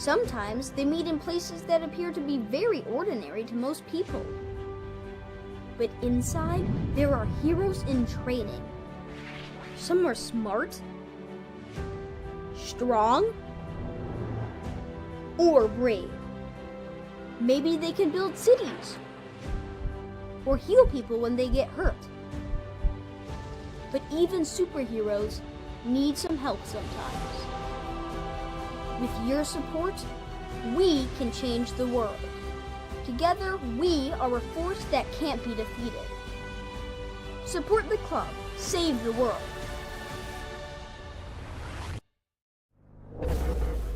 Sometimes they meet in places that appear to be very ordinary to most people. But inside, there are heroes in training. Some are smart, strong, or brave. Maybe they can build cities or heal people when they get hurt. But even superheroes need some help sometimes. With your support, we can change the world. Together, we are a force that can't be defeated. Support the club. Save the world.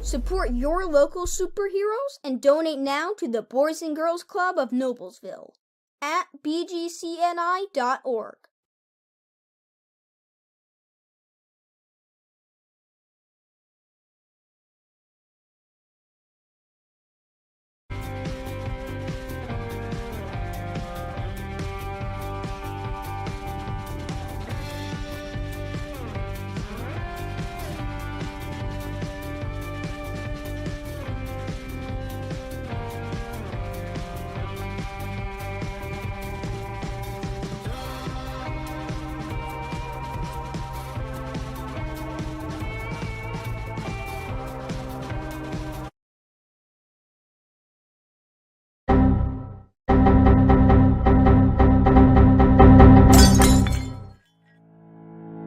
Support your local superheroes and donate now to the Boys and Girls Club of Noblesville at bgcni.org.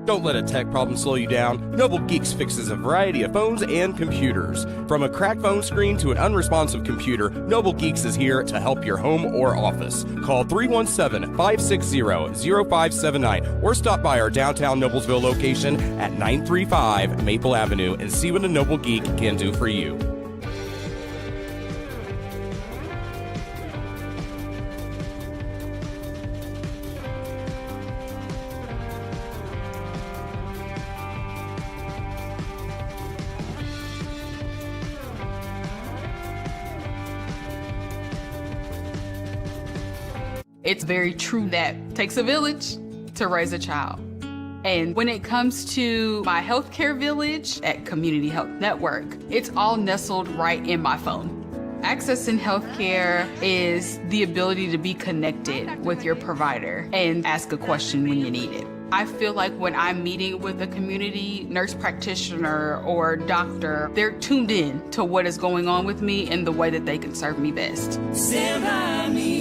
Don't let a tech problem slow you down. Noble Geeks fixes a variety of phones and computers. From a cracked phone screen to an unresponsive computer, Noble Geeks is here to help your home or office. Call 317-560-0579 or stop by our downtown Noblesville location at 935 Maple Avenue and see what a Noble Geek can do for you. It's very true that it takes a village to raise a child. And when it comes to my healthcare village at Community Health Network, it's all nestled right in my phone. Accessing healthcare is the ability to be connected with your provider and ask a question when you need it. I feel like when I'm meeting with a community nurse practitioner or doctor, they're tuned in to what is going on with me and the way that they can serve me best. Stand by me.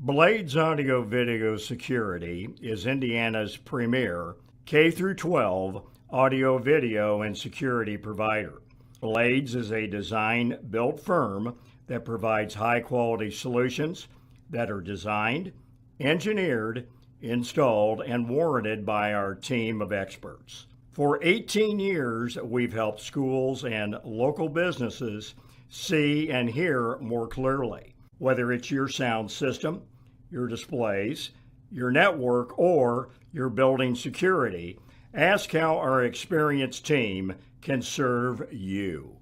Blades Audio Video Security is Indiana's premier K-12 audio, video, and security provider. Blades is a design-built firm that provides high-quality solutions that are designed, engineered, installed, and warranted by our team of experts. For 18 years, we've helped schools and local businesses see and hear more clearly. Whether it's your sound system, your displays, your network, or your building security, ask how our experienced team can serve you.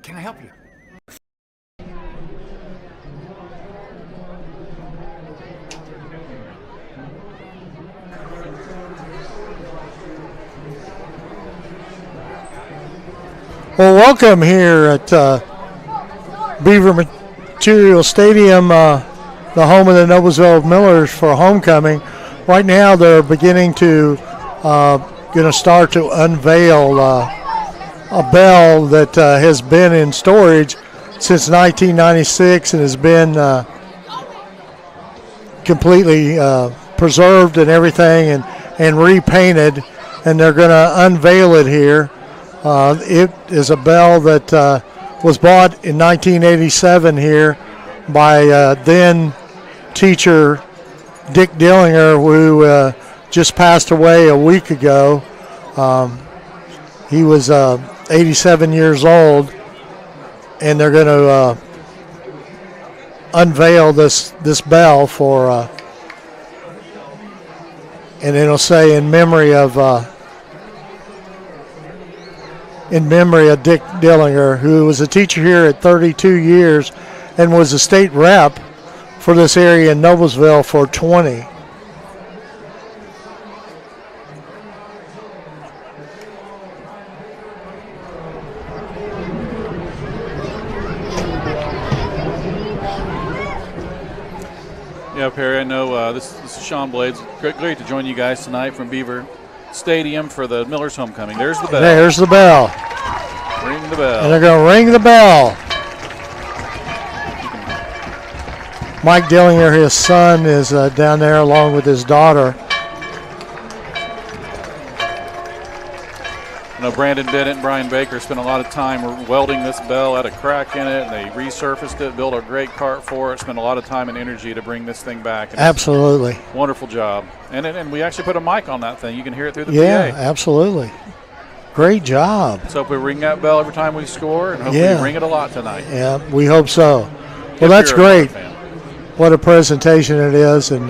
Can I help you? Well, welcome here at Beaver Material Stadium, the home of the Noblesville Millers for homecoming. Right now they're beginning to going to start to unveil a bell that has been in storage since 1996 and has been completely preserved and everything and repainted, and they're going to unveil it here. It is a bell that was bought in 1987 here by then teacher Dick Dillinger, who just passed away a week ago. He was 87 years old, and they're going to unveil this bell for, and it'll say in memory of Dick Dillinger, who was a teacher here at 32 years and was a state rep for this area in Noblesville for 20. Yeah, Perry, I know this is Sean Blades. Great to join you guys tonight from Beaver Stadium for the Millers homecoming. There's the bell. There's the bell. Ring the bell. And they're going to ring the bell. Mike Dillinger, his son, is down there along with his daughter. I know Brandon Bennett and Brian Baker spent a lot of time welding this bell, had a crack in it, and they resurfaced it, built a great cart for it, spent a lot of time and energy to bring this thing back. And absolutely. Wonderful job. And we actually put a mic on that thing. You can hear it through the PA. PA. Absolutely. Great job. Let's hope we ring that bell every time we score, and hopefully we ring it a lot tonight. Yeah, we hope so. Well, that's great. What a presentation it is. And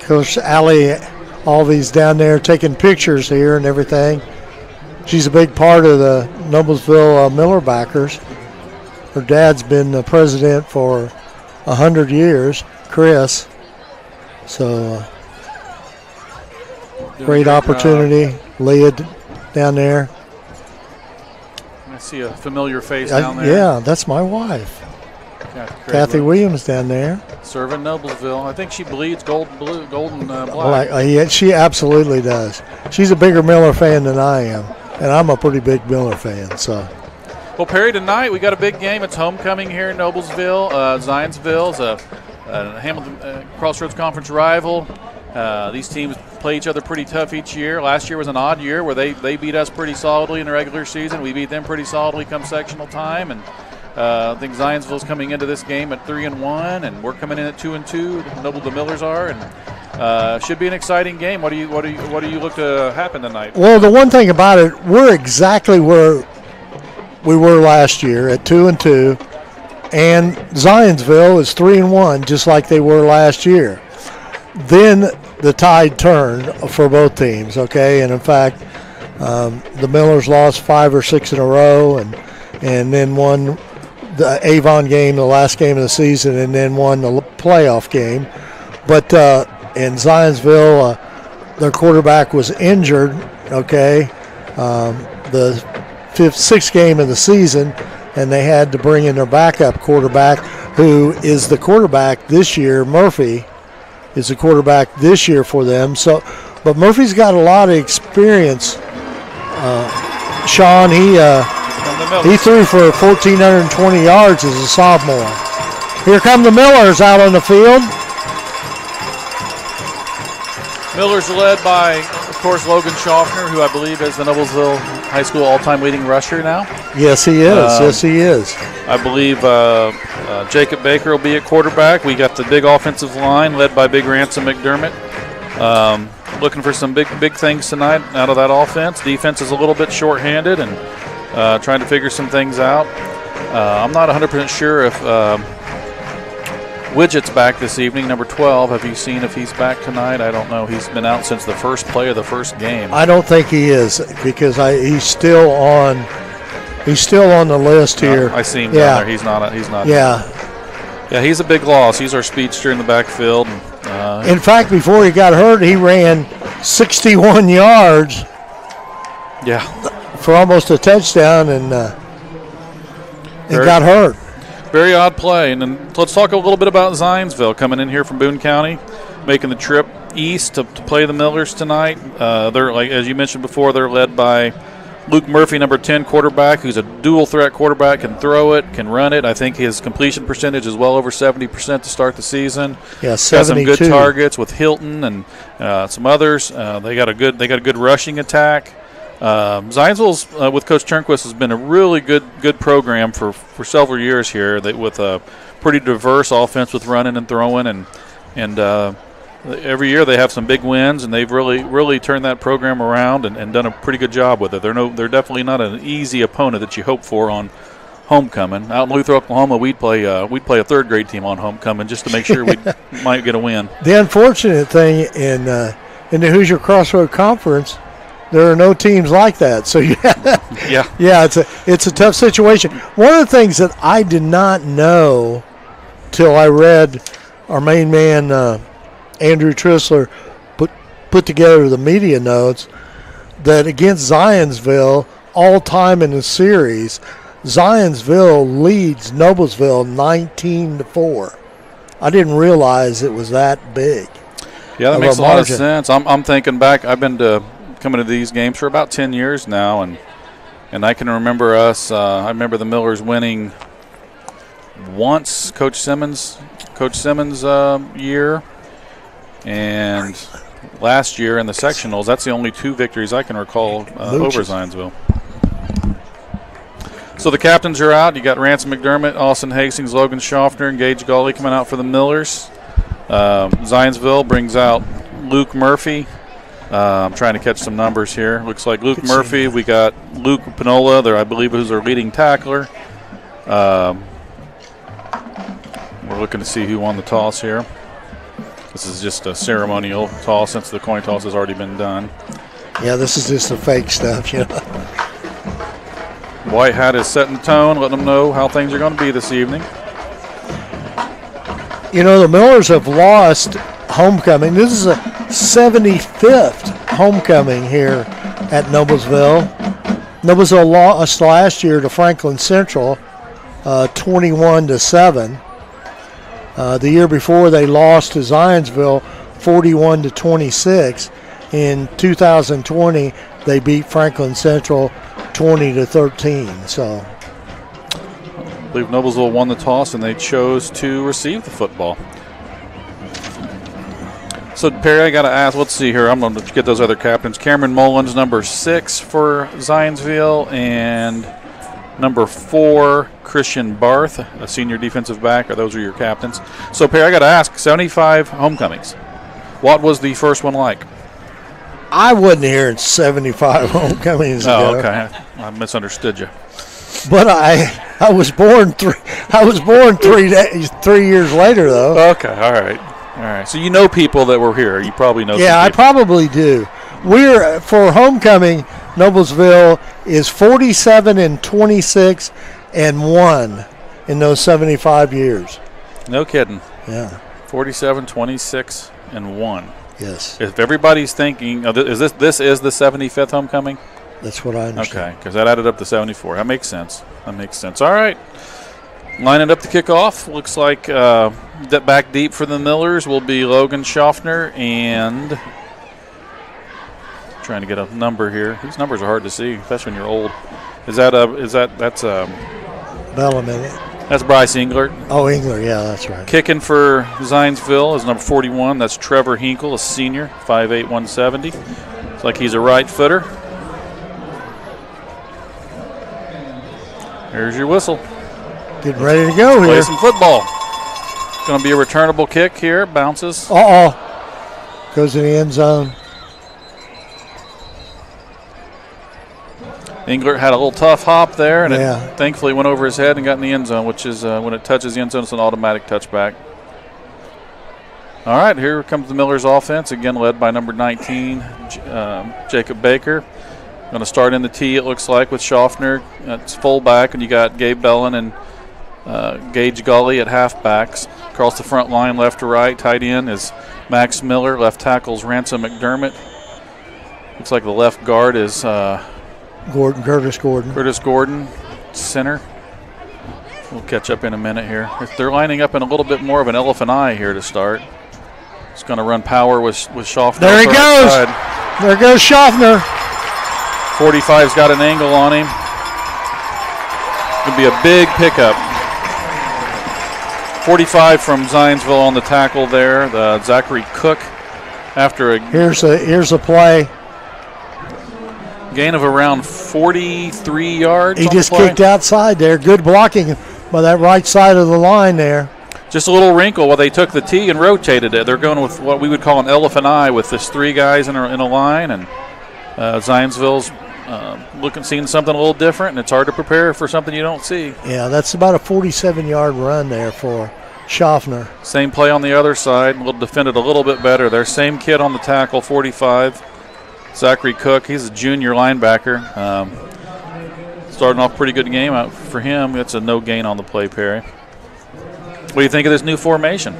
Coach Allie Alvey's down there taking pictures here and everything. She's a big part of the Noblesville Miller backers. Her dad's been the president for 100 years, Chris. So great opportunity. Leah down there. I see a familiar face down there. Yeah, that's my wife. Kathy Williams down there. Serving Noblesville. I think she bleeds golden black. Yeah, she absolutely does. She's a bigger Miller fan than I am, and I'm a pretty big Miller fan. So. Well, Perry, tonight we got a big game. It's homecoming here in Noblesville. Zionsville's a Hamilton Crossroads Conference rival. These teams play each other pretty tough each year. Last year was an odd year where they beat us pretty solidly in the regular season. We beat them pretty solidly come sectional time, and I think Zionsville's coming into this game at 3-1, and we're coming in at 2-2. The Millers are, and should be an exciting game. What do you look to happen tonight? Well, the one thing about it, we're exactly where we were last year at 2-2, and Zionsville is 3-1, just like they were last year. Then the tide turned for both teams. Okay, and in fact, the Millers lost 5 or 6 in a row, and then won the Avon game, the last game of the season, and then won the playoff game. But in Zionsville, their quarterback was injured, okay, the sixth game of the season, and they had to bring in their backup quarterback, who is the quarterback this year. Murphy is the quarterback this year for them. So, but Murphy's got a lot of experience. Sean, he threw for 1,420 yards as a sophomore. Here come the Millers out on the field. Millers led by, of course, Logan Schaffner, who I believe is the Noblesville High School all-time leading rusher now. Yes, he is. Yes, he is. I believe Jacob Baker will be at quarterback. We got the big offensive line led by Big Ransom McDermott. Looking for some big things tonight out of that offense. Defense is a little bit shorthanded and trying to figure some things out. I'm not 100% sure if Widget's back this evening, number 12. Have you seen if he's back tonight? I don't know. He's been out since the first play of the first game. I don't think he is, because he's still on the list here. I see him down there. He's not. Yeah, he's a big loss. He's our speedster in the backfield. In fact, before he got hurt, he ran 61 yards. Yeah. For almost a touchdown, and got hurt. Very odd play. And then let's talk a little bit about Zionsville coming in here from Boone County. making the trip east to play the Millers tonight. They're, like as you mentioned before, they're led by Luke Murphy, number 10 quarterback, who's a dual threat quarterback, can throw it, can run it. I think his completion percentage is well over 70% to start the season. Yeah, 72. Got some good targets with Hilton and some others. They got a good rushing attack. Zionsville's with Coach Turnquist has been a really good program for several years here. With a pretty diverse offense with running and throwing, and every year they have some big wins, and they've really turned that program around and done a pretty good job with it. They're definitely not an easy opponent that you hope for on homecoming. Out in Luther, Oklahoma, we'd play a third grade team on homecoming just to make sure we might get a win. The unfortunate thing in the Hoosier Crossroad Conference, there are no teams like that. So yeah, it's a tough situation. One of the things that I did not know till I read our main man Andrew Trissler put together the media notes, that against Zionsville, all time in the series, Zionsville leads Noblesville 19-4. I didn't realize it was that big. Yeah, that makes a lot of sense. I'm thinking back. I've been coming to these games for about 10 years now, and I can remember us. I remember the Millers winning once, Coach Simmons' year, and last year in the sectionals. That's the only two victories I can recall over Zionsville. So the captains are out. You got Ransom McDermott, Austin Hastings, Logan Schaffner, and Gage Gawley coming out for the Millers. Zionsville brings out Luke Murphy. I'm trying to catch some numbers here. Looks like Luke Murphy. We got Luke Pinola there, I believe, who's our leading tackler. We're looking to see who won the toss here. This is just a ceremonial toss since the coin toss has already been done. Yeah, this is just the fake stuff, you know. White Hat is setting the tone, letting them know how things are going to be this evening. You know, the Millers have lost homecoming. This is a 75th homecoming here at Noblesville. Noblesville lost last year to Franklin Central 21-7. The year before they lost to Zionsville 41-26. In 2020, they beat Franklin Central 20-13. So I believe Noblesville won the toss and they chose to receive the football. So Perry, I got to ask. Let's see here. I'm going to get those other captains. Cameron Mullins, number 6 for Zionsville, and number 4, Christian Barth, a senior defensive back. Those are your captains. So Perry, I got to ask. 75 homecomings. What was the first one like? I wasn't here in 75 homecomings ago. Oh, okay. I misunderstood you. But I was born 3 years later though. Okay, all right. So you know people that were here. You probably know. Yeah, I probably do. We're for homecoming. Noblesville is 47-26-1 in those 75 years. No kidding. Yeah. 47-26-1. Yes. If everybody's thinking, is this is the 75th homecoming? That's what I understand. Okay, because that added up to 74. That makes sense. All right. Lining up to kick off. Looks like that back deep for the Millers will be Logan Schaffner, and trying to get a number here. These numbers are hard to see, especially when you're old. That's Bellamy. That's Bryce Englert. Oh, Englert, yeah, that's right. Kicking for Zionsville is number 41. That's Trevor Hinkle, a senior, 5'8", 170. Looks like he's a right footer. Here's your whistle. Getting ready to go Play here. some football. Going to be a returnable kick here. Bounces. Goes in the end zone. Englert had a little tough hop there, and Yeah. it thankfully went over his head and got in the end zone, which is when it touches the end zone, it's an automatic touchback. All right, here comes the Millers offense, again led by number 19, Jacob Baker. Going to start in the tee, it looks like, with Schaffner. It's fullback, and you got Gabe Bellin and Gage Gawley at halfbacks. Across the front line, left to right, tight end is Max Miller. Left tackle's Ransom McDermott. Looks like the left guard is Curtis Gordon. Curtis Gordon, center. We'll catch up in a minute here. They're lining up in a little bit more of an elephant eye here to start. It's going to run power with Schaffner. There he goes. There goes Schaffner. 45's got an angle on him. Going to be a big pickup. 45 from Zionsville on the tackle there. Zachary Cook after a here's a play. Gain of around 43 yards. He just kicked outside there. Good blocking by that right side of the line there. Just a little wrinkle. Well, they took the tee and rotated it. They're going with what we would call an elephant eye with this 3 guys in a line, and Zionsville's seeing something a little different, and it's hard to prepare for something you don't see. Yeah, that's about a 47-yard run there for Schaffner. Same play on the other side. We'll defend it a little bit better. Their same kid on the tackle, 45. Zachary Cook, he's a junior linebacker. Starting off pretty good game out for him. It's a no gain on the play, Perry. What do you think of this new formation?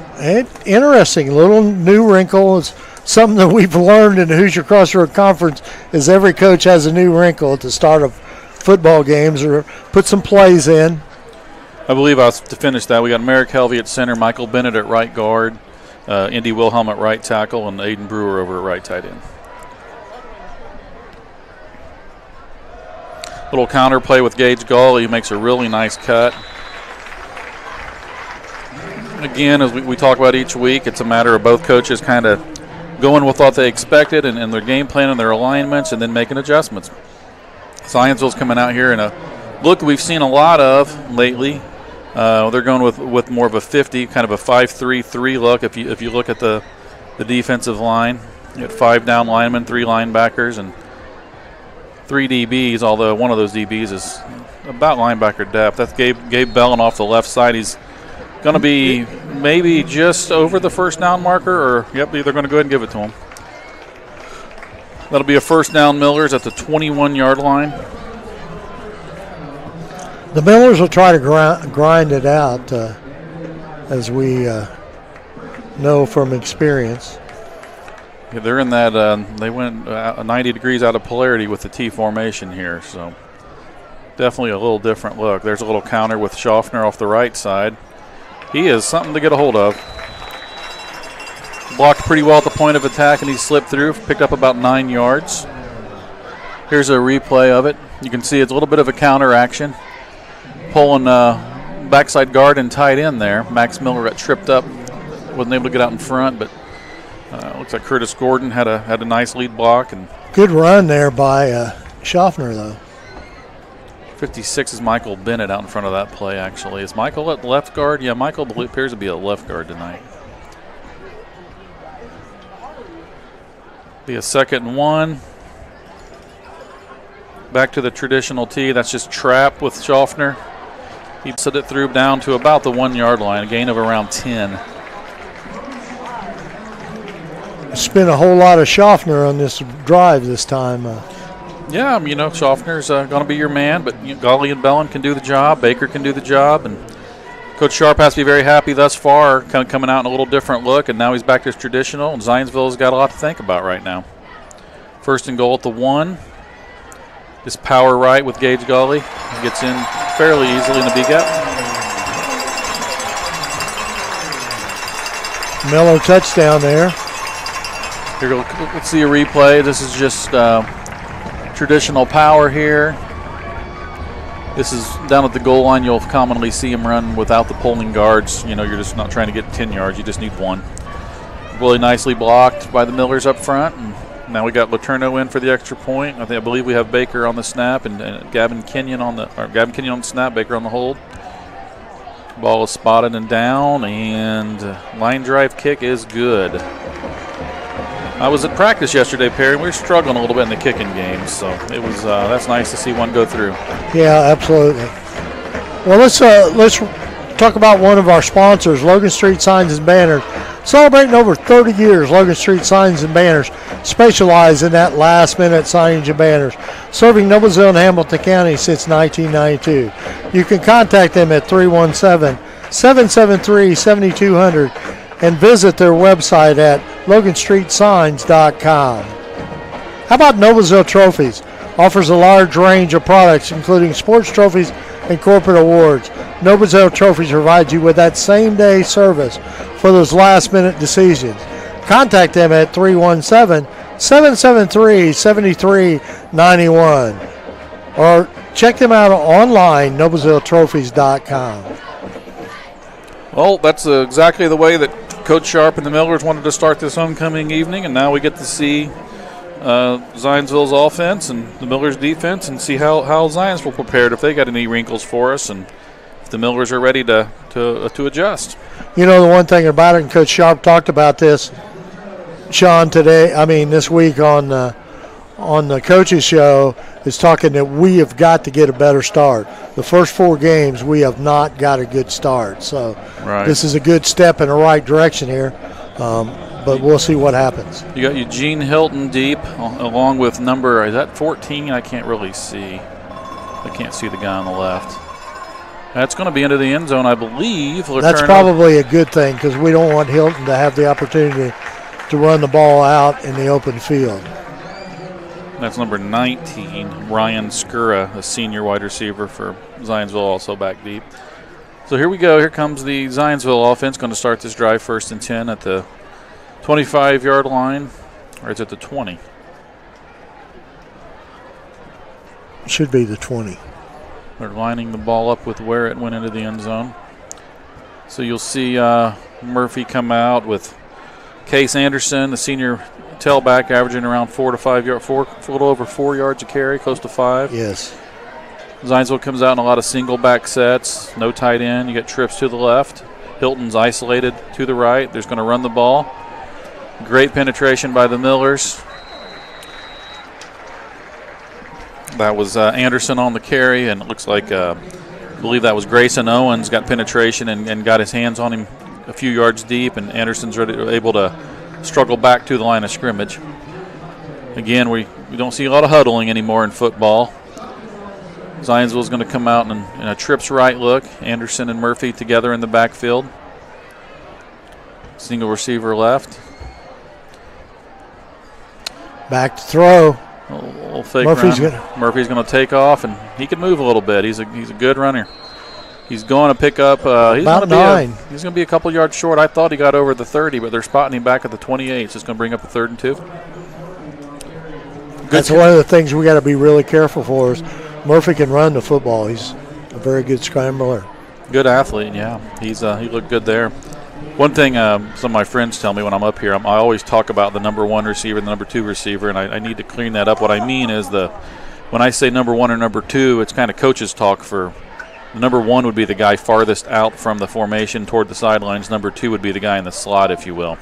Interesting, little new wrinkle. It's something that we've learned in the Hoosier Crossroad Conference is every coach has a new wrinkle at the start of football games or put some plays in. I believe to finish that, we got Merrick Helvey at center, Michael Bennett at right guard, Indy Wilhelm at right tackle, and Aiden Brewer over at right tight end. Little counter play with Gage Gawley. He makes a really nice cut. Again, as we talk about each week, it's a matter of both coaches kind of going with what they expected and their game plan and their alignments and then making adjustments. Zionsville's coming out here in a look we've seen a lot of lately. They're going with more of a 50, kind of a 5-3-3 look. If you look at the defensive line, you got 5 down linemen, 3 linebackers, and 3 DBs, although one of those DBs is about linebacker depth. That's Gabe Bellin off the left side. He's going to be maybe just over the first down marker, or, yep, they're going to go ahead and give it to him. That'll be a first down, Millers, at the 21-yard line. The Millers will try to grind it out, as we know from experience. Yeah, they're in that, they went 90 degrees out of polarity with the T formation here, so definitely a little different look. There's a little counter with Schaffner off the right side. He is something to get a hold of. Blocked pretty well at the point of attack, and he slipped through, picked up about 9 yards. Here's a replay of it. You can see it's a little bit of a counter action. Pulling backside guard and tight end there. Max Miller got tripped up, wasn't able to get out in front, but looks like Curtis Gordon had a nice lead block. And good run there by Schaffner, though. 56 is Michael Bennett out in front of that play, actually. Is Michael at left guard? Yeah, Michael appears to be at left guard tonight. Be a 2nd and 1. Back to the traditional tee. That's just trap with Schaffner. He set it through down to about the 1-yard line, a gain of around 10. Spent a whole lot of Schaffner on this drive this time. Yeah, Schaffner's going to be your man, but Gawley and Bellin can do the job. Baker can do the job, and Coach Sharp has to be very happy thus far, kind of coming out in a little different look, and now he's back to his traditional, and Zionsville's got a lot to think about right now. 1st and goal at the 1. Just power right with Gage Gawley. He gets in fairly easily in the B-gap. Miller touchdown there. Here, let's see a replay. This is just traditional power here. This is down at the goal line. You'll commonly see him run without the pulling guards. You're just not trying to get 10 yards. You just need 1. Really nicely blocked by the Millers up front. And now we got Laterno in for the extra point. I believe we have Baker on the snap and Gavin Kenyon on the snap. Baker on the hold. Ball is spotted and down, and line drive kick is good. I was at practice yesterday, Perry. We were struggling a little bit in the kicking game, so it was that's nice to see one go through. Yeah, absolutely. Well, let's talk about one of our sponsors, Logan Street Signs and Banners. Celebrating over 30 years, Logan Street Signs and Banners specialize in that last-minute signage and banners, serving Noblesville and Hamilton County since 1992. You can contact them at 317-773-7200 and visit their website at loganstreetsigns.com. How about Noblesville Trophies? Offers a large range of products, including sports trophies and corporate awards. Noblesville Trophies provides you with that same-day service for those last-minute decisions. contact them at 317-773-7391 or check them out online, noblesvilletrophies.com. Well, that's exactly the way that Coach Sharp and the Millers wanted to start this homecoming evening, and now we get to see Zionsville's offense and the Millers' defense and see how Zionsville prepared, if they got any wrinkles for us, and if the Millers are ready to adjust. You know, the one thing about it, and Coach Sharp talked about this, Sean, this week on the coaches show, is talking that we have got to get a better start. The first 4 games, we have not got a good start. So This is a good step in the right direction here. But we'll see what happens. You got Eugene Hilton deep, along with number, is that 14? I can't really see. I can't see the guy on the left. That's going to be into the end zone, I believe. That's probably a good thing, because we don't want Hilton to have the opportunity to run the ball out in the open field. That's number 19, Ryan Skura, a senior wide receiver for Zionsville, also back deep. So here we go. Here comes the Zionsville offense, going to start this drive 1st and 10 at the 25-yard line, or it's at the 20. Should be the 20. They're lining the ball up with where it went into the end zone. So you'll see Murphy come out with Case Anderson, the senior tailback, averaging around 4 to 5 yards, a little over 4 yards a carry, close to 5. Yes. Zionsville comes out in a lot of single back sets, no tight end. You got trips to the left. Hilton's isolated to the right. There's going to run the ball. Great penetration by the Millers. That was Anderson on the carry, and it looks like, I believe that was Grayson Owens got penetration and got his hands on him a few yards deep, and Anderson's able to struggle back to the line of scrimmage. Again, we don't see a lot of huddling anymore in football. Zionsville's going to come out in a trips right look. Anderson and Murphy together in the backfield. Single receiver left. Back to throw. A little fake Murphy's run. Murphy's going to take off, and he can move a little bit. He's a good runner. He's going to pick up. He's about going 9. He's going to be a couple yards short. I thought he got over the 30, but they're spotting him back at the 28. So it's going to bring up a 3rd and 2. That's one of the things we got to be really careful for. Is Murphy can run the football. He's a very good scrambler. Good athlete, yeah. He looked good there. One thing some of my friends tell me when I'm up here, I always talk about the number 1 receiver, the number 2 receiver, and I need to clean that up. What I mean is when I say number 1 or number 2, it's kind of coach's talk. For the number 1 would be the guy farthest out from the formation toward the sidelines. Number 2 would be the guy in the slot, if you will.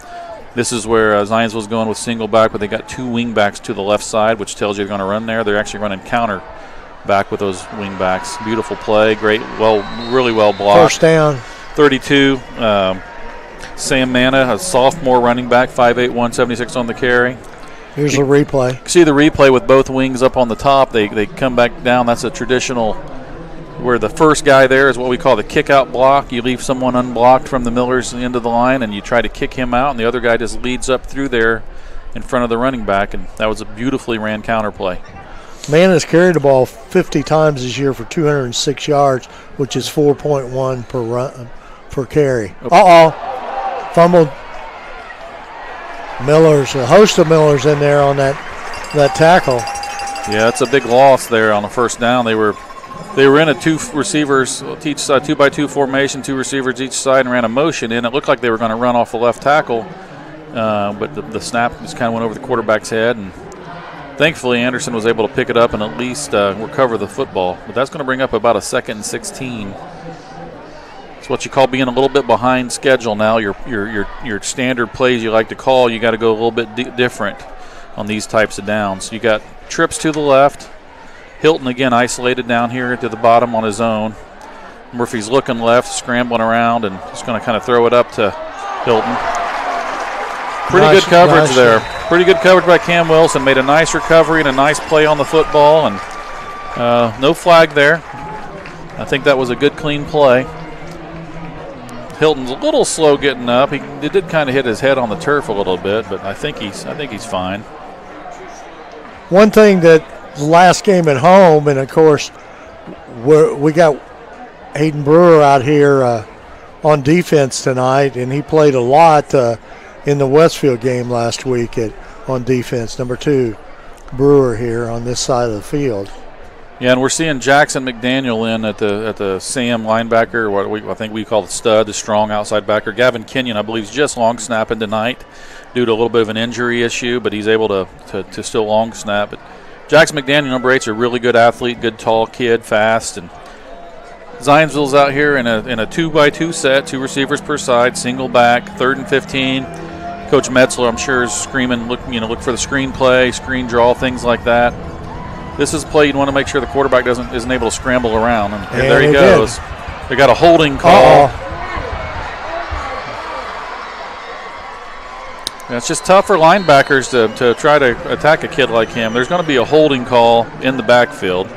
This is where Zionsville's going with single back, but they got 2 wing backs to the left side, which tells you they're going to run there. They're actually running counter back with those wing backs. Beautiful play, great, really well blocked. First down. 32. Sam Manna, a sophomore running back, 5'8", 176 on the carry. Here's the replay. See the replay with both wings up on the top. They come back down. That's a traditional where the first guy there is what we call the kick-out block. You leave someone unblocked from the Millers end of the line, and you try to kick him out, and the other guy just leads up through there in front of the running back, and that was a beautifully ran counter play. Man has carried the ball 50 times this year for 206 yards, which is 4.1 per carry. Fumbled. Millers, a host of Millers in there on that tackle. Yeah, it's a big loss there on the first down. They were in a 2 receivers each side, 2-by-2 formation, 2 receivers each side, and ran a motion in. It looked like they were going to run off the left tackle, but the snap just kind of went over the quarterback's head, and thankfully Anderson was able to pick it up and at least recover the football. But that's going to bring up about a 2nd and 16. It's what you call being a little bit behind schedule now. Your standard plays you like to call, you got to go a little bit different on these types of downs. You got trips to the left. Hilton again isolated down here to the bottom on his own. Murphy's looking left, scrambling around, and just going to kind of throw it up to Hilton. Pretty good coverage there. Pretty good coverage by Cam Wilson. Made a nice recovery and a nice play on the football, and no flag there. I think that was a good, clean play. Hilton's a little slow getting up. He did kind of hit his head on the turf a little bit, but I think he's fine. One thing that the last game at home, and of course we got Hayden Brewer out here on defense tonight, and he played a lot. in the Westfield game last week on defense. Number 2, Brewer here on this side of the field. Yeah, and we're seeing Jackson McDaniel in at the Sam linebacker, I think we call the stud, the strong outside backer. Gavin Kenyon, I believe, is just long snapping tonight due to a little bit of an injury issue, but he's able to still long snap. But Jackson McDaniel, number 8, is a really good athlete, good tall kid, fast. And Zionsville's out here in a 2x2 set, 2 receivers per side, single back, 3rd and 15. Coach Metzler, I'm sure, is screaming, look for the screen play, screen draw, things like that. This is a play you'd want to make sure the quarterback isn't able to scramble around. And there he goes. They got a holding call. Yeah, it's just tough for linebackers to try to attack a kid like him. There's going to be a holding call in the backfield.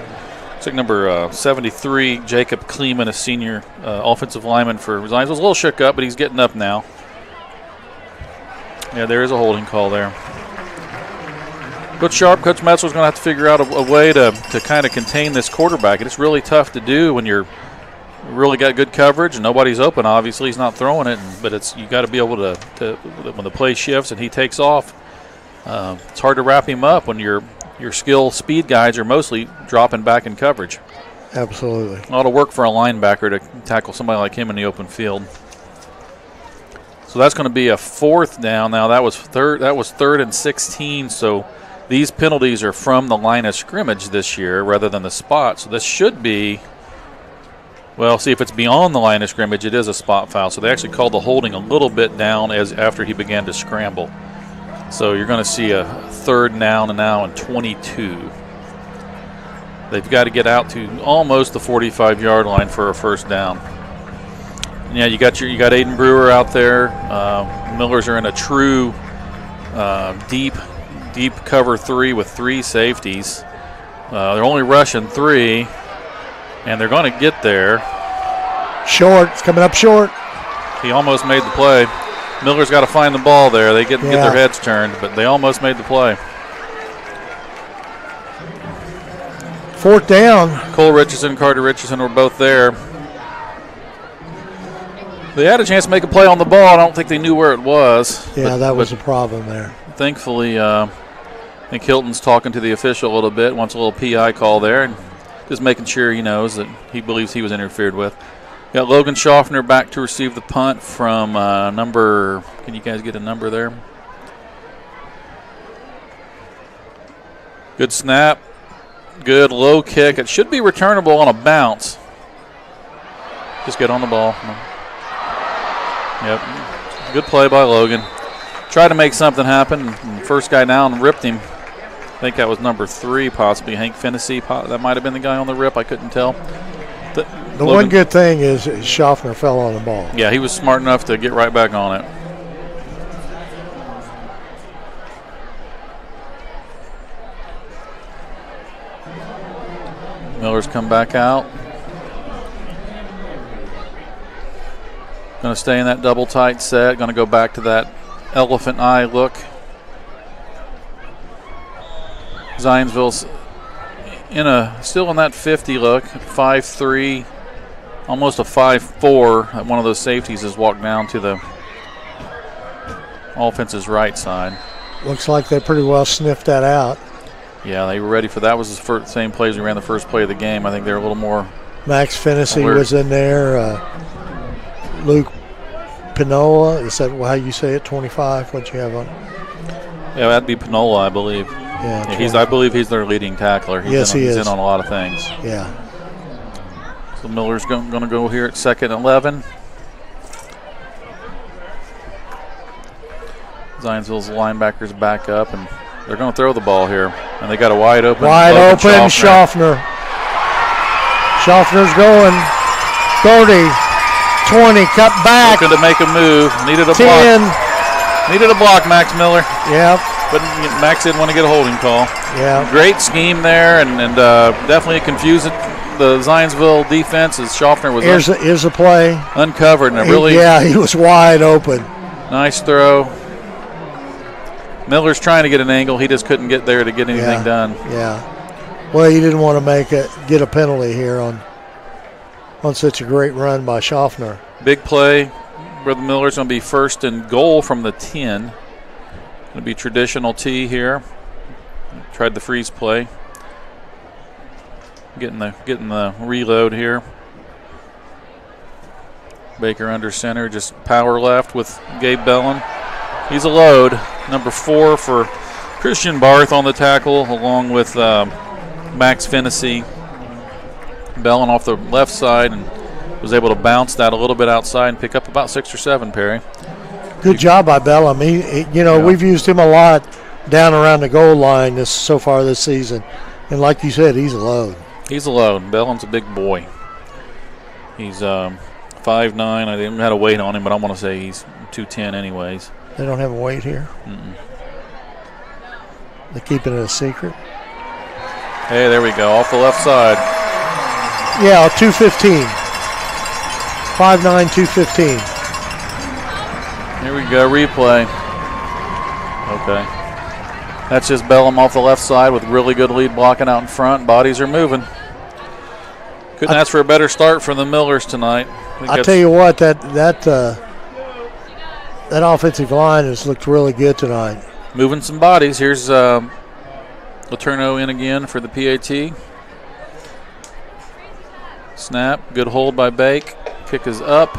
It's like number 73, Jacob Kleeman, a senior offensive lineman for Zionsville. Was a little shook up, but he's getting up now. Yeah, there is a holding call there. Coach Sharp, Coach Metzler's going to have to figure out a way to kind of contain this quarterback. And it's really tough to do when you're really got good coverage and nobody's open. Obviously, he's not throwing it, but you got to be able to when the play shifts and he takes off. It's hard to wrap him up when your skill speed guys are mostly dropping back in coverage. Absolutely. A lot of work for a linebacker to tackle somebody like him in the open field. So that's going to be a 4th down. Now that was 3rd and 16. So these penalties are from the line of scrimmage this year rather than the spot. So this should be, well, see if it's beyond the line of scrimmage, it is a spot foul. So they actually called the holding a little bit down after he began to scramble. So you're going to see a 3rd down and now and 22. They've got to get out to almost the 45-yard line for a 1st down. And yeah, you got Aiden Brewer out there. Millers are in a true deep cover 3 with 3 safeties. They're only rushing 3, and they're going to get there. Short. It's coming up short. He almost made the play. Miller's got to find the ball there. They get their heads turned, but they almost made the play. 4th down. Cole Richardson and Carter Richardson were both there. They had a chance to make a play on the ball. I don't think they knew where it was. Yeah, that was a problem there. Thankfully, I think Hilton's talking to the official a little bit, wants a little PI call there, and just making sure he knows that he believes he was interfered with. Got Logan Schaffner back to receive the punt from number, can you guys get a number there? Good snap. Good low kick. It should be returnable on a bounce. Just get on the ball. Yep. Good play by Logan. Tried to make something happen. First guy down ripped him. I think that was number 3, possibly Hank Fennessy. That might have been the guy on the rip. I couldn't tell. The one good thing is Schaffner fell on the ball. Yeah, he was smart enough to get right back on it. Miller's come back out. Going to stay in that double tight set. Going to go back to that elephant eye look. Zionsville's still in that 50 look, 5'3", almost a 5'4". One of those safeties has walked down to the offense's right side. Looks like they pretty well sniffed that out. Yeah, they were ready for that. Was the same plays we ran the first play of the game. I think they were a little more. Max Fennessy was in there. Luke Pinola, is that how you say it? 25. What you have on? Yeah, that'd be Pinola, I believe. Yeah, I believe he's their leading tackler. He is. He's in on a lot of things. Yeah. So Miller's going to go here at 2nd and 11. Zionsville's linebackers back up, and they're going to throw the ball here. And they got a wide open Schaffner. Schaffner's going 30, 20, cut back. Looking to make a move. Needed a 10. block. Needed a block, Max Miller. Yep. But Max didn't want to get a holding call. Yeah. Great scheme there, and definitely confused the Zionsville defense as Schaffner was here's a play. Uncovered. And he was wide open. Nice throw. Miller's trying to get an angle. He just couldn't get there to get anything done. Yeah. Well, he didn't want to get a penalty here on such a great run by Schaffner. Big play. where the Millers going to be first and goal from the 10. Going to be traditional T here. Tried the freeze play. Getting the reload here. Baker under center, just power left with Gabe Bellin. He's a load. Number 4 for Christian Barth on the tackle, along with Max Fennessy. Bellin off the left side and was able to bounce that a little bit outside and pick up about 6 or 7, Perry. Good job by Bellin. We've used him a lot down around the goal line so far this season. And like you said, he's a load. He's a load. Bellin's a big boy. He's 5'9". I didn't have a weight on him, but I want to say he's 210 anyways. They don't have a weight here? Mm-mm. They're keeping it a secret? Hey, there we go, off the left side. Yeah, 215. 5'9", 215. Here we go, replay. Okay. That's just Bellum off the left side with really good lead blocking out in front. Bodies are moving. Couldn't ask for a better start from the Millers tonight. I tell you what, that offensive line has looked really good tonight. Moving some bodies. Here's Letourneau in again for the PAT. Snap, good hold by Bake. Kick is up.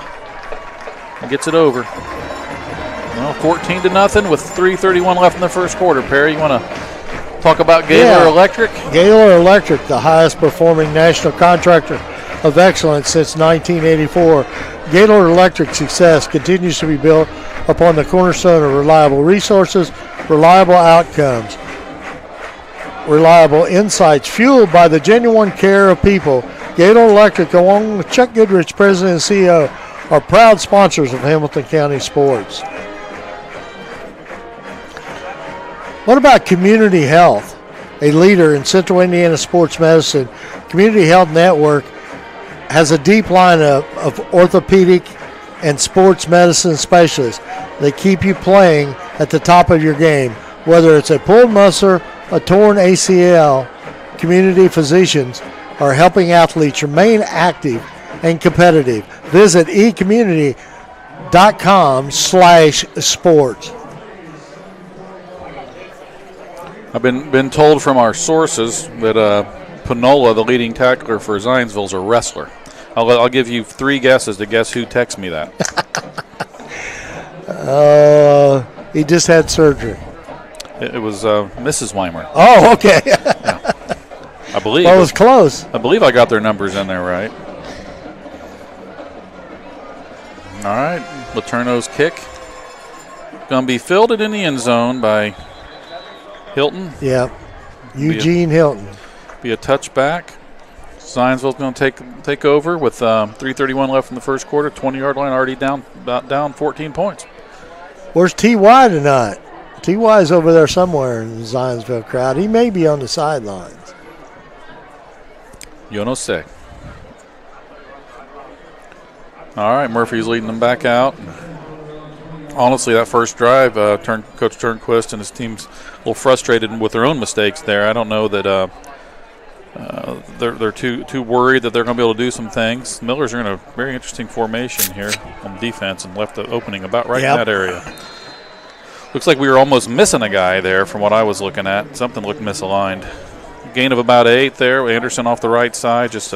And gets it over. Well, 14-0 with 3:31 left in the first quarter. Perry, you want to talk about Gaylor Electric? Gaylor Electric, the highest performing national contractor of excellence since 1984. Gaylor Electric's success continues to be built upon the cornerstone of reliable resources, reliable outcomes, reliable insights, fueled by the genuine care of people. Gaylor Electric, along with Chuck Goodrich, President and CEO, are proud sponsors of Hamilton County sports. What about Community Health, a leader in Central Indiana sports medicine? Community Health Network has a deep line of orthopedic and sports medicine specialists. They keep you playing at the top of your game. Whether it's a pulled muscle, a torn ACL, community physicians are helping athletes remain active and competitive. Visit ecommunity.com/sports. I've been told from our sources that Panola, the leading tackler for Zionsville, is a wrestler. I'll give you 3 guesses to guess who texted me that. He just had surgery. It was Mrs. Weimer. Oh, okay. Yeah. I believe. Well, it was close. I believe I got their numbers in there right. All right, Letourneau's kick. Going to be fielded in the end zone by Hilton. Yeah, Eugene Hilton. Be a touchback. Zionsville's going to take over with 3:31 left in the first quarter. 20-yard line already down 14 points. Where's T.Y. tonight? T.Y.'s over there somewhere in the Zionsville crowd. He may be on the sidelines. Yo no sé. All right, Murphy's leading them back out. Honestly, that first drive, Coach Turnquist and his team's a little frustrated with their own mistakes there. I don't know that they're too worried that they're going to be able to do some things. Millers are in a very interesting formation here on defense and left the opening about right in that area. Looks like we were almost missing a guy there from what I was looking at. Something looked misaligned. Gain of about 8 there. Anderson off the right side. Just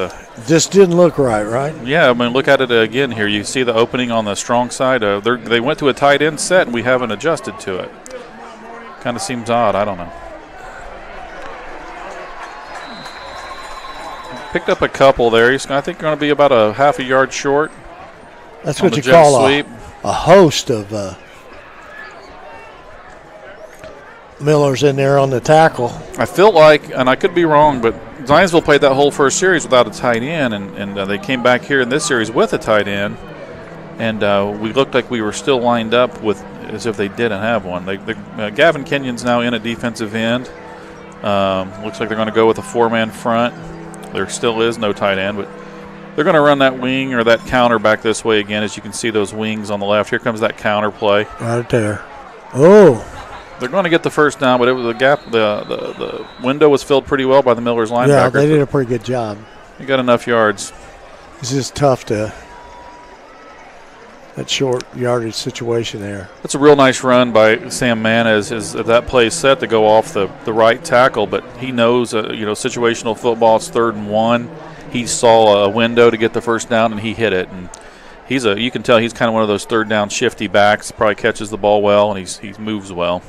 didn't look right? Yeah, I mean, look at it again here. You see the opening on the strong side. They went to a tight end set, and we haven't adjusted to it. Kind of seems odd. I don't know. Picked up a couple there. I think going to be about a half a yard short. That's what you call a host of Millers in there on the tackle. I feel like, and I could be wrong, but Zionsville played that whole first series without a tight end, and they came back here in this series with a tight end, and we looked like we were still lined up with as if they didn't have one. Gavin Kenyon's now in at defensive end. Looks like they're going to go with a 4-man front. There still is no tight end, but they're going to run that wing or that counter back this way again. As you can see those wings on the left. Here comes that counter play. Right there. Oh. They're going to get the first down, but it was a gap. The window was filled pretty well by the Millers linebacker. Yeah, they did a pretty good job. They got enough yards. It's just tough to that short yardage situation there. That's a real nice run by Sam Mann as that play is set to go off the right tackle, but he knows, situational football, it's 3rd and 1. He saw a window to get the first down, and he hit it. And you can tell he's kind of one of those 3rd down shifty backs, probably catches the ball well, and he moves well.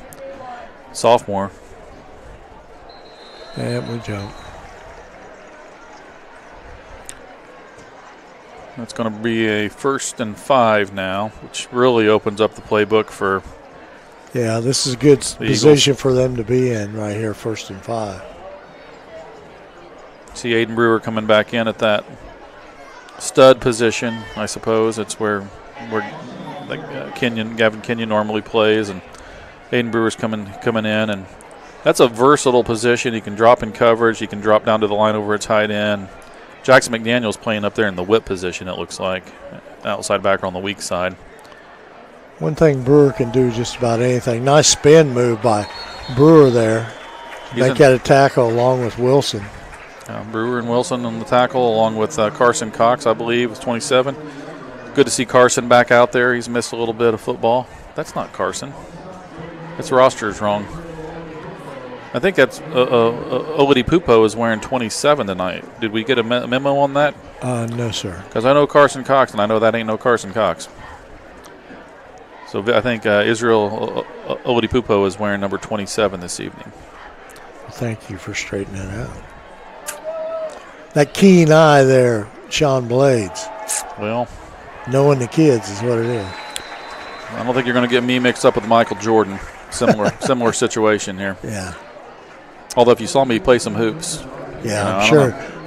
Sophomore. Yeah, we joke. That's going to be a 1st and 5 now, which really opens up the playbook for. Yeah, this is a good position for them to be in right here, 1st and 5. See Aiden Brewer coming back in at that stud position, I suppose. It's where Gavin Kenyon normally plays, and Aiden Brewer's coming in, and that's a versatile position. He can drop in coverage. He can drop down to the line over its tight end. Jackson McDaniel's playing up there in the whip position, it looks like, outside backer on the weak side. One thing Brewer can do just about anything. Nice spin move by Brewer there. Make that a tackle along with Wilson. Brewer and Wilson on the tackle, along with Carson Cox, I believe, is 27. Good to see Carson back out there. He's missed a little bit of football. That's not Carson. Its roster is wrong. I think that's Oladi Pupo is wearing 27 tonight. Did we get a memo on that? No, sir. Because I know Carson Cox, and I know that ain't no Carson Cox. So I think Israel Oladi Pupo is wearing number 27 this evening. Thank you for straightening it out. That keen eye there, Sean Blades. Well, knowing the kids is what it is. I don't think you're going to get me mixed up with Michael Jordan. Similar situation here. Yeah. Although if you saw me play some hoops. Yeah,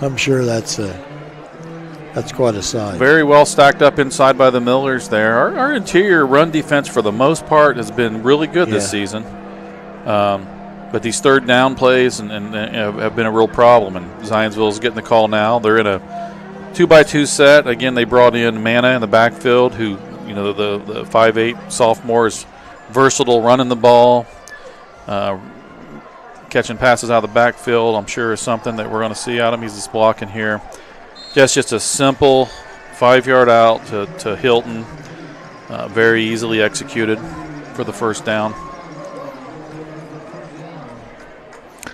I'm sure that's quite a sight. Very well stacked up inside by the Millers there. Our interior run defense for the most part has been really good this season. But these 3rd down plays and have been a real problem. And Zionsville is getting the call now. They're in a 2-by-2 set. Again, they brought in Manna in the backfield, who, the 5'8" sophomore is versatile, running the ball, catching passes out of the backfield. I'm sure is something that we're going to see out of him. He's just blocking here. Just a simple 5-yard out to Hilton, very easily executed for the 1st down.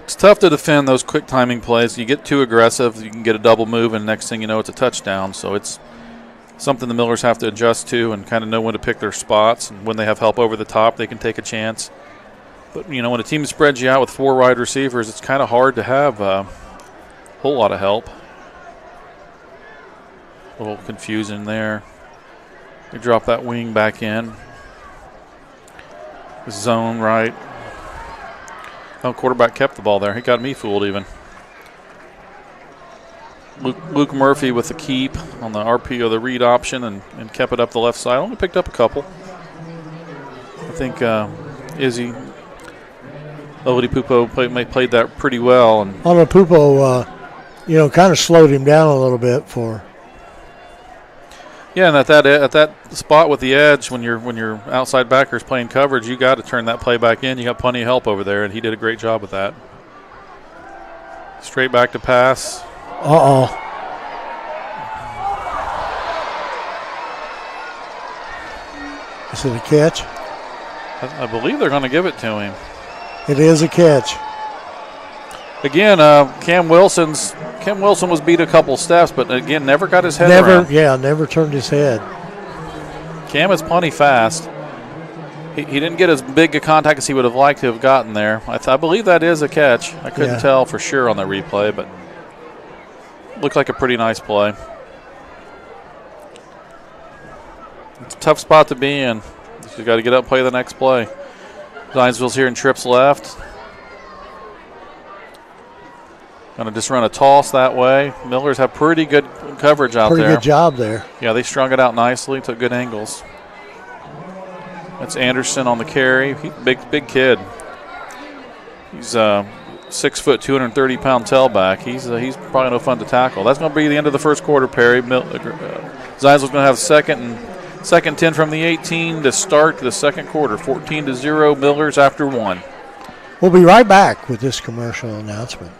It's tough to defend those quick timing plays. You get too aggressive, you can get a double move, and next thing you know, it's a touchdown. So it's something the Millers have to adjust to and kind of know when to pick their spots. And when they have help over the top, they can take a chance. But, when a team spreads you out with 4 wide receivers, it's kind of hard to have a whole lot of help. A little confusion there. They drop that wing back in. Zone right. Oh, quarterback kept the ball there. He got me fooled even. Luke Murphy with the keep on the RPO, the read option, and kept it up the left side. Only picked up a couple. I think Izzy Oladi Pupo played that pretty well. And Oladi Pupo, kind of slowed him down a little bit for. Yeah, and at that spot with the edge, when your outside backer is playing coverage, you got to turn that play back in. You got plenty of help over there, and he did a great job with that. Straight back to pass. Is it a catch? I believe they're going to give it to him. It is a catch. Again, Cam Wilson was beat a couple steps, but again, never got his head around. Never turned his head. Cam is plenty fast. He didn't get as big a contact as he would have liked to have gotten there. I believe that is a catch. I couldn't tell for sure on the replay, but looked like a pretty nice play. It's a tough spot to be in. You got to get up and play the next play. Zionsville's here in trips left. Going to just run a toss that way. Millers have pretty good coverage out there. Pretty good job there. Yeah, they strung it out nicely, took good angles. That's Anderson on the carry. Big kid. He's 6 foot, 230-pound tailback. He's probably no fun to tackle. That's going to be the end of the first quarter, Perry. Zionsville's going to have second 10 from the 18 to start the second quarter. 14-0, Millers after 1. We'll be right back with this commercial announcement.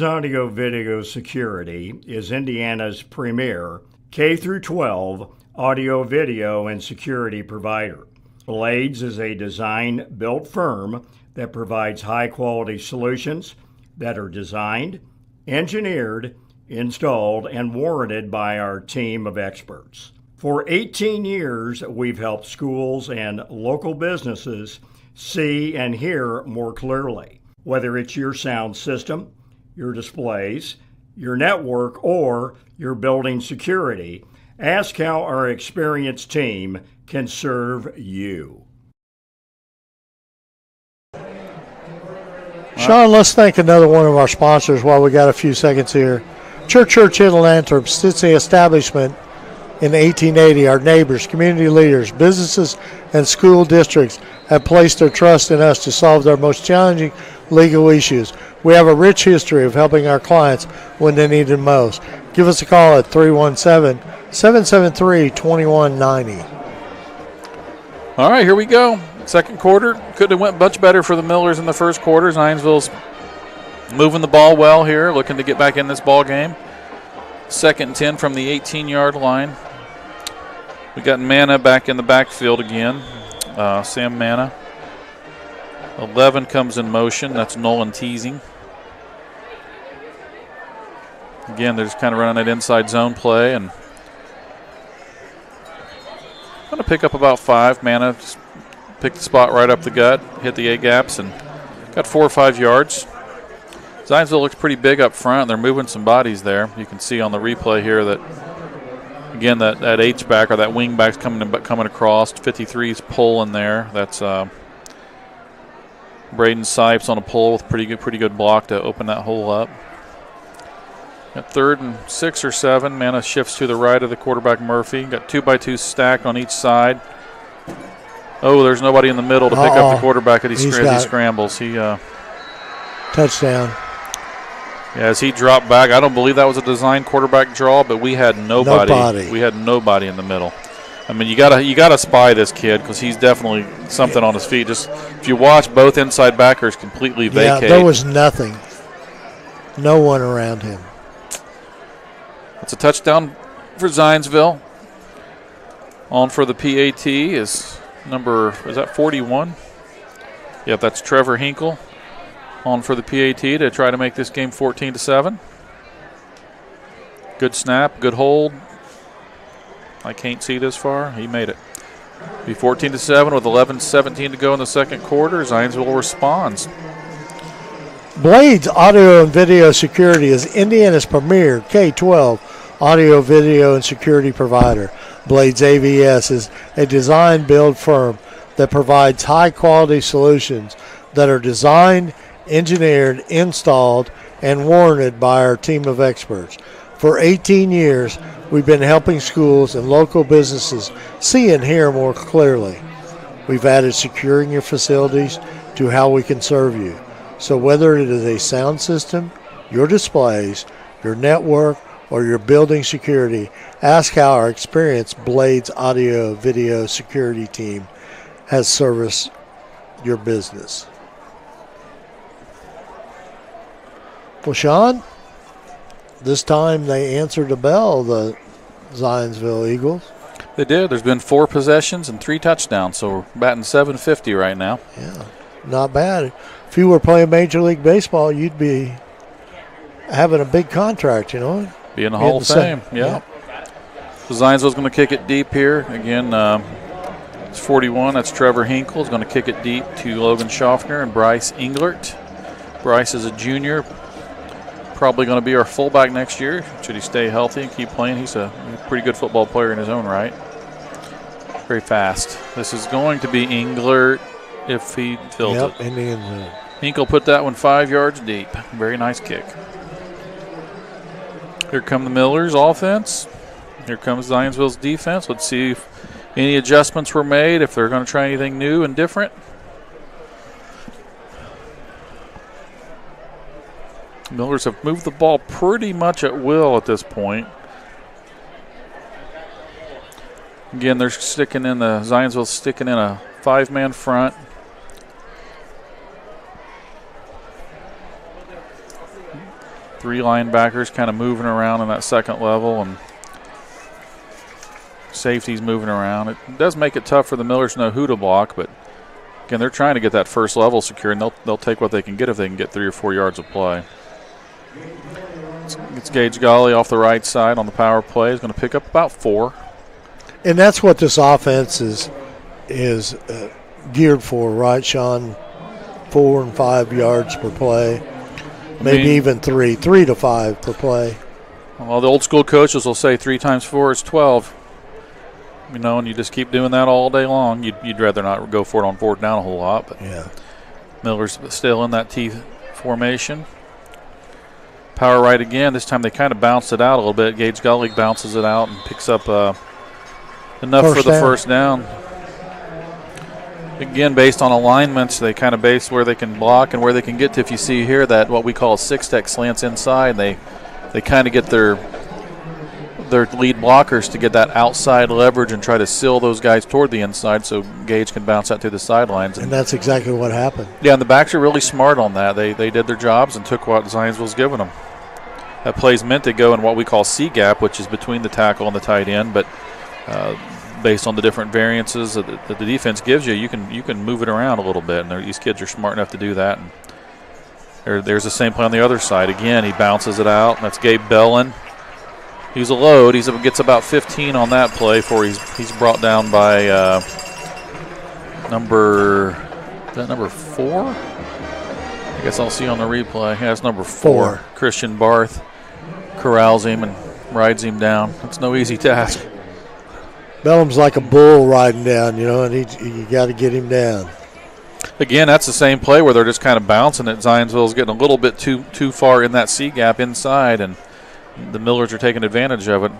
Audio Video Security is Indiana's premier K-12 audio, video, and security provider. Blades is a design-built firm that provides high-quality solutions that are designed, engineered, installed, and warranted by our team of experts. For 18 years, we've helped schools and local businesses see and hear more clearly. Whether it's your sound system, your displays, your network, or your building security, ask how our experienced team can serve you. Sean, let's thank another one of our sponsors while we got a few seconds here. Church in Antwerp, since the establishment in 1880, our neighbors, community leaders, businesses, and school districts have placed their trust in us to solve their most challenging legal issues. We have a rich history of helping our clients when they need it most. Give us a call at 317-773-2190. All right, here we go. Second quarter could have went much better for the Millers in the first quarter. Zionsville's moving the ball well here, looking to get back in this ball game. 2nd and 10 from the 18-yard line. We got Manna back in the backfield again. Sam Manna. 11 comes in motion. That's Nolan Teasing. Again, they're just kind of running that inside zone play, and going to pick up about 5. Manna just picked the spot right up the gut, hit the A-gaps, and got 4 or 5 yards. Zionsville looks pretty big up front. They're moving some bodies there. You can see on the replay here that, again, that H-back or that wing back's coming across. 53's pulling there. That's Braden Sipes on a pull with pretty good block to open that hole up. At 3rd and 6 or 7, Manna shifts to the right of the quarterback Murphy. Got 2x2 stacked on each side. Oh, there's nobody in the middle to pick up the quarterback as he scrambles. Touchdown. Yeah, as he dropped back, I don't believe that was a design quarterback draw, but we had nobody. We had nobody in the middle. I mean, you gotta spy this kid because he's definitely something on his feet. Just if you watch, both inside backers completely vacate. Yeah, there was nothing. No one around him. It's a touchdown for Zionsville. On for the PAT is that 41? Yep, that's Trevor Hinkle. On for the PAT to try to make this game 14-7. Good snap, good hold. I can't see this far. He made it. Be 14-7 with 11:17 to go in the second quarter. Zionsville responds. Blades Audio and Video Security is Indiana's premier K-12 audio, video, and security provider. Blades AVS is a design-build firm that provides high-quality solutions that are designed, engineered, installed, and warranted by our team of experts. For 18 years, we've been helping schools and local businesses see and hear more clearly. We've added securing your facilities to how we can serve you. So whether it is a sound system, your displays, your network, or your building security, ask how our experienced Blades Audio Video Security team has serviced your business. Well, Sean, this time they answered the bell, the Zionsville Eagles. They did. There's been 4 possessions and 3 touchdowns, so we're batting .750 right now. Yeah, not bad. If you were playing Major League Baseball, you'd be having a big contract, you know. Be in the Hall of Fame, yeah. So Zionsville's going to kick it deep here. Again, it's 41. That's Trevor Hinkle. Is going to kick it deep to Logan Schaffner and Bryce Englert. Bryce is a junior. Probably going to be our fullback next year, should he stay healthy and keep playing. He's a pretty good football player in his own right. Very fast. This is going to be Englert if he fills it. Indians. Hinkle put that one 5 yards deep. Very nice kick. Here come the Millers offense. Here comes Zionsville's defense. Let's see if any adjustments were made, if they're going to try anything new and different. Millers have moved the ball pretty much at will at this point. Again, they're Zionsville's sticking in a 5-man front. Three linebackers kind of moving around in that second level and safeties moving around. It does make it tough for the Millers to know who to block, but again, they're trying to get that first level secure, and they'll take what they can get if they can get 3 or 4 yards of play. It's Gage Golly off the right side on the power play. He's going to pick up about 4. And that's what this offense is geared for, right, Sean? 4 and 5 yards per play, maybe even 3 to 5 per play. Well, the old school coaches will say 3 times 4 is 12. And you just keep doing that all day long. You'd rather not go for it on 4th down a whole lot. But yeah, Miller's still in that T formation. Power right again. This time they kind of bounced it out a little bit. Gage Gully bounces it out and picks up enough for the first down. Again, based on alignments, they kind of base where they can block and where they can get to. If you see here, that what we call a 6-tech slants inside, they kind of get their lead blockers to get that outside leverage and try to seal those guys toward the inside so Gage can bounce out to the sidelines. And that's exactly what happened. Yeah, and the backs are really smart on that. They did their jobs and took what Zionsville's given them. That play's meant to go in what we call C-gap, which is between the tackle and the tight end, but based on the different variances that the defense gives you, you can move it around a little bit, and these kids are smart enough to do that. And there's the same play on the other side. Again, he bounces it out, and that's Gabe Bellin. He's a load. He gets about 15 on that play before he's brought down by number 4? I guess I'll see on the replay. Yeah, it's number 4. Christian Barth corrals him and rides him down. It's no easy task. Bellum's like a bull riding down, and you got to get him down. Again, that's the same play where they're just kind of bouncing it. Zionsville's getting a little bit too far in that C gap inside, and the Millers are taking advantage of it.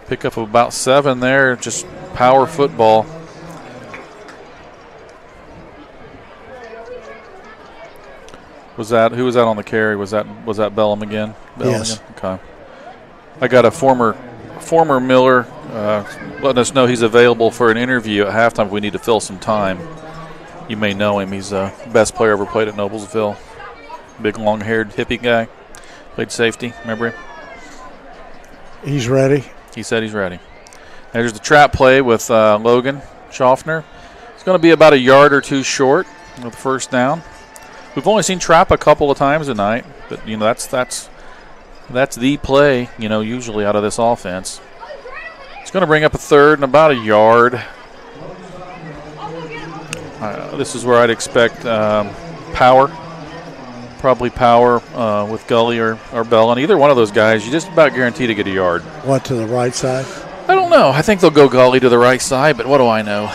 Pickup of about 7 there, just power football. Who was that on the carry? Was that Bellum again? Yes. Again? Okay. I got a former Miller letting us know he's available for an interview at halftime if we need to fill some time. You may know him. He's the best player ever played at Noblesville. Big, long-haired, hippie guy. Played safety. Remember him? He's ready. He said he's ready. And there's the trap play with Logan Schaffner. It's going to be about a yard or 2 short with the first down. We've only seen trap a couple of times tonight, but that's the play, usually out of this offense. It's going to bring up a 3rd and about a yard. This is where I'd expect power. Probably power with Gully or Bellin. Either one of those guys, you just about guarantee to get a yard. What, to the right side? I don't know. I think they'll go Gully to the right side, but what do I know?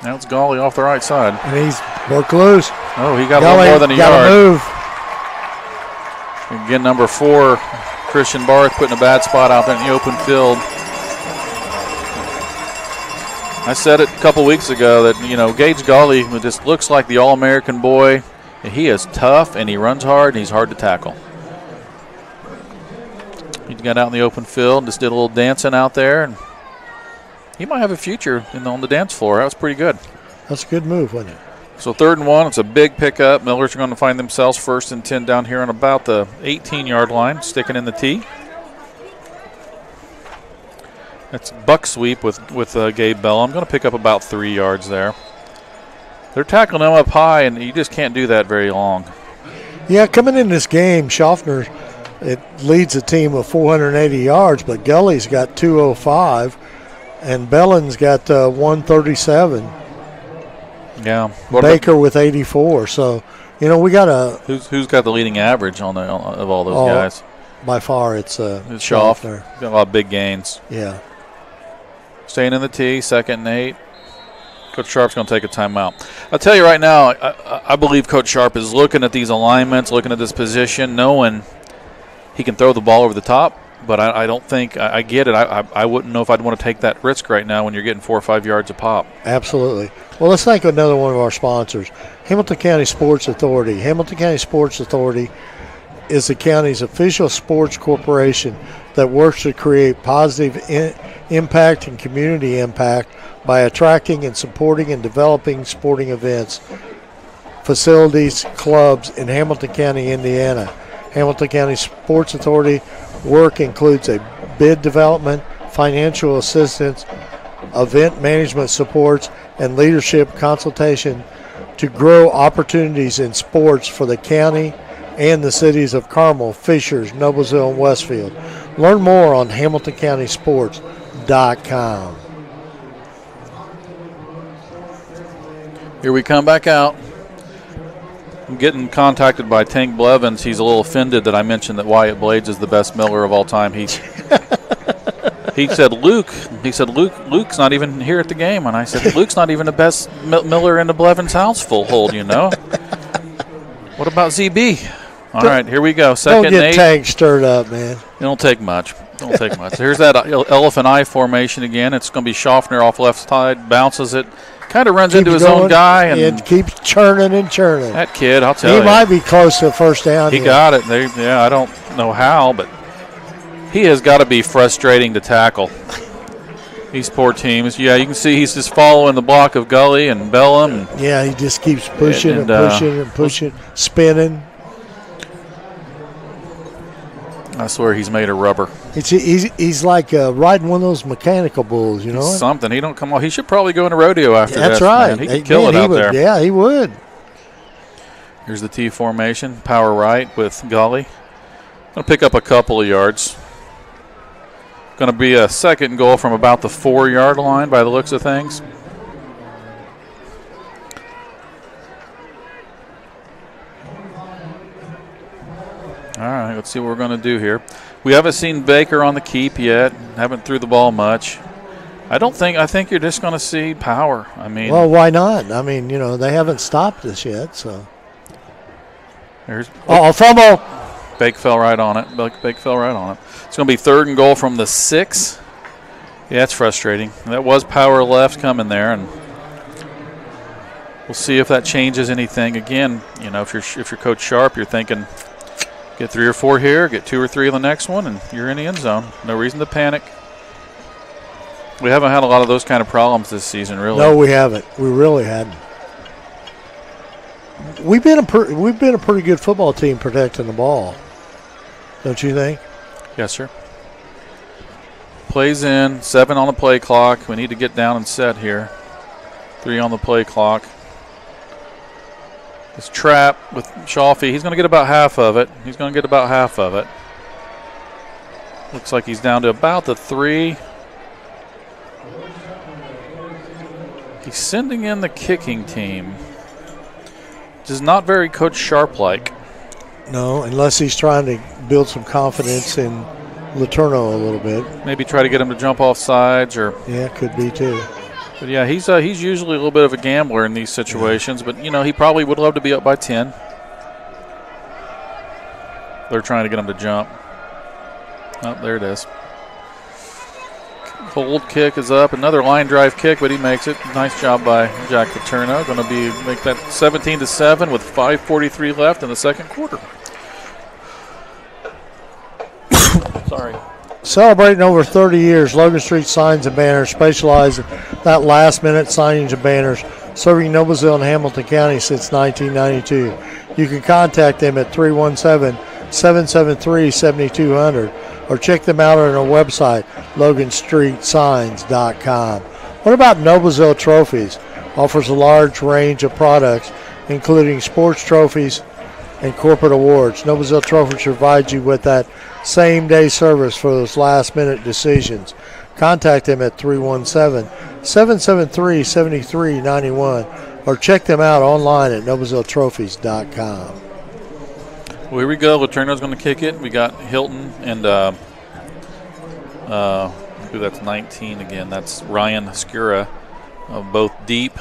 Now it's Gully off the right side. And he's broke loose. Oh, he got a little more than a yard. Move. Again, number 4, Christian Barth, putting a bad spot out there in the open field. I said it a couple weeks ago that, Gage Gully just looks like the All-American boy. He is tough, and he runs hard, and he's hard to tackle. He got out in the open field and just did a little dancing out there, and he might have a future on the dance floor. That was pretty good. That's a good move, wasn't it? So 3rd and 1, it's a big pickup. Millers are going to find themselves 1st and 10 down here on about the 18-yard line, sticking in the tee. That's buck sweep with Gabe Bell. I'm going to pick up about 3 yards there. They're tackling him up high, and you just can't do that very long. Yeah, coming in this game, Schaffner, it leads the team with 480 yards, but Gully's got 205, and Bellin's got 137. Yeah. Baker with 84. So, we got a. Who's got the leading average of all those guys? By far, it's Schaffner. Got a lot of big gains. Yeah. Staying in the tee, 2nd and 8. Coach Sharp's going to take a timeout. I'll tell you right now, I believe Coach Sharp is looking at these alignments, looking at this position, knowing he can throw the ball over the top, but I don't think – I get it. I wouldn't know if I'd want to take that risk right now when you're getting 4 or 5 yards a pop. Absolutely. Well, let's thank another one of our sponsors, Hamilton County Sports Authority. Hamilton County Sports Authority is the county's official sports corporation that works to create positive impact and community impact by attracting and supporting and developing sporting events. facilities, clubs in Hamilton County, Indiana. Hamilton County Sports Authority work includes a bid development, financial assistance, event management supports, and leadership consultation to grow opportunities in sports for the county and the cities of Carmel, Fishers, Noblesville, and Westfield. Learn more on HamiltonCountySports.com. Here we come back out. I'm getting contacted by Tank Blevins. He's a little offended that I mentioned that Wyatt Blades is the best miller of all time. He said Luke's not even here at the game. And I said, Luke's not even the best miller in the Blevins household, you know. What about ZB? All right, here we go. Second Don't get 8. Tank stirred up, man. It don't take much. Here's that elephant eye formation again. It's going to be Schaffner off left side, bounces it, kind of runs into his own guy. And it keeps churning and churning. That kid, I'll tell you. He might be close to a first down. He got it. I don't know how, but he has got to be frustrating to tackle. These poor teams. Yeah, you can see he's just following the block of Gully and Bellum. Yeah, he just keeps pushing and pushing and pushing, spinning. I swear he's made of rubber. He's like riding one of those mechanical bulls, you know. Something. He don't come off. He should probably go into rodeo after That's this. right. Man. He could kill it out there. Yeah, he would. Here's the T formation. Power right with Gully. Going to pick up a couple of yards. Going to be a second goal from about the 4-yard line by the looks of things. All right, let's see what we're going to do here. We haven't seen Baker on the keep yet. Haven't threw the ball much. I think you're just going to see power. I mean, well, why not? I mean, you know, they haven't stopped us yet, so. There's fumble. Bake fell right on it. Bake fell right on it. It's going to be 3rd and goal from the 6. Yeah, that's frustrating. That was power left coming there, and we'll see if that changes anything. Again, you know, if you're Coach Sharp, you're thinking, get 3 or 4 here, get 2 or 3 in the next one, and you're in the end zone. No reason to panic. We haven't had a lot of those kind of problems this season, really. No, we haven't. We really hadn't. We've been a pretty good football team protecting the ball, don't you think? Yes, sir. Plays in, 7 on the play clock. We need to get down and set here. 3 on the play clock. This trap with Schaffy, he's going to get about half of it. Looks like he's down to about the 3. He's sending in the kicking team. Which is not very Coach Sharp-like. No, unless he's trying to build some confidence in Letourneau a little bit. Maybe try to get him to jump off sides, or yeah, could be too. But yeah, he's usually a little bit of a gambler in these situations. Yeah. But you know, he probably would love to be up by 10. They're trying to get him to jump. Oh, there it is. Hold kick is up. Another line drive kick, but he makes it. Nice job by Jack Paterno. Going to make that 17-7 with 5:43 left in the second quarter. Sorry. Celebrating over 30 years, Logan Street Signs and Banners specialize in that last-minute signage of banners, serving Noblesville and Hamilton County since 1992. You can contact them at 317-773-7200 or check them out on our website, loganstreetsigns.com. What about Noblesville Trophies? Offers a large range of products, including sports trophies and corporate awards. Noblesville Trophies provides you with that same-day service for those last-minute decisions. Contact them at 317-773-7391 or check them out online at noblesvilletrophies.com. Well, here we go. Letourneau's going to kick it. We got Hilton and that's 19 again. That's Ryan Skura, both deep.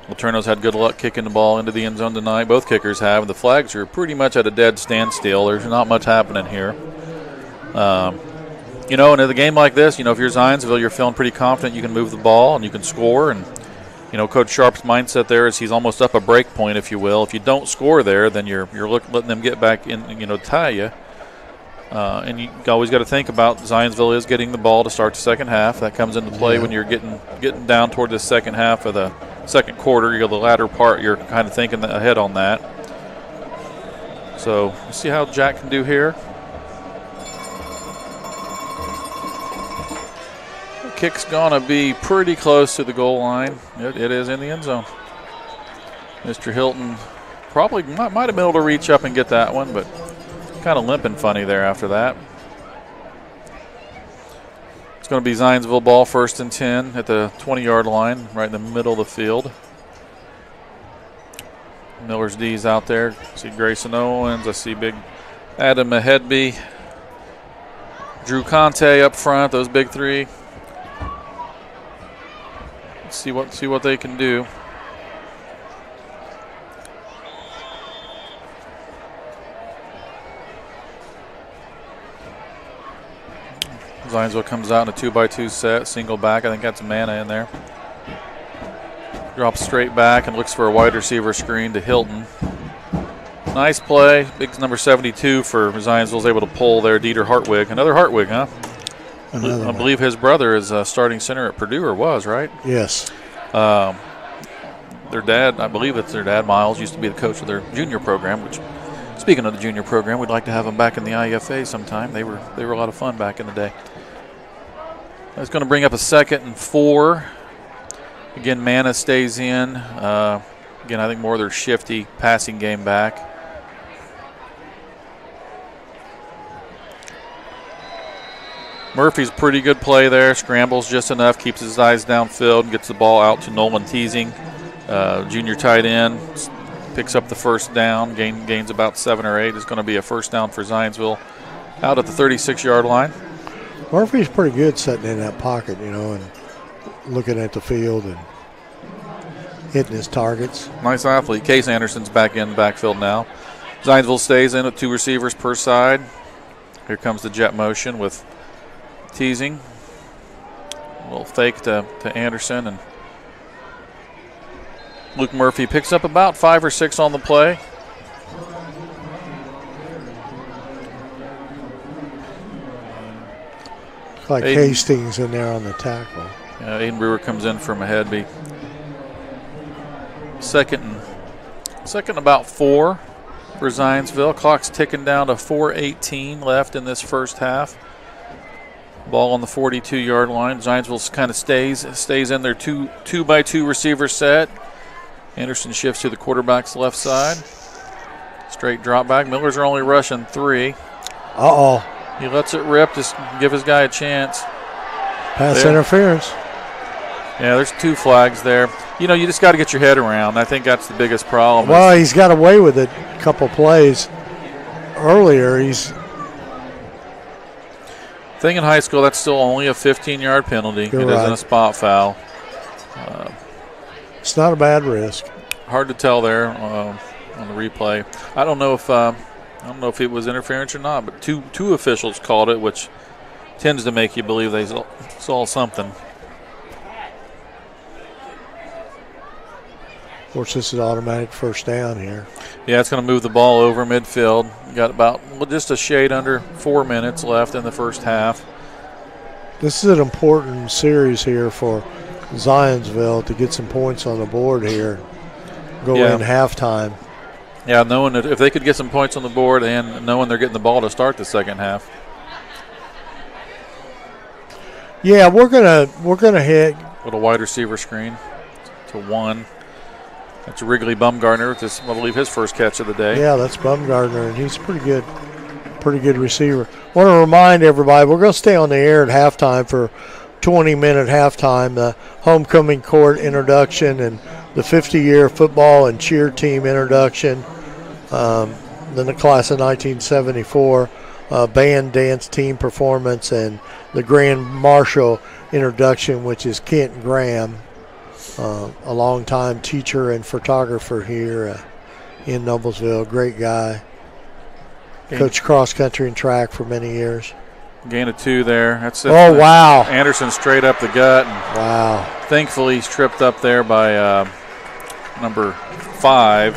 Letourneau's had good luck kicking the ball into the end zone tonight. Both kickers have. The flags are pretty much at a dead standstill. There's not much happening here. You know, in a game like this, you know, if you're Zionsville, you're feeling pretty confident you can move the ball and you can score. And, you know, Coach Sharp's mindset there is he's almost up a break point, if you will. If you don't score there, then you're letting them get back in, you know, tie you. And you always got to think about Zionsville is getting the ball to start the second half. That comes into play when you're getting down toward the second half of the second quarter. You go the latter part, you're kind of thinking ahead on that. So let's see how Jack can do here. The kick's going to be pretty close to the goal line. It is in the end zone. Mr. Hilton probably might have been able to reach up and get that one, but kind of limping funny there after that. It's going to be Zionsville ball, 1st and 10 at the 20-yard line, right in the middle of the field. Miller's D's out there. I see Grayson Owens. I see big Adam Mahedby. Drew Conte up front. Those big three. Let's see what they can do. Zionsville comes out in a 2x2 set, single back. I think that's Mana in there. Drops straight back and looks for a wide receiver screen to Hilton. Nice play. Big number 72 for Zionsville's able to pull there. Dieter Hartwig. Another Hartwig, huh? I believe his brother is starting center at Purdue, or was, right? Yes. Their dad, I believe it's their dad, Miles, used to be the coach of their junior program, which, speaking of the junior program, we'd like to have them back in the IFA sometime. They were a lot of fun back in the day. That's going to bring up a 2nd and 4. Again, Mana stays in. Again, I think more of their shifty passing game back. Murphy's pretty good play there. Scrambles just enough, keeps his eyes downfield, gets the ball out to Nolan Teasing. Junior tight end, picks up the first down, gains about 7 or 8. It's going to be a first down for Zionsville out at the 36-yard line. Murphy's pretty good sitting in that pocket, and looking at the field and hitting his targets. Nice athlete. Case Anderson's back in the backfield now. Zionsville stays in at 2 receivers per side. Here comes the jet motion with Teasing. A little fake to Anderson, and Luke Murphy picks up about 5 or 6 on the play. Like Aiden Hastings in there on the tackle. Aiden Brewer comes in from a Hedby. Second about 4 for Zionsville. Clock's ticking down to 4:18 left in this first half. Ball on the 42-yard line. Zionsville kind of stays in their 2x2 receiver set. Anderson shifts to the quarterback's left side. Straight drop back. Millers are only rushing 3. Uh-oh. He lets it rip, just give his guy a chance. Pass interference. Yeah, there's 2 flags there. You just got to get your head around. I think that's the biggest problem. Well, he's got away with it a couple plays earlier. I think in high school that's still only a 15-yard penalty. It isn't a spot foul. It's not a bad risk. Hard to tell there on the replay. I don't know if it was interference or not, but two officials called it, which tends to make you believe they saw something. Of course, this is automatic first down here. Yeah, it's going to move the ball over midfield. Got about just a shade under 4 minutes left in the first half. This is an important series here for Zionsville to get some points on the board here. Go in halftime. Yeah, knowing that if they could get some points on the board and knowing they're getting the ball to start the second half. Yeah, we're gonna hit. With a wide receiver screen to 1. That's Wrigley Bumgarner. This, I believe, his first catch of the day. Yeah, that's Bumgarner, and he's pretty good receiver. Want to remind everybody, we're going to stay on the air at halftime for 20-minute halftime. The homecoming court introduction and the 50-year football and cheer team introduction. Then the class of 1974 band dance team performance and the grand marshal introduction, which is Kent Graham. A longtime teacher and photographer here in Noblesville. Great guy. Coached cross country and track for many years. Gain of 2 there. That's it. Oh, wow. Anderson straight up the gut. And wow. Thankfully, he's tripped up there by number 5,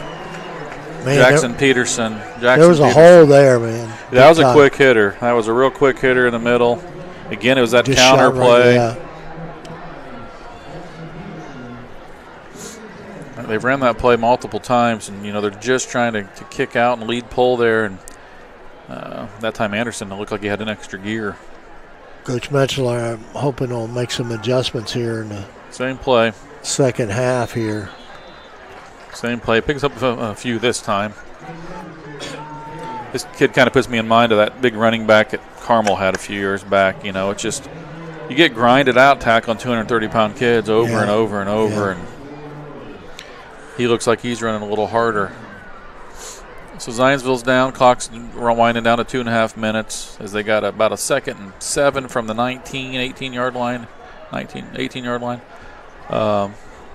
man, Jackson Peterson. There was a hole there, man. Yeah, that was a quick hitter. That was a real quick hitter in the middle. Again, it was that just counter play. Right, yeah. They've ran that play multiple times, and they're just trying to kick out and lead pull there. And that time Anderson looked like he had an extra gear. Coach Metzler, I'm hoping he'll make some adjustments here in the same play, second half here. Same play, picks up a few this time. This kid kind of puts me in mind of that big running back that Carmel had a few years back. It's just you get grinded out tackling 230-pound kids over and over and over, and he looks like he's running a little harder. So Zionsville's down. Clock's winding down to 2.5 minutes as they got about a 2nd and 7 from the 18-yard line.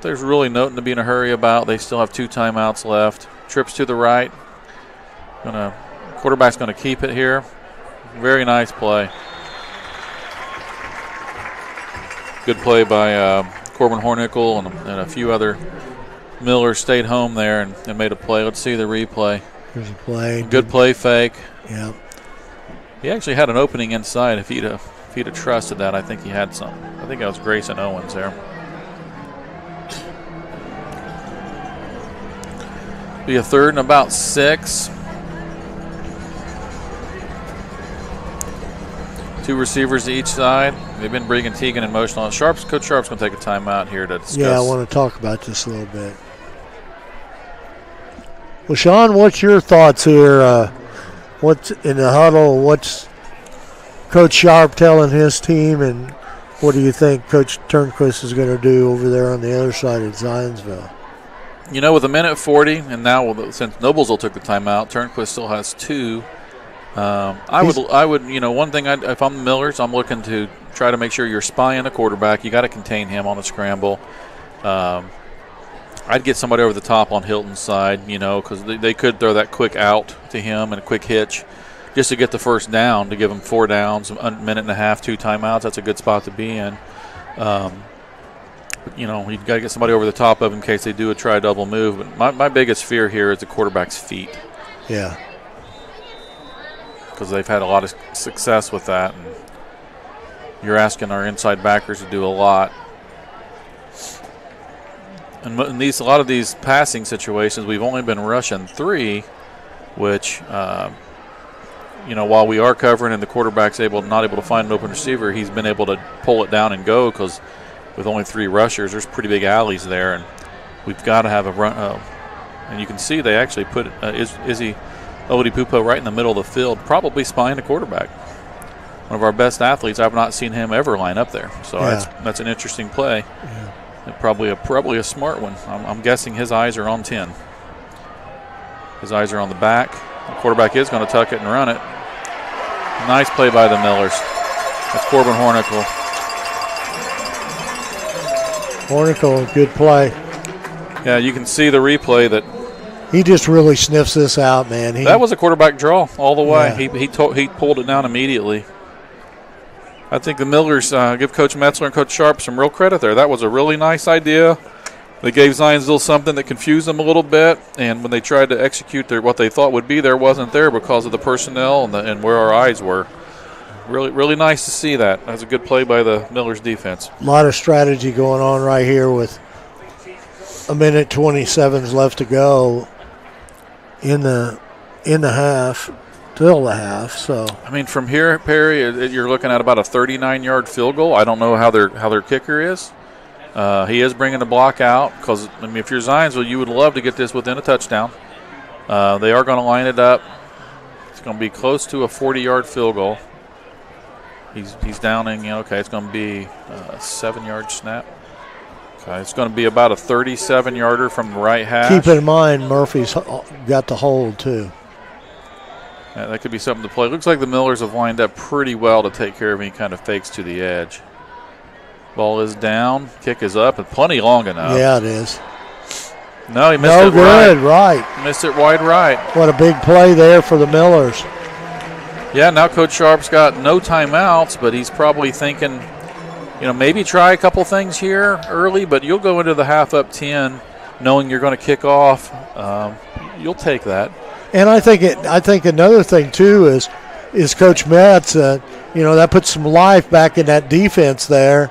There's really nothing to be in a hurry about. They still have 2 timeouts left. Trips to the right. Quarterback's going to keep it here. Very nice play. Good play by Corbin Hornickel and a few other Millers stayed home there and made a play. Let's see the replay. Here's a play. Good play fake. Yeah. He actually had an opening inside. If he'd have trusted that, I think he had some. I think that was Grayson Owens there. Be a 3rd and about 6. 2 receivers to each side. They've been bringing Teagan in motion. Coach Sharp's going to take a timeout here to discuss. Yeah, I want to talk about this a little bit. Well, Sean, what's your thoughts here? What's in the huddle? What's Coach Sharp telling his team, and what do you think Coach Turnquist is going to do over there on the other side of Zionsville? With a minute 40, and now since Noblesville took the timeout, Turnquist still has 2. I would, one thing, if I'm the Millers, I'm looking to try to make sure you're spying the quarterback. You got to contain him on a scramble. I'd get somebody over the top on Hilton's side, because they could throw that quick out to him and a quick hitch just to get the first down, to give him 4 downs, a minute and a half, 2 timeouts. That's a good spot to be in. You've got to get somebody over the top of him in case they do a try double move. But my biggest fear here is the quarterback's feet. Yeah. Because they've had a lot of success with that. And you're asking our inside backers to do a lot. And in a lot of these passing situations, we've only been rushing 3, which, while we are covering and the quarterback's not able to find an open receiver, he's been able to pull it down and go, because with only 3 rushers, there's pretty big alleys there, and we've got to have a run. And you can see they actually put Izzy Oladipupo right in the middle of the field, probably spying the quarterback. One of our best athletes. I've not seen him ever line up there, so that's an interesting play. Yeah. And probably a smart one. I'm guessing his eyes are on 10. His eyes are on the back. The quarterback is going to tuck it and run it. Nice play by the Millers. That's Corbin Hornickel. Hornickel, good play. Yeah, you can see the replay that he just really sniffs this out, man. That was a quarterback draw all the way. Yeah. He pulled it down immediately. I think the Millers give Coach Metzler and Coach Sharp some real credit there. That was a really nice idea. They gave Zionsville something that confused them a little bit, and when they tried to execute what they thought would be there, wasn't there because of the personnel and where our eyes were. Really, really nice to see that. That was a good play by the Millers defense. A lot of strategy going on right here with a minute 27 left to go in the half. Till the half, so I mean, from here, Perry, you're looking at about a 39-yard field goal. I don't know how their kicker is. He is bringing the block out because if you're Zionsville, you would love to get this within a touchdown. They are going to line it up. It's going to be close to a 40-yard field goal. He's downing. Okay, it's going to be a 7-yard snap. Okay, it's going to be about a 37-yarder from the right hash. Keep in mind, Murphy's got the hold too. Yeah, that could be something to play. Looks like the Millers have lined up pretty well to take care of any kind of fakes to the edge. Ball is down. Kick is up and plenty long enough. Yeah, it is. No, he missed it good, right. Missed it wide right. What a big play there for the Millers. Yeah, now Coach Sharp's got no timeouts, but he's probably thinking, maybe try a couple things here early, but you'll go into the half up 10 knowing you're going to kick off. You'll take that. And I think another thing too is Coach Metz. That puts some life back in that defense there.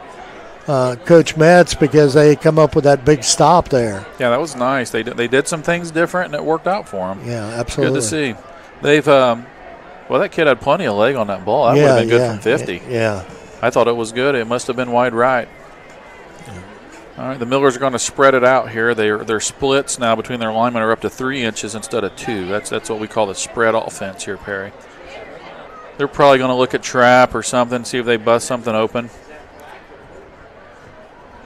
Coach Metz because they come up with that big stop there. Yeah, that was nice. They did some things different, and it worked out for them. Yeah, absolutely. Good to see. They've well, that kid had plenty of leg on that ball. That would have been good from 50. Yeah. I thought it was good. It must have been wide right. All right, the Millers are going to spread it out here. Their splits now between their linemen are up to 3 inches instead of 2. That's what we call the spread offense here, Perry. They're probably going to look at trap or something, see if they bust something open.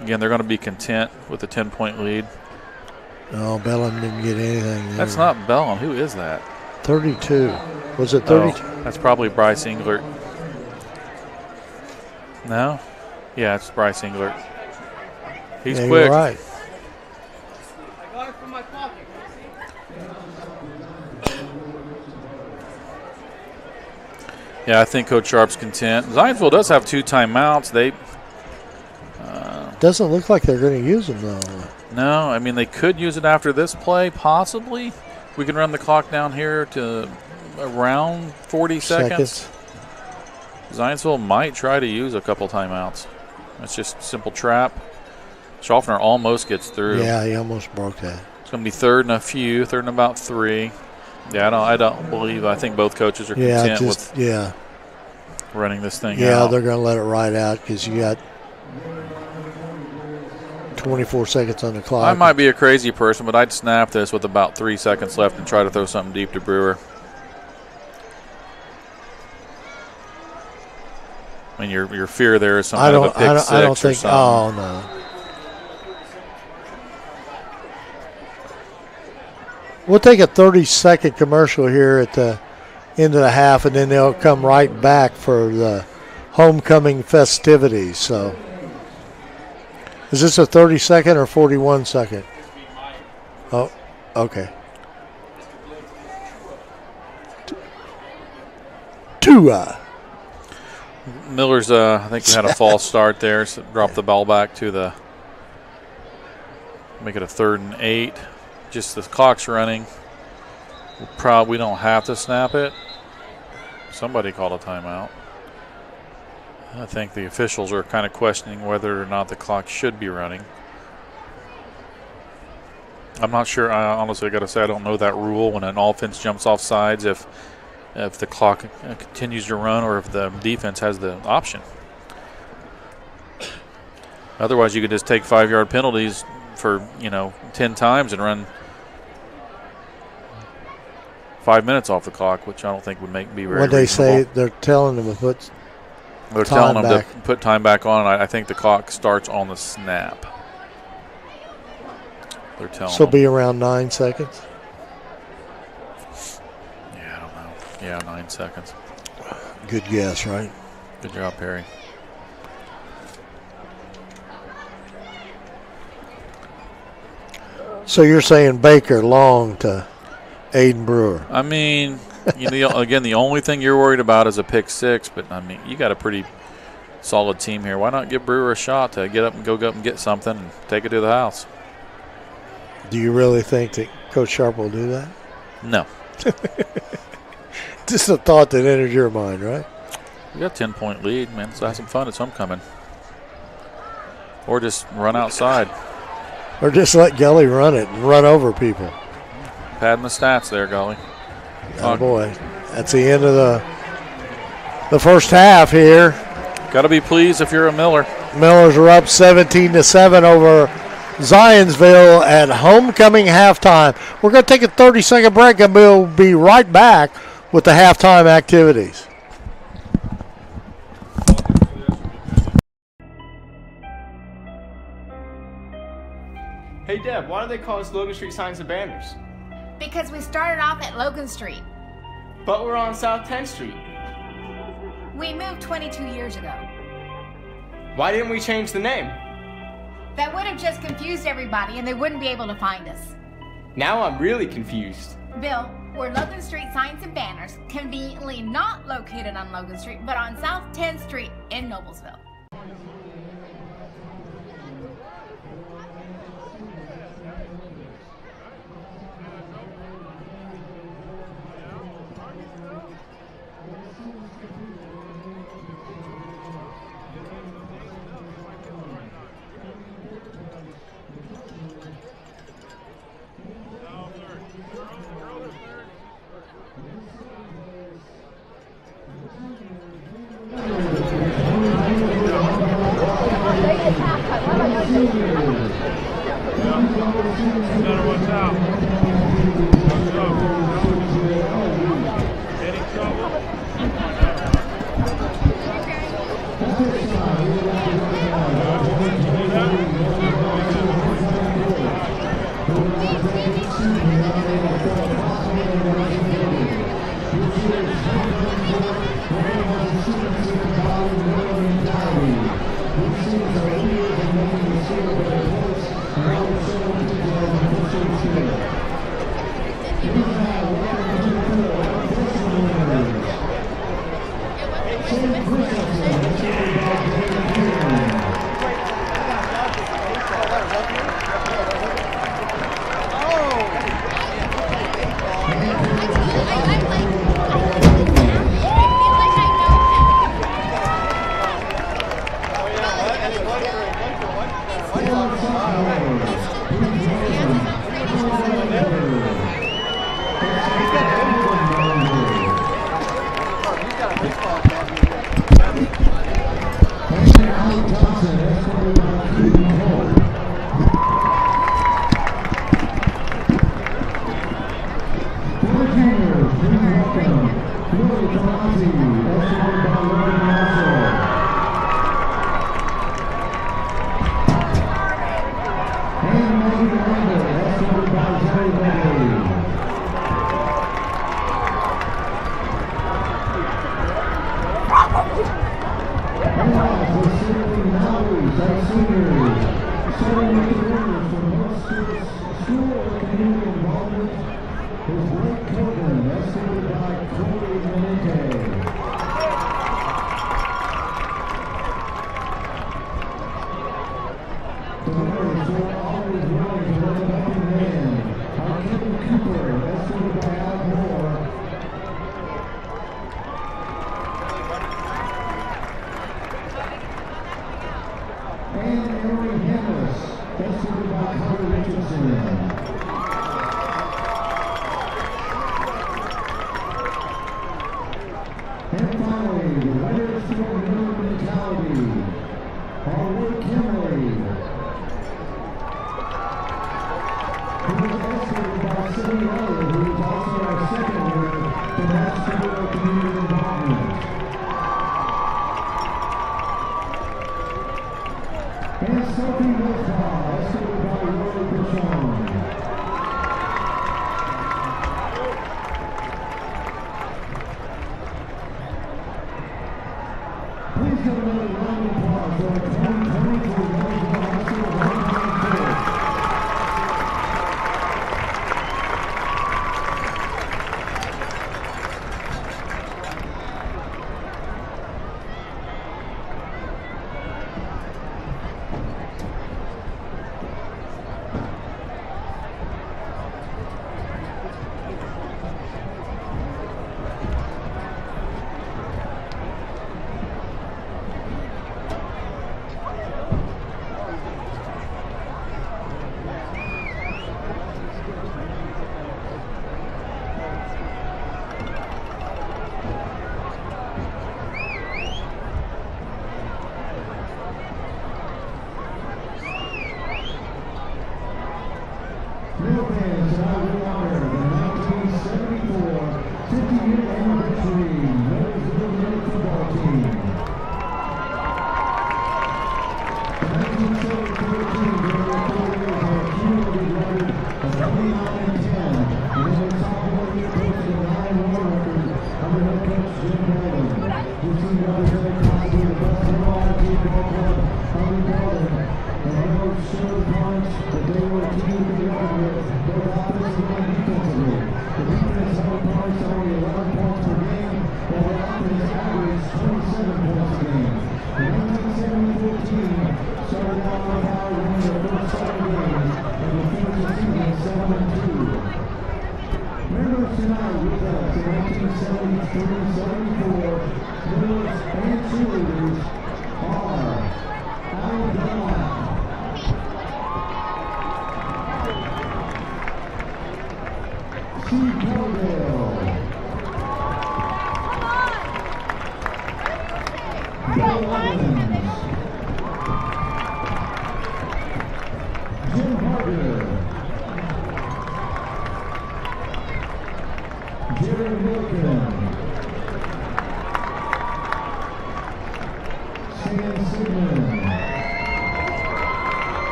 Again, they're going to be content with a 10-point lead. No, Bellin didn't get anything there. That's not Bellin. Who is that? 32. Was it 32? Oh, that's probably Bryce Englert. No? Yeah, it's Bryce Englert. He's yeah, quick. You're right. I got it from my pocket. Yeah, I think Coach Sharp's content. Zionsville does have 2 timeouts. They doesn't look like they're going to use them, though. no, I mean, they could use it after this play, possibly. We can run the clock down here to around 40 seconds. Zionsville might try to use a couple timeouts. It's just simple trap. Schaffner almost gets through. Yeah, he almost broke that. It's going to be third and a few, third and about 3. Yeah, I don't believe. I think both coaches are content with running this thing out. Yeah, they're going to let it ride out because you got 24 seconds on the clock. I might be a crazy person, but I'd snap this with about 3 seconds left and try to throw something deep to Brewer. I mean, your fear there is some kind of a pick six I don't think. or something. Oh no. We'll take a 30-second commercial here at the end of the half, and then they'll come right back for the homecoming festivities. So, is this a 30-second or 41-second? Oh, okay. Tua. Miller's, I think, had a false start there, so dropped the ball back to the, make it a 3rd and 8. Just the clock's running. We don't have to snap it. Somebody called a timeout. I think the officials are kind of questioning whether or not the clock should be running. I'm not sure. I honestly got to say I don't know that rule when an offense jumps off sides if the clock continues to run or if the defense has the option. Otherwise, you could just take 5-yard penalties for 10 times and run 5 minutes off the clock, which I don't think would be very What they reasonable. say, they're telling them to put They're telling them to put time back on. I think the clock starts on the snap. They're telling So them. be around 9 seconds. Yeah, I don't know. Yeah, 9 seconds. Good guess, right? Good job, Perry. So you're saying Baker long to Aiden Brewer? I mean, again, the only thing you're worried about is a pick 6, but I mean, you got a pretty solid team here. Why not give Brewer a shot to get up and go up and get something and take it to the house? Do you really think that Coach Sharp will do that? No. Just a thought that entered your mind, right? We got a 10-point lead, man. So have some fun. It's homecoming. Or just run outside. Or just let Gully run it and run over people. Padding the stats there, Gully. Oh, boy. That's the end of the first half here. Got to be pleased if you're a Miller. Millers are up 17-7 over Zionsville at homecoming halftime. We're going to take a 30-second break, and we'll be right back with the halftime activities. Hey Deb, why do they call us Logan Street Signs and Banners? Because we started off at Logan Street. But we're on South 10th Street. We moved 22 years ago. Why didn't we change the name? That would have just confused everybody and they wouldn't be able to find us. Now I'm really confused. Bill, we're Logan Street Signs and Banners, conveniently not located on Logan Street, but on South 10th Street in Noblesville. Gotta watch out. Any trouble?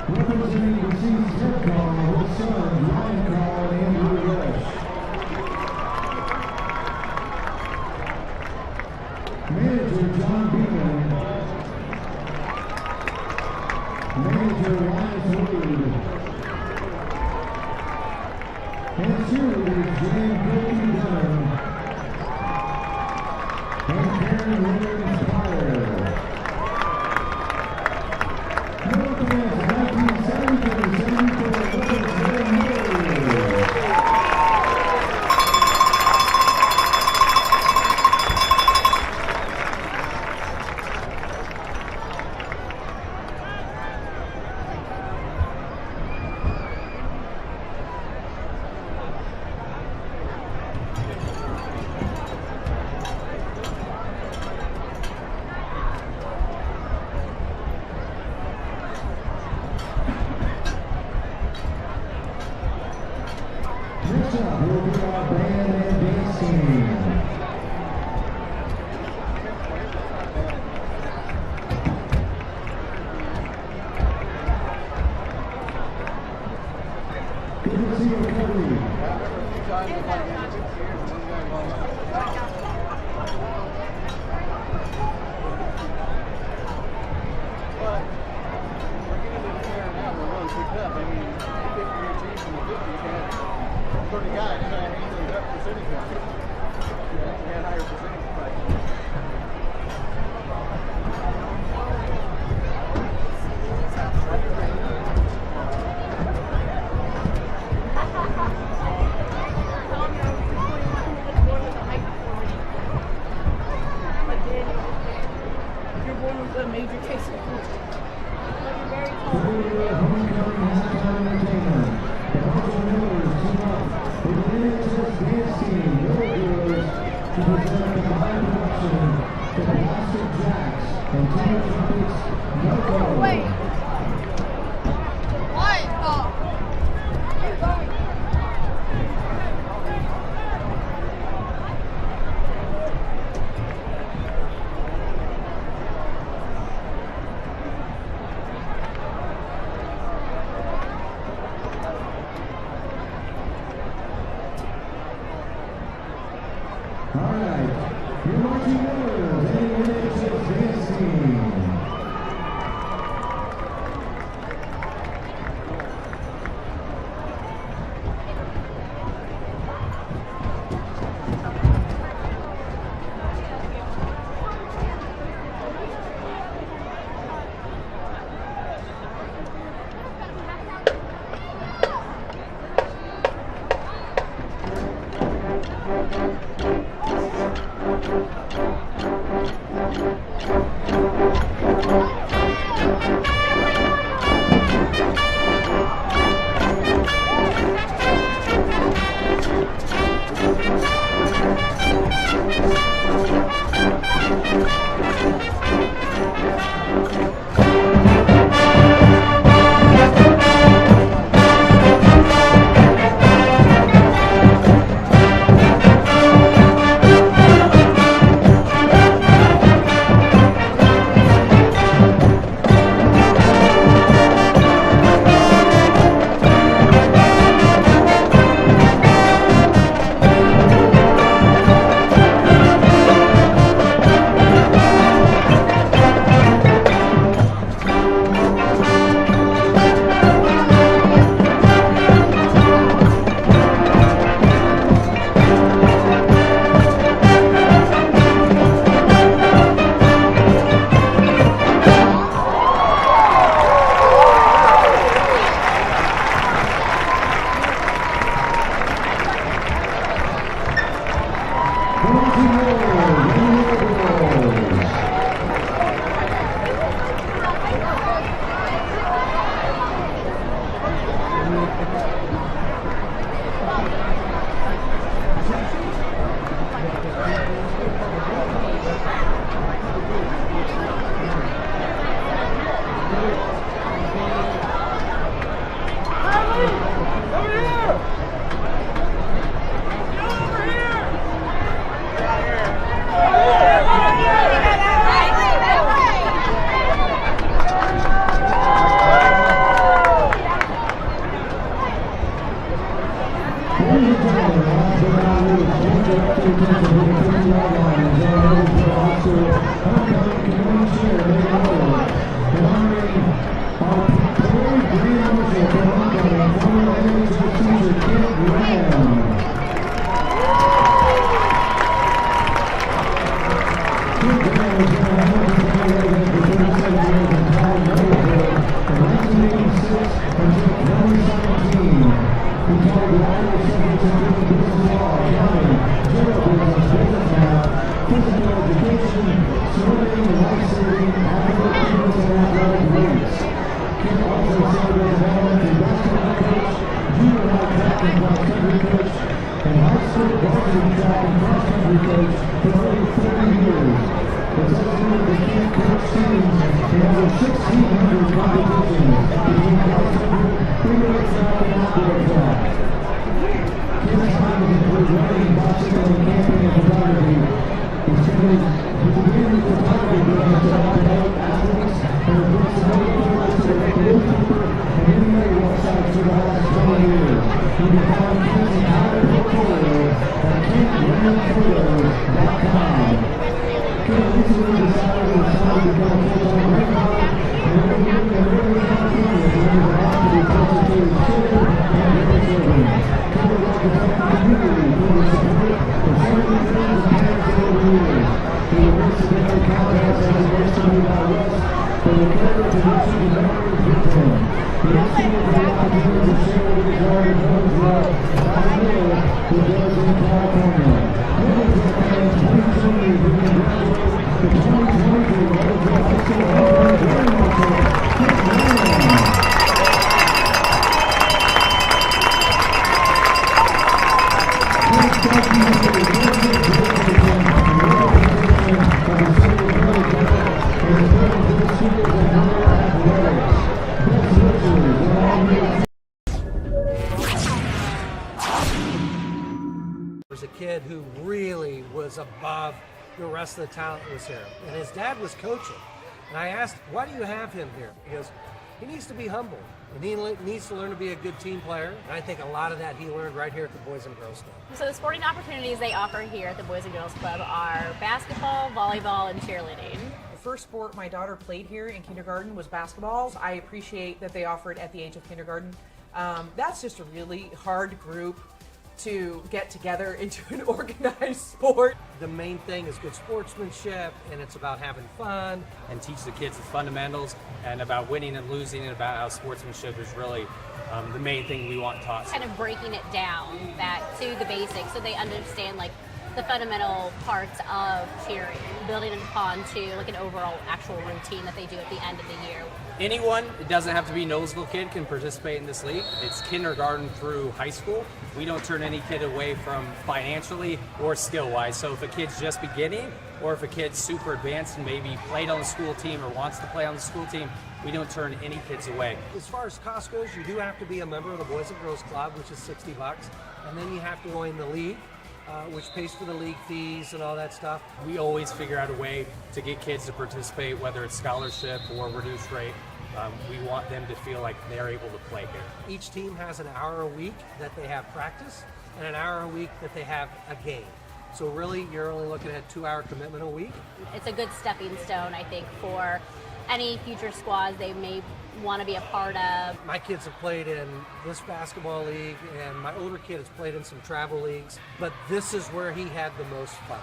Representing the Seas Tech Call, his son, Ryan Call and Andrew Rush. Manager John Beeman. Manager Ryan Wood. And cheerleaders Jan Billy Dunn. And Karen Williams Fire. Next up will be our band and dance team. Good to see you, Cody. was a kid who really was above the rest of the talent that was here. And his dad was coaching. And I asked, why do you have him here? He goes, he needs to be humble. And he needs to learn to be a good team player. And I think a lot of that he learned right here at the Boys and Girls Club. So the sporting opportunities they offer here at the Boys and Girls Club are basketball, volleyball, and cheerleading. The first sport my daughter played here in kindergarten was basketball. I appreciate that they offer it at the age of kindergarten. That's just a really hard group to get together into an organized sport. The main thing is good sportsmanship, and it's about having fun. And teach the kids the fundamentals and about winning and losing, and about how sportsmanship is really the main thing we want taught. Kind of breaking it down back to the basics so they understand like the fundamental parts of cheering, building it upon to like an overall actual routine that they do at the end of the year. Anyone, it doesn't have to be a Noblesville kid, can participate in this league. It's kindergarten through high school. We don't turn any kid away from financially or skill-wise. So if a kid's just beginning, or if a kid's super advanced and maybe played on the school team or wants to play on the school team, we don't turn any kids away. As far as cost goes, you do have to be a member of the Boys and Girls Club, which is $60, and then you have to join the league, which pays for the league fees and all that stuff. We always figure out a way to get kids to participate, whether it's scholarship or reduced rate. We want them to feel like they're able to play here. Each team has an hour a week that they have practice and an hour a week that they have a game. So really, you're only looking at a 2-hour commitment a week. It's a good stepping stone, I think, for any future squads they may want to be a part of. My kids have played in this basketball league, and my older kid has played in some travel leagues, but this is where he had the most fun.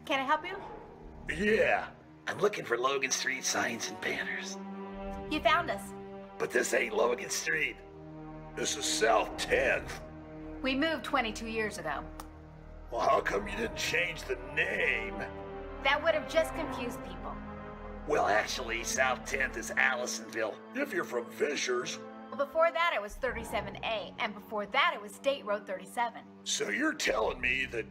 Can I help you? Yeah, I'm looking for Logan Street signs and banners. You found us. But this ain't Logan Street. This is South 10th. We moved 22 years ago. Well, how come you didn't change the name? That would have just confused people. Well, actually, South 10th is Allisonville, if you're from Fishers. Well, before that it was 37A, and before that it was State Road 37. So you're telling me that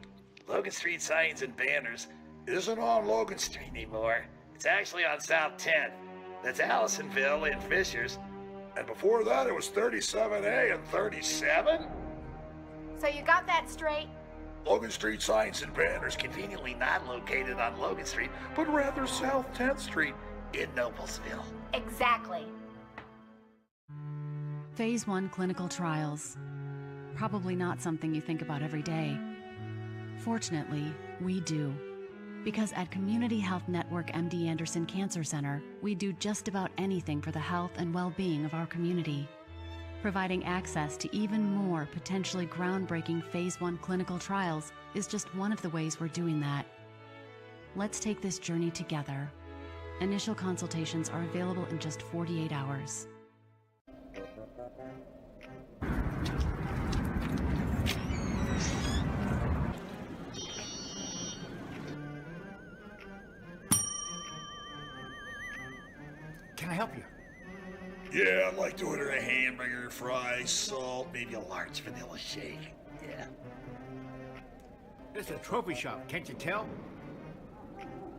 Logan Street signs and banners isn't on Logan Street anymore. It's actually on South 10th. That's Allisonville and Fishers. And before that, it was 37A and 37? So you got that straight? Logan Street signs and banners conveniently not located on Logan Street, but rather South 10th Street in Noblesville. Exactly. Phase 1 clinical trials. Probably not something you think about every day. Fortunately, we do. Because at Community Health Network MD Anderson Cancer Center, we do just about anything for the health and well-being of our community. Providing access to even more potentially groundbreaking Phase 1 clinical trials is just one of the ways we're doing that. Let's take this journey together. Initial consultations are available in just 48 hours. Can I help you? Yeah, I'd like to order a hamburger, fries, salt, maybe a large vanilla shake. Yeah. This is a trophy shop, can't you tell?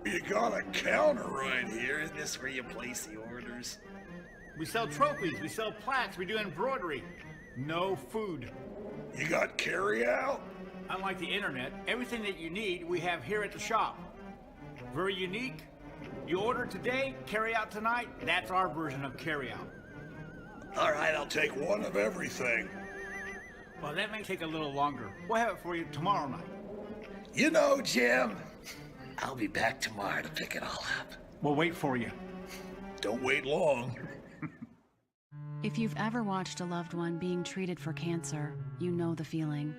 You got a counter right here. Isn't this where you place the orders? We sell trophies, we sell plaques, we do embroidery. No food. You got carry out? Unlike the internet, everything that you need we have here at the shop. Very unique. You order today, carry out tonight. That's our version of carry out. All right, I'll take one of everything. Well, that may take a little longer. We'll have it for you tomorrow night. You know, Jim, I'll be back tomorrow to pick it all up. We'll wait for you. Don't wait long. If you've ever watched a loved one being treated for cancer, you know the feeling.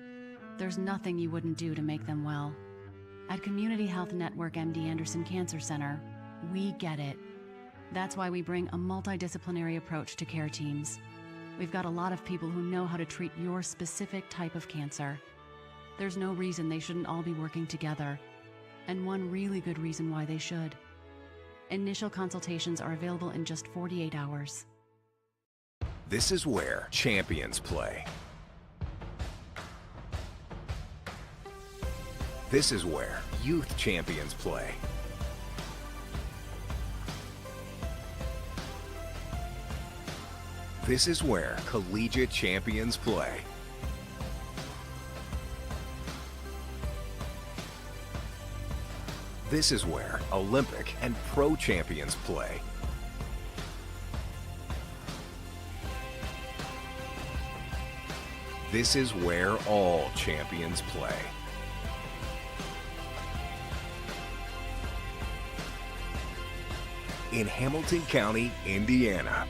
There's nothing you wouldn't do to make them well. At Community Health Network MD Anderson Cancer Center, we get it. That's why we bring a multidisciplinary approach to care teams. We've got a lot of people who know how to treat your specific type of cancer. There's no reason they shouldn't all be working together, and one really good reason why they should. Initial consultations are available in just 48 hours. This is where champions play. This is where youth champions play. This is where collegiate champions play. This is where Olympic and pro champions play. This is where all champions play. In Hamilton County, Indiana.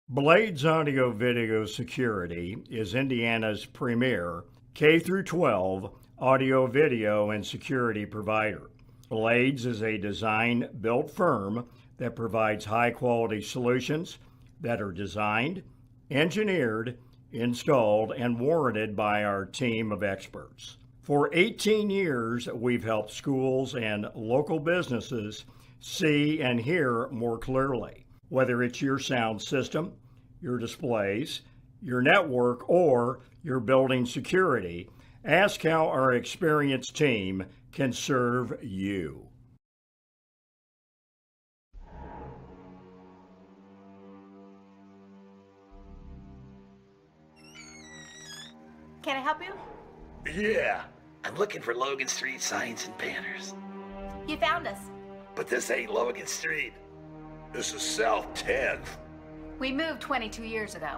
Blades Audio Video Security is Indiana's premier K-12 audio video and security provider. Blades is a design-built firm that provides high-quality solutions that are designed, engineered, installed, and warranted by our team of experts. For 18 years, we've helped schools and local businesses see and hear more clearly. Whether it's your sound system, your displays, your network, or your building security, ask how our experienced team can serve you. Can I help you? Yeah, I'm looking for Logan Street signs and banners. You found us. But this ain't Logan Street. This is South 10th. We moved 22 years ago.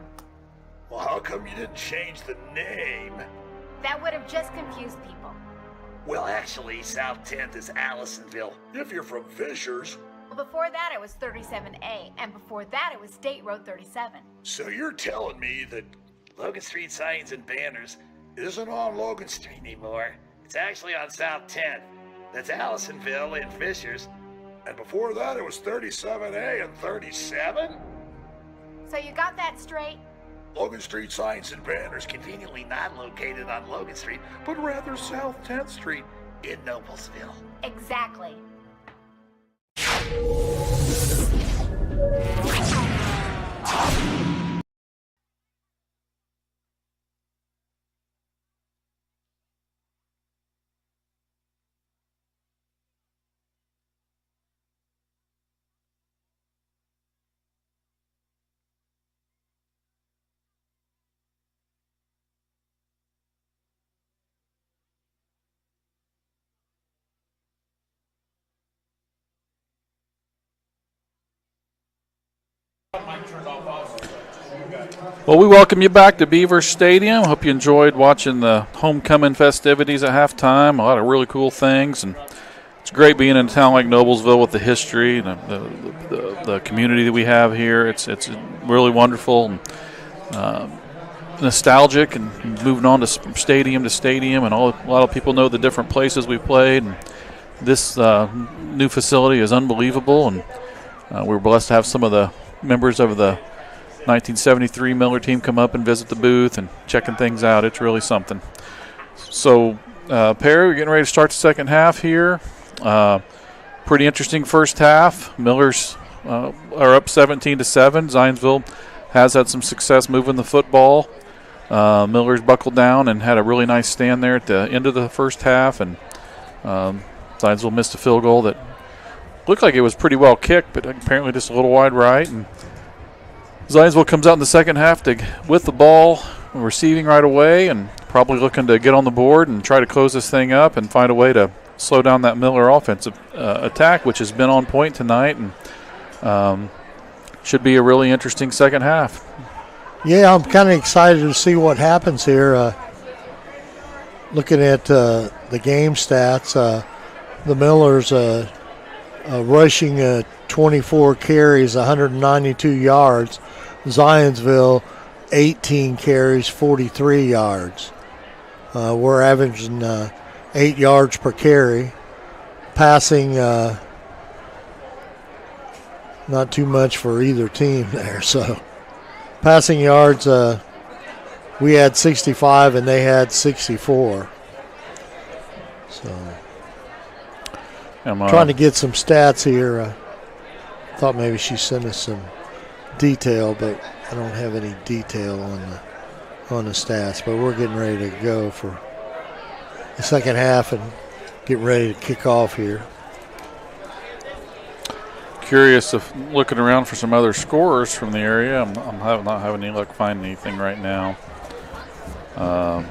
Well, how come you didn't change the name? That would have just confused people. Well, actually, South 10th is Allisonville, if you're from Fishers. Well, before that it was 37A, and before that it was State Road 37. So you're telling me that Logan Street signs and banners isn't on Logan Street anymore? It's actually on South 10th. That's Allisonville and Fishers. And before that, it was 37A and 37? So you got that straight? Logan Street signs and banners conveniently not located on Logan Street, but rather South 10th Street in Noblesville. Exactly. Mic turned off also. Well, we welcome you back to Beaver Stadium. Hope you enjoyed watching the homecoming festivities at halftime. A lot of really cool things, and it's great being in a town like Noblesville with the history, the community that we have here. It's really wonderful, and, nostalgic, and moving on to stadium to stadium, and a lot of people know the different places we played. And this new facility is unbelievable, and we're blessed to have some of the members of the 1973 Miller team come up and visit the booth and checking things out. It's really something. So, Perry, we're getting ready to start the second half here. Pretty interesting first half. Millers are up 17-7. Zionsville has had some success moving the football. Millers buckled down and had a really nice stand there at the end of the first half, and Zionsville missed a field goal that looked like it was pretty well kicked, but apparently just a little wide right. And Zionsville comes out in the second half with the ball, receiving right away, and probably looking to get on the board and try to close this thing up and find a way to slow down that Miller offensive attack, which has been on point tonight, and should be a really interesting second half. Yeah, I'm kind of excited to see what happens here. Looking at the game stats, the Millers rushing 24 carries, 192 yards. Zionsville, 18 carries, 43 yards. We're averaging 8 yards per carry. Passing, not too much for either team there. So, passing yards, we had 65 and they had 64. So, trying to get some stats here. Thought maybe she sent us some detail, but I don't have any detail on the stats. But we're getting ready to go for the second half and getting ready to kick off here. Curious if looking around for some other scorers from the area. I'm not having any luck finding anything right now. I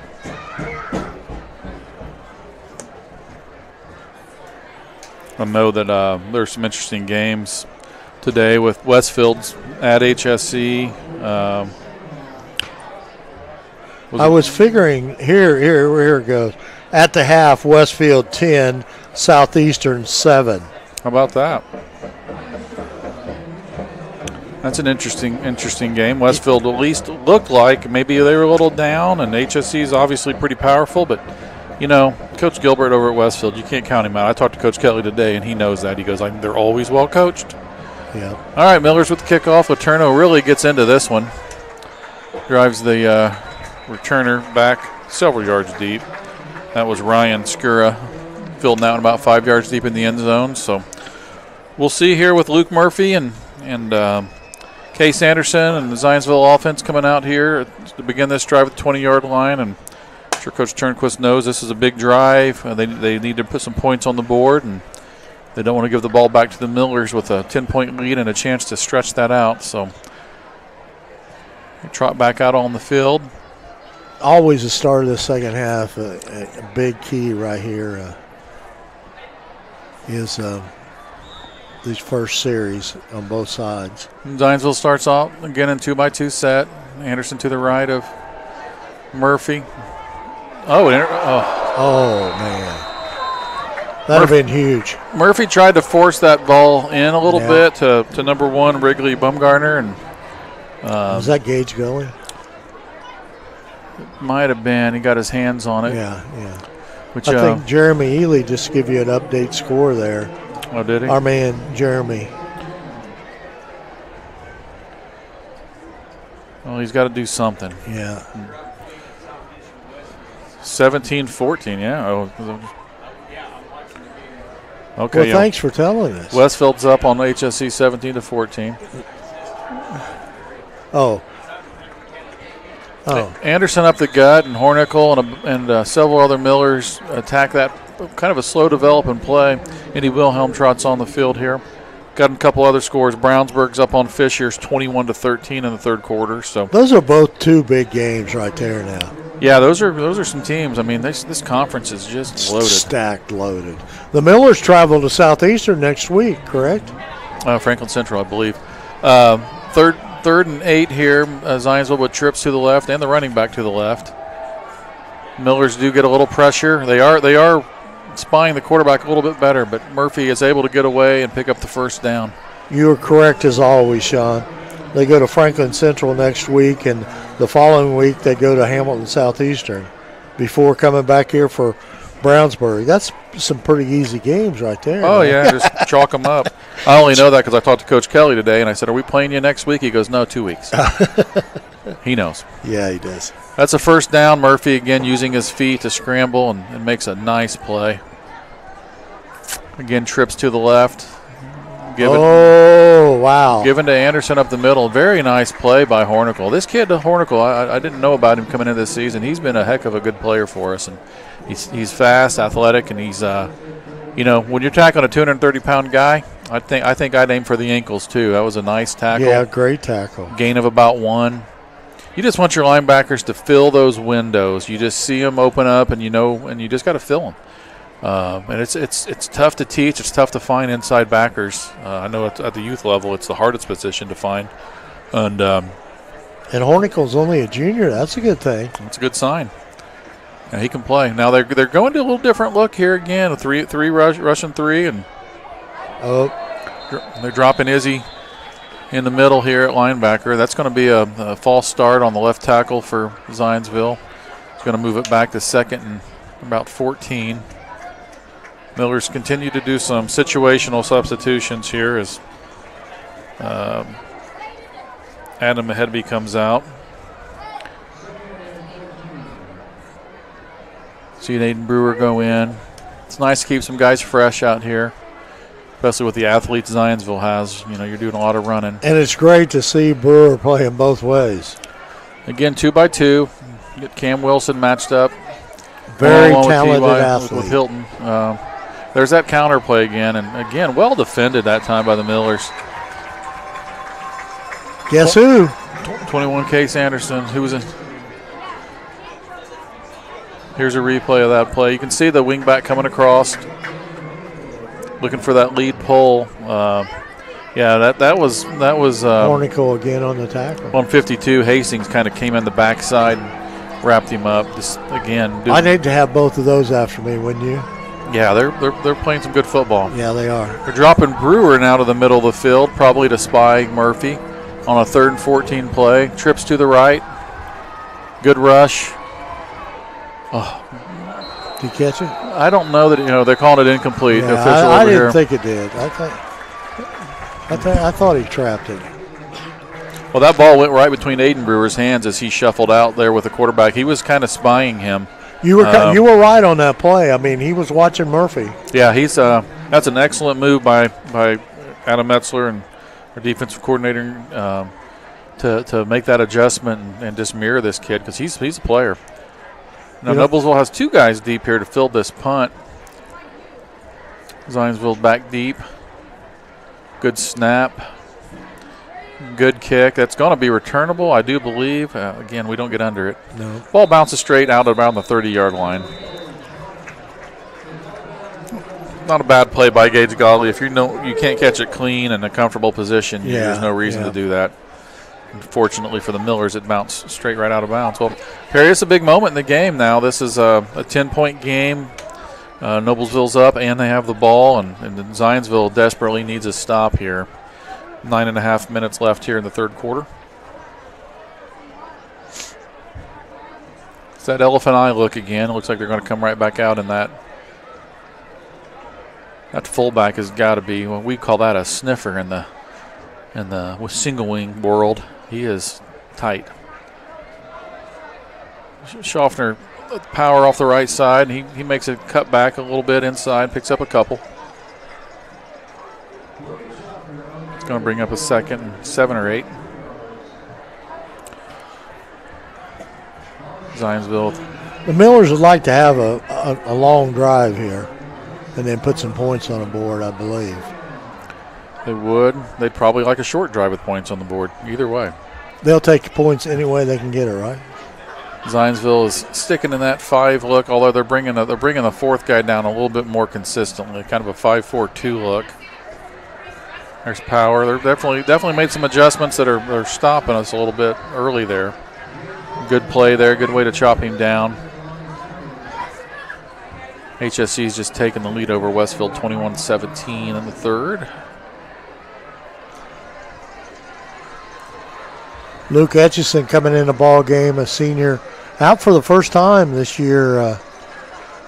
know that there's some interesting games today with Westfield's at HSC. I was figuring here it goes. At the half, Westfield 10, Southeastern 7. How about that? That's an interesting game. Westfield at least looked like maybe they were a little down, and HSC is obviously pretty powerful, but you know, Coach Gilbert over at Westfield, you can't count him out. I talked to Coach Kelly today, and he knows that. He goes, they're always well coached. Yeah. All right, Millers with the kickoff. Laterno really gets into this one. Drives the returner back several yards deep. That was Ryan Skura fielding out about 5 yards deep in the end zone. So we'll see here with Luke Murphy and Case Anderson and the Zionsville offense coming out here to begin this drive at the 20-yard line. And I'm sure Coach Turnquist knows this is a big drive. They need to put some points on the board, and they don't want to give the ball back to the Millers with a 10-point lead and a chance to stretch that out. So they trot back out on the field. Always the start of the second half, a big key right here is these first series on both sides. Zionsville starts off again in 2x2 set. Anderson to the right of Murphy. Oh, man. That would have been huge. Murphy tried to force that ball in a little bit to number one, Wrigley Bumgarner. And was that Gage going? It might have been. He got his hands on it. Yeah. Which, I think Jeremy Ely just give you an update score there. Oh, did he? Our man, Jeremy. Well, he's got to do something. Yeah. 17-14, yeah. Okay. Well, thanks for telling us. Westfield's up on HSC 17-14. Oh. Anderson up the gut, and Hornickel and several other Millers attack that kind of a slow developing play. Indy Wilhelm trots on the field here. Got a couple other scores. Brownsburg's up on Fishers 21-13 in the third quarter. So those are both two big games right there now. Yeah, those are some teams. I mean, this conference is just loaded. Stacked loaded. The Millers travel to Southeastern next week, correct? Franklin Central, I believe. 3rd and 8 here. Zionsville with trips to the left and the running back to the left. Millers do get a little pressure. They are spying the quarterback a little bit better, but Murphy is able to get away and pick up the first down. You are correct as always, Sean. They go to Franklin Central next week, and the following week they go to Hamilton Southeastern before coming back here for Brownsburg. That's some pretty easy games right there. Oh, yeah, just chalk them up. I only know that because I talked to Coach Kelly today, and I said, are we playing you next week? He goes, no, 2 weeks. He knows. Yeah, he does. That's a first down. Murphy again using his feet to scramble and makes a nice play. Again, trips to the left. Wow. Given to Anderson up the middle. Very nice play by Hornicle. This kid, Hornicle, I didn't know about him coming into this season. He's been a heck of a good player for us. And he's fast, athletic, and he's, when you're tackling a 230-pound guy, I think I'd aim for the ankles too. That was a nice tackle. Yeah, great tackle. Gain of about 1. You just want your linebackers to fill those windows. You just see them open up, and you just got to fill them. And it's tough to teach. It's tough to find inside backers. I know at the youth level, it's the hardest position to find. And Hornicle's only a junior. That's a good thing. That's a good sign. Yeah, he can play. Now they're going to a little different look here again. A three rushing 3, and they're dropping Izzy in the middle here at linebacker. That's going to be a false start on the left tackle for Zionsville. It's going to move it back to 2nd and about 14. Millers continue to do some situational substitutions here as Adam Hedby comes out. See Aiden Brewer go in. It's nice to keep some guys fresh out here, especially with the athletes Zionsville has. You're doing a lot of running. And it's great to see Brewer playing both ways. Again, 2x2. Get Cam Wilson matched up. Very talented athlete. With Hilton. There's that counter play again, and again, well defended that time by the Millers. Guess who? 21 Case Anderson, who was in. Here's a replay of that play. You can see the wingback coming across, looking for that lead pull. That was Hornicle again on the tackle. 152. Hastings kind of came in the backside and wrapped him up. Just again. I need to have both of those after me, wouldn't you? Yeah, they're playing some good football. Yeah, they are. They're dropping Brewer now to the middle of the field, probably to spy Murphy on a 3rd and 14 play. Trips to the right. Good rush. Oh. Did you catch it? I don't know that they're calling it incomplete. Yeah, Official I over didn't here. think it did. I thought he trapped it. Well, that ball went right between Aiden Brewer's hands as he shuffled out there with the quarterback. He was kind of spying him. You were right on that play. I mean, he was watching Murphy. Yeah, he's that's an excellent move by Adam Metzler and our defensive coordinator to make that adjustment and just mirror this kid because he's a player. Now Noblesville has 2 guys deep here to fill this punt. Zionsville back deep. Good snap. Good kick. That's going to be returnable, I do believe. Again, we don't get under it. No. Ball bounces straight out around the 30-yard line. Not a bad play by Gage Godley. If you can't catch it clean in a comfortable position, there's no reason to do that. Unfortunately for the Millers, it bounced straight right out of bounds. Well, Perry, it's a big moment in the game now. This is a 10-point game. Noblesville's up, and they have the ball, and Zionsville desperately needs a stop here. 9.5 minutes left here in the 3rd quarter. It's that elephant eye look again. It looks like they're going to come right back out in that. That fullback has got to be, well, we call that a sniffer in the single wing world. He is tight. Schaffner power off the right side. He makes a cut back a little bit inside, picks up a couple. It's going to bring up a 2nd and 7 or 8. Zionsville. The Millers would like to have a long drive here and then put some points on the board, I believe. They would. They'd probably like a short drive with points on the board. Either way. They'll take points any way they can get it, right? Zionsville is sticking in that 5 look, although they're bringing the 4th guy down a little bit more consistently, kind of a 5-4-2 look. There's Power. They're definitely made some adjustments that are stopping us a little bit early there. Good play there. Good way to chop him down. HSC's just taken the lead over Westfield 21-17 in the third. Luke Etchison coming in the ball game, a senior, out for the first time this year.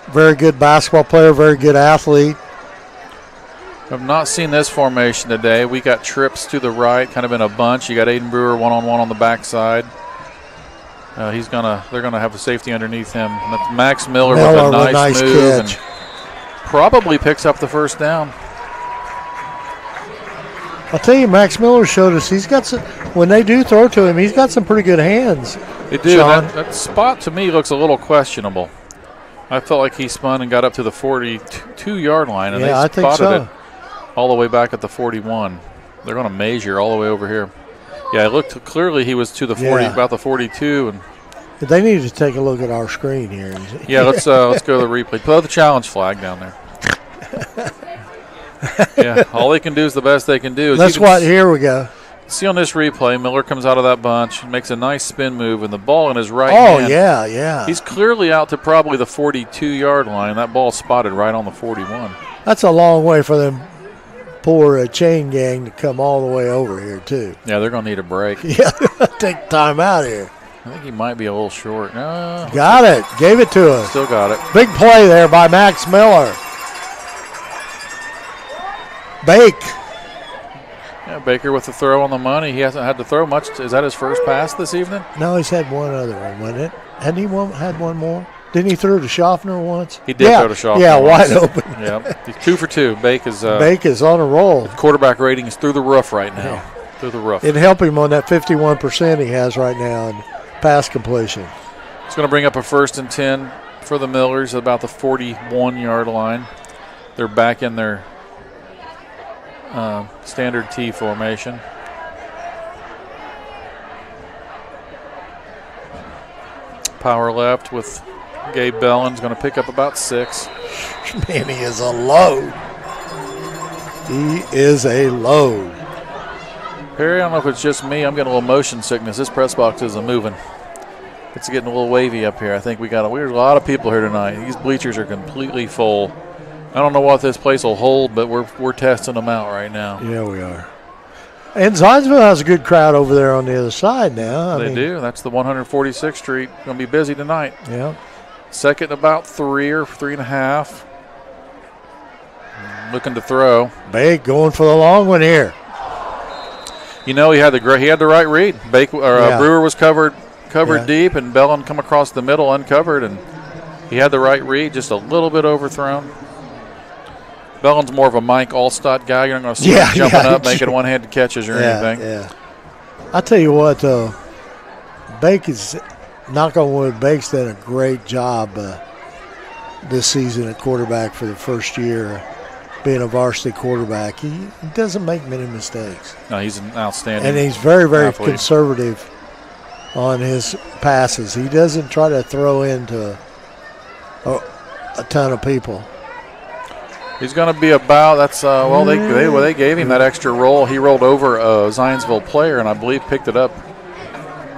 Very good basketball player, very good athlete. I've not seen this formation today. We got trips to the right, kind of in a bunch. You got Aiden Brewer one-on-one on the backside. They're gonna have a safety underneath him. That's Max Miller with a nice move and probably picks up the first down. I'll tell you, Max Miller showed us he's got some. When they do throw to him, he's got some pretty good hands. They do. That spot to me looks a little questionable. I felt like he spun and got up to the 42-yard line, and they spotted it all the way back at the 41. They're going to measure all the way over here. Yeah, it looked clearly he was to the 40, about the 42. And they need to take a look at our screen here. Yeah, let's go to the replay. Put the challenge flag down there. Yeah, all they can do is the best they can do. Here we go. See on this replay, Miller comes out of that bunch, makes a nice spin move, and the ball in his right hand. Oh, yeah. He's clearly out to probably the 42-yard line. That ball spotted right on the 41. That's a long way for them poor chain gang to come all the way over here, too. Yeah, they're going to need a break. Yeah, take time out here. I think he might be a little short. No. Got it. Gave it to us. Still got it. Big play there by Max Miller. Bake. Yeah, Baker with the throw on the money. He hasn't had to throw much. Is that his first pass this evening? No, he's had one other one, wasn't it? Hadn't he had one more? Didn't he throw to Schaffner once? He did throw to Schaffner. Yeah, once. Wide open. Yeah, he's 2 for 2. Bake is on a roll. Quarterback rating is through the roof right now. Yeah. Through the roof. It'd help him on that 51% he has right now in pass completion. It's going to bring up a 1st and 10 for the Millers at about the 41-yard line. They're back in their standard T formation. Power left with Gabe Bellins, going to pick up about 6. Man, he is a load. He is a load. Perry, I don't know if it's just me. I'm getting a little motion sickness. This press box isn't moving. It's getting a little wavy up here. I think we got a lot of people here tonight. These bleachers are completely full. I don't know what this place will hold, but we're testing them out right now. Yeah, we are. And Zionsville has a good crowd over there on the other side now. They do. That's the 146th Street. Going to be busy tonight. Yeah. Second about 3 or 3.5. Looking to throw. Bake going for the long one here. You know, he had the right read. Brewer was covered deep, and Bellin come across the middle uncovered, and he had the right read, just a little bit overthrown. Bellin's more of a Mike Allstott guy. You're not going to see him jumping up, making one-handed catches or anything. Yeah. I tell you what, though, Bake is, knock on wood, Bake's done a great job this season at quarterback for the first year, being a varsity quarterback. He doesn't make many mistakes. No, he's an outstanding And he's very, very athlete. conservative on his passes. He doesn't try to throw into a ton of people. He's going to be about, they gave him that extra roll. He rolled over a Zionsville player and I believe picked it up.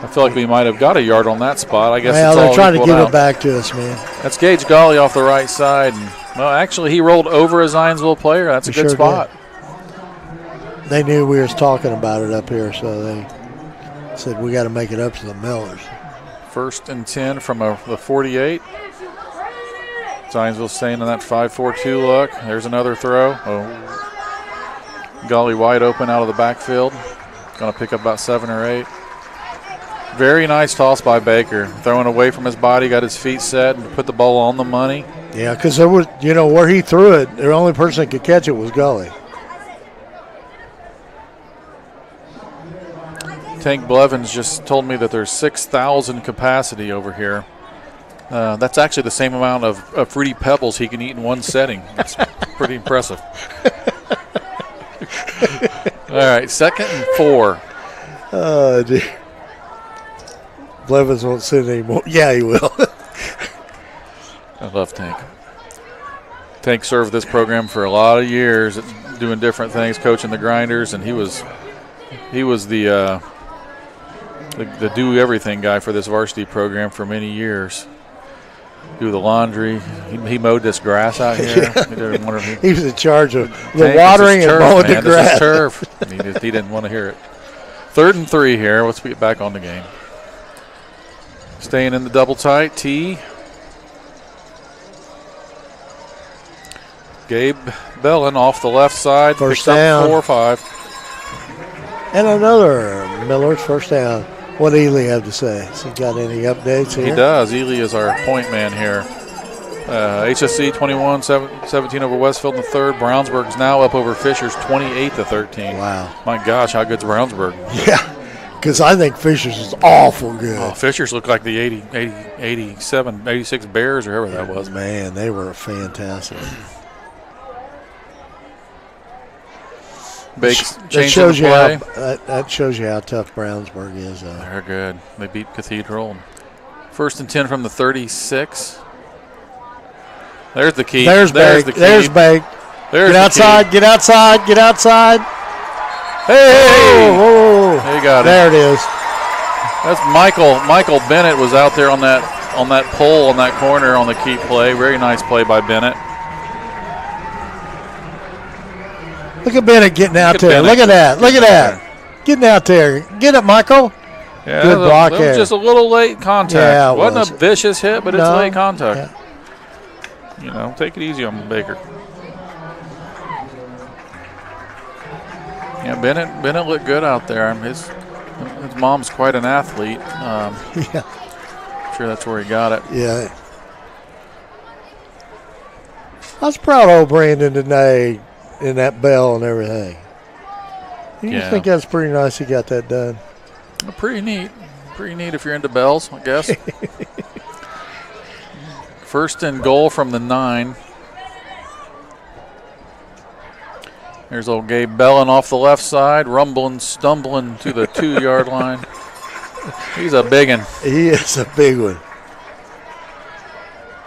I feel like we might have got a yard on that spot. I guess they're trying to give it back to us, man. That's Gage Golly off the right side. And, well, actually, he rolled over a Zionsville player. That's a good spot. Did. They knew we was talking about it up here, so they said we got to make it up to the Millers. 1st and 10 from the 48. Zionsville staying in that 5-4-2 look. There's another throw. Golly wide open out of the backfield. Going to pick up about 7 or 8. Very nice toss by Baker. Throwing away from his body, got his feet set, and put the ball on the money. Yeah, because there was, where he threw it, the only person that could catch it was Golly. Tank Blevins just told me that there's 6,000 capacity over here. That's actually the same amount of Fruity Pebbles he can eat in one setting. That's pretty impressive. All right, 2nd and 4. Oh, dear. Blevins won't sit anymore. Yeah, he will. I love Tank. Tank served this program for a lot of years, doing different things, coaching the Grinders, and he was the do everything guy for this varsity program for many years. Do the laundry. He mowed this grass out here. Yeah. He was in charge of the watering and mowing the grass. This is turf. He didn't want to hear it. 3rd and 3 here. Let's get back on the game. Staying in the double tight. T. Gabe Bellin off the left side. First picks down. Up 4 or 5. And another Miller's first down. What does Ely have to say? Has he got any updates here? He does. Ely is our point man here. HSC 21-17 over Westfield in the 3rd. Brownsburg's now up over Fishers 28-13. Wow. My gosh, how good's Brownsburg? Yeah, because I think Fishers is awful good. Oh, Fishers look like the 86 Bears or whoever that was. Man, they were fantastic. That shows you how tough Brownsburg is. They're good. They beat Cathedral. 1st and 10 from the 36. There's the key. There's the key. There's Bake. Get outside. Get outside. Get outside. Hey! Whoa. They got it. There it is. That's Michael. Michael Bennett was out there on that pole on that corner on the key play. Very nice play by Bennett. Look at Bennett getting out there. Look at that. Look at that. Getting out there. Get it, Michael. Yeah, good block there. Just a little late contact. Yeah, Wasn't a vicious hit, but it's late contact. Yeah. You know, take it easy on Baker. Yeah, Bennett looked good out there. His mom's quite an athlete. Yeah. I'm sure that's where he got it. Yeah. I was proud of Brandon today in that bell and everything. You think that's pretty nice he got that done? Well, pretty neat. Pretty neat if you're into bells, I guess. 1st and goal from the 9. There's old Gabe Bellin off the left side, rumbling, stumbling to the 2-yard line. He's a big one. He is a big one.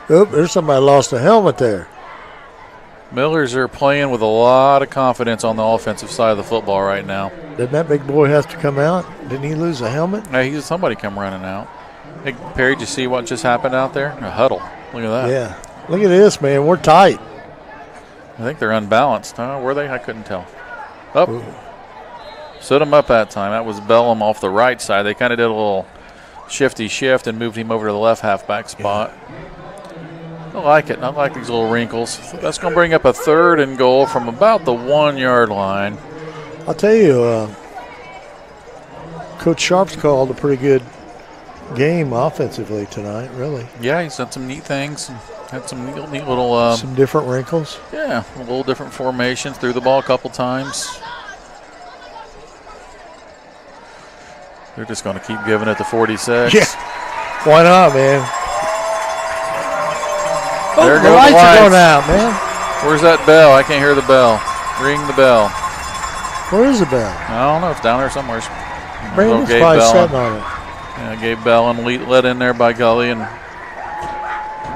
Oop, there's somebody lost a helmet there. Millers are playing with a lot of confidence on the offensive side of the football right now. Didn't that big boy have to come out? Didn't he lose a helmet? Hey, somebody come running out. Hey, Perry, did you see what just happened out there? A huddle. Look at that. Yeah. Look at this, man. We're tight. I think they're unbalanced. Were they? I couldn't tell. Oh. Stood him up that time. That was Bellum off the right side. They kind of did a little shifty shift and moved him over to the left halfback spot. I like it. I like these little wrinkles. That's going to bring up a 3rd and goal from about the 1-yard line. I'll tell you, Coach Sharp's called a pretty good game offensively tonight, really. Yeah, he's done some neat things. Had some neat little... some different wrinkles. Yeah, a little different formations. Threw the ball a couple times. They're just going to keep giving it to 46. Yeah. Why not, man? There the lights are going out, man. Where's that bell? I can't hear the bell. Ring the bell. Where is the bell? I don't know. It's down there somewhere. Brandon's probably sitting on it. Yeah, Gabe Bellin led in there by Gully, and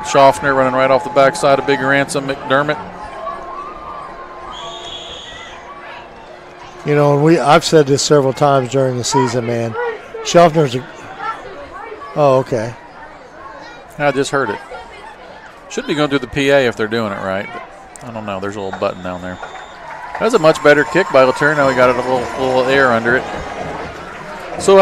Schaffner running right off the backside of Big Ransom McDermott. You know, and I've said this several times during the season, man. Schaffner's oh, okay. I just heard it. Should be going through the PA if they're doing it right. But I don't know. There's a little button down there. That's a much better kick by Latour. Now we got a little air under it. So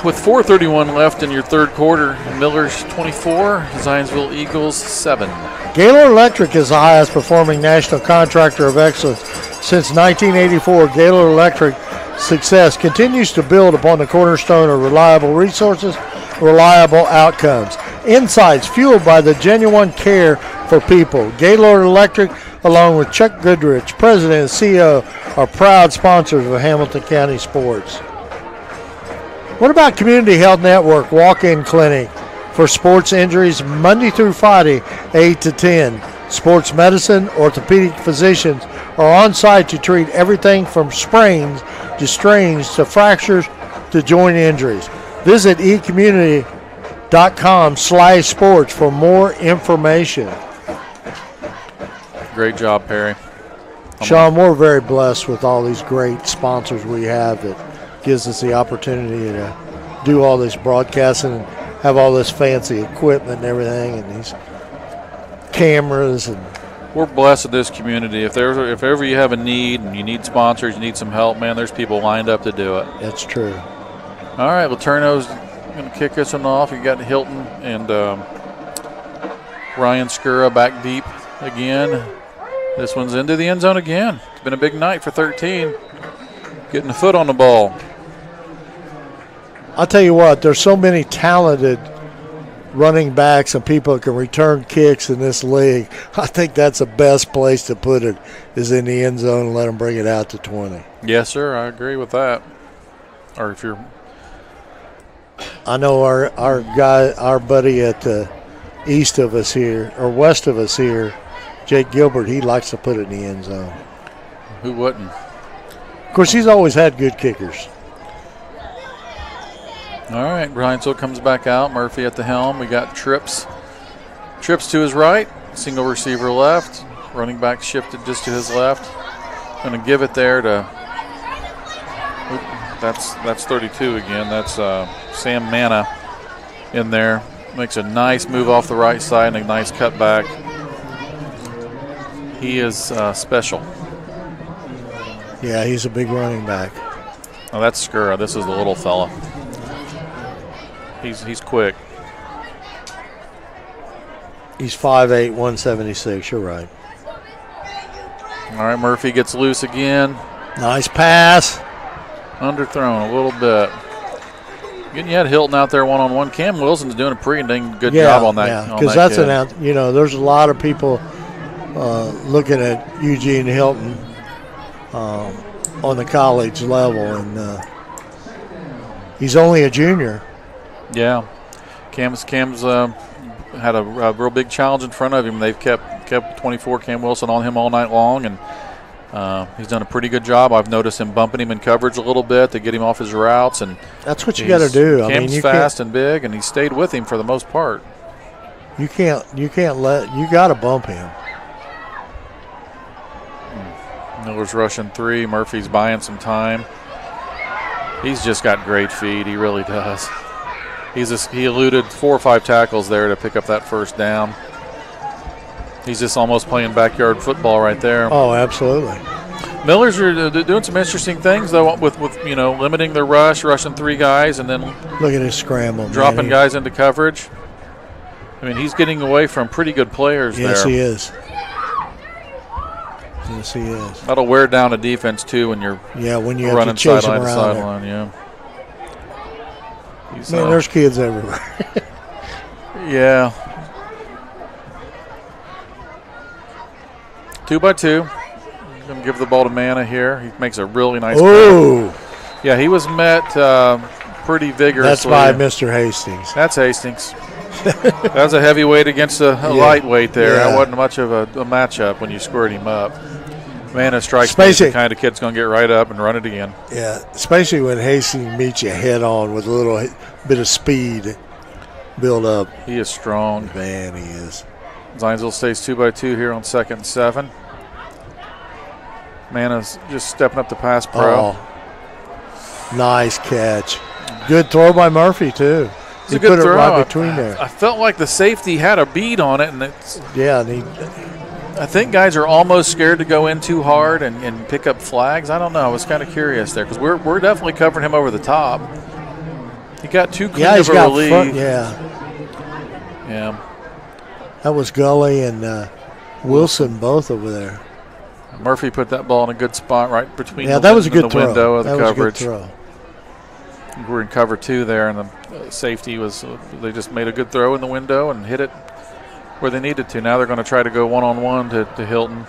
with 4:31 left in your 3rd quarter, Millers 24, Zionsville Eagles 7. Gaylord Electric is the highest performing national contractor of excellence since 1984. Gaylord Electric success continues to build upon the cornerstone of reliable resources, reliable outcomes, insights fueled by the genuine care for people. Gaylord Electric, along with Chuck Goodrich, President and CEO, are proud sponsors of Hamilton County sports. What about Community Health Network walk-in clinic for sports injuries Monday through Friday, 8 to 10? Sports medicine, orthopedic physicians are on site to treat everything from sprains to strains to fractures to joint injuries. Visit ecommunity.com/sports for more information. Great job, Perry. Sean, we're very blessed with all these great sponsors we have that gives us the opportunity to do all this broadcasting and have all this fancy equipment and everything, and these cameras. And we're blessed in this community. If ever you have a need and you need sponsors, you need some help, man, there's people lined up to do it. That's true. All right, Laterno's going to kick this one off. You got Hilton and Ryan Skura back deep again. This one's into the end zone again. It's been a big night for 13. Getting a foot on the ball. I'll tell you what, there's so many talented running backs and people that can return kicks in this league. I think that's the best place to put it, is in the end zone and let them bring it out to 20. Yes, sir. I agree with that. Or if you're... I know our buddy at the east of us here, or west of us here, Jake Gilbert, he likes to put it in the end zone. Who wouldn't? Of course, he's always had good kickers. All right, Zionsville comes back out. Murphy at the helm. We got Trips. Trips to his right. Single receiver left. Running back shifted just to his left. Going to give it there to... That's 32 again. That's Sam Manna in there. Makes a nice move off the right side and a nice cutback. He is special. Yeah, he's a big running back. Oh, that's Skura. This is the little fella. He's quick. He's 5'8", 176. You're right. All right, Murphy gets loose again. Nice pass. Underthrown a little bit. You had Hilton out there one-on-one. Cam Wilson's doing a pretty dang good Yeah, job on that. yeah, because that's there's a lot of people looking at Eugene Hilton on the college level, and he's only a junior. Yeah, Cam's had a real big challenge in front of him. They've kept 24 Cam Wilson on him all night long, and he's done a pretty good job. I've noticed him bumping him in coverage a little bit to get him off his routes, and that's what you got to do. Cam's fast and big, and he stayed with him for the most part. You got to bump him. Miller's rushing 3. Murphy's buying some time. He's just got great feet. He really does. He eluded 4 or 5 tackles there to pick up that first down. He's just almost playing backyard football right there. Oh, absolutely. Millers are doing some interesting things though, with limiting their rushing 3 guys, and then look at his scramble, dropping guys into coverage. I mean, he's getting away from pretty good players there. Yes, he is. Yes, he is. That'll wear down a defense too when you're running sideline to sideline. Yeah. Man, there's kids everywhere. Yeah. 2 by 2. Going to give the ball to Manna here. He makes a really nice play. Yeah, he was met pretty vigorously. That's by Mr. Hastings. That's Hastings. That was a heavyweight against a lightweight there. Yeah. That wasn't much of a matchup when you squared him up. Manna strikes me as the kind of kid's going to get right up and run it again. Yeah, especially when Hastings meets you head on with a little bit of speed build up. He is strong. Man, he is. Zionsville stays 2 by 2 here on 2nd and 7. Manna's just stepping up the pass pro. Oh, nice catch. Good throw by Murphy, too. He put it right between there. I felt like the safety had a bead on it. And I think guys are almost scared to go in too hard and pick up flags. I don't know. I was kind of curious there because we're definitely covering him over the top. He got too clean of a relief. Yeah. That was Gully and Wilson both over there. Murphy put that ball in a good spot right between that was a good the window of the coverage. Was a good throw. We're in cover 2 there, and the safety was they just made a good throw in the window and hit it where they needed to. Now they're going to try to go one-on-one to Hilton,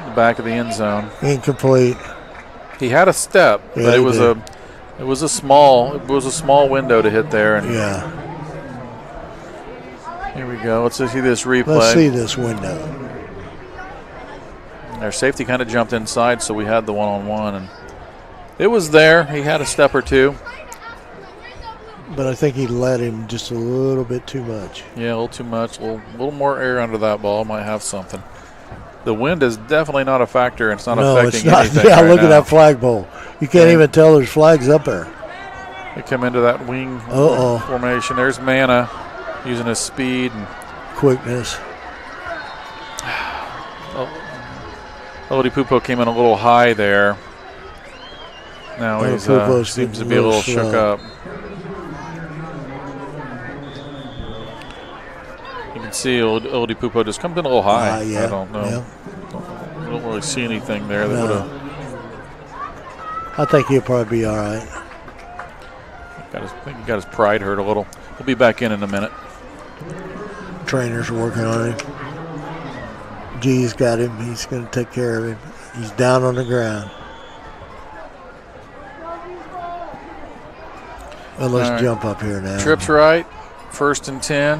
the back of the end zone. Incomplete. He had a step, but it was a small window to hit there. And here we go. Let's see this replay. Let's see this window. Their safety kind of jumped inside, so we had the one-on-one, and it was there. He had a step or two. But I think he let him just a little bit too much. Yeah, a little too much. A little more air under that ball. Might have something. The wind is definitely not a factor. It's not No, affecting it's not. anything. Yeah, right look at now. that flagpole. You can't even tell there's flags up there. They come into that wing formation. There's Mana using his speed and quickness. Oladipupo came in a little high there. Now he seems to be a little shook up. You can see Oladipupo just comes in a little high. Yeah. I don't know. Yeah. I don't really see anything there that would have. I think he'll probably be all right. I think he got his pride hurt a little. He'll be back in a minute. Trainers are working on him. G's got him. He's going to take care of him. He's down on the ground. Well, let's jump up here now. Trips right. 1st and 10.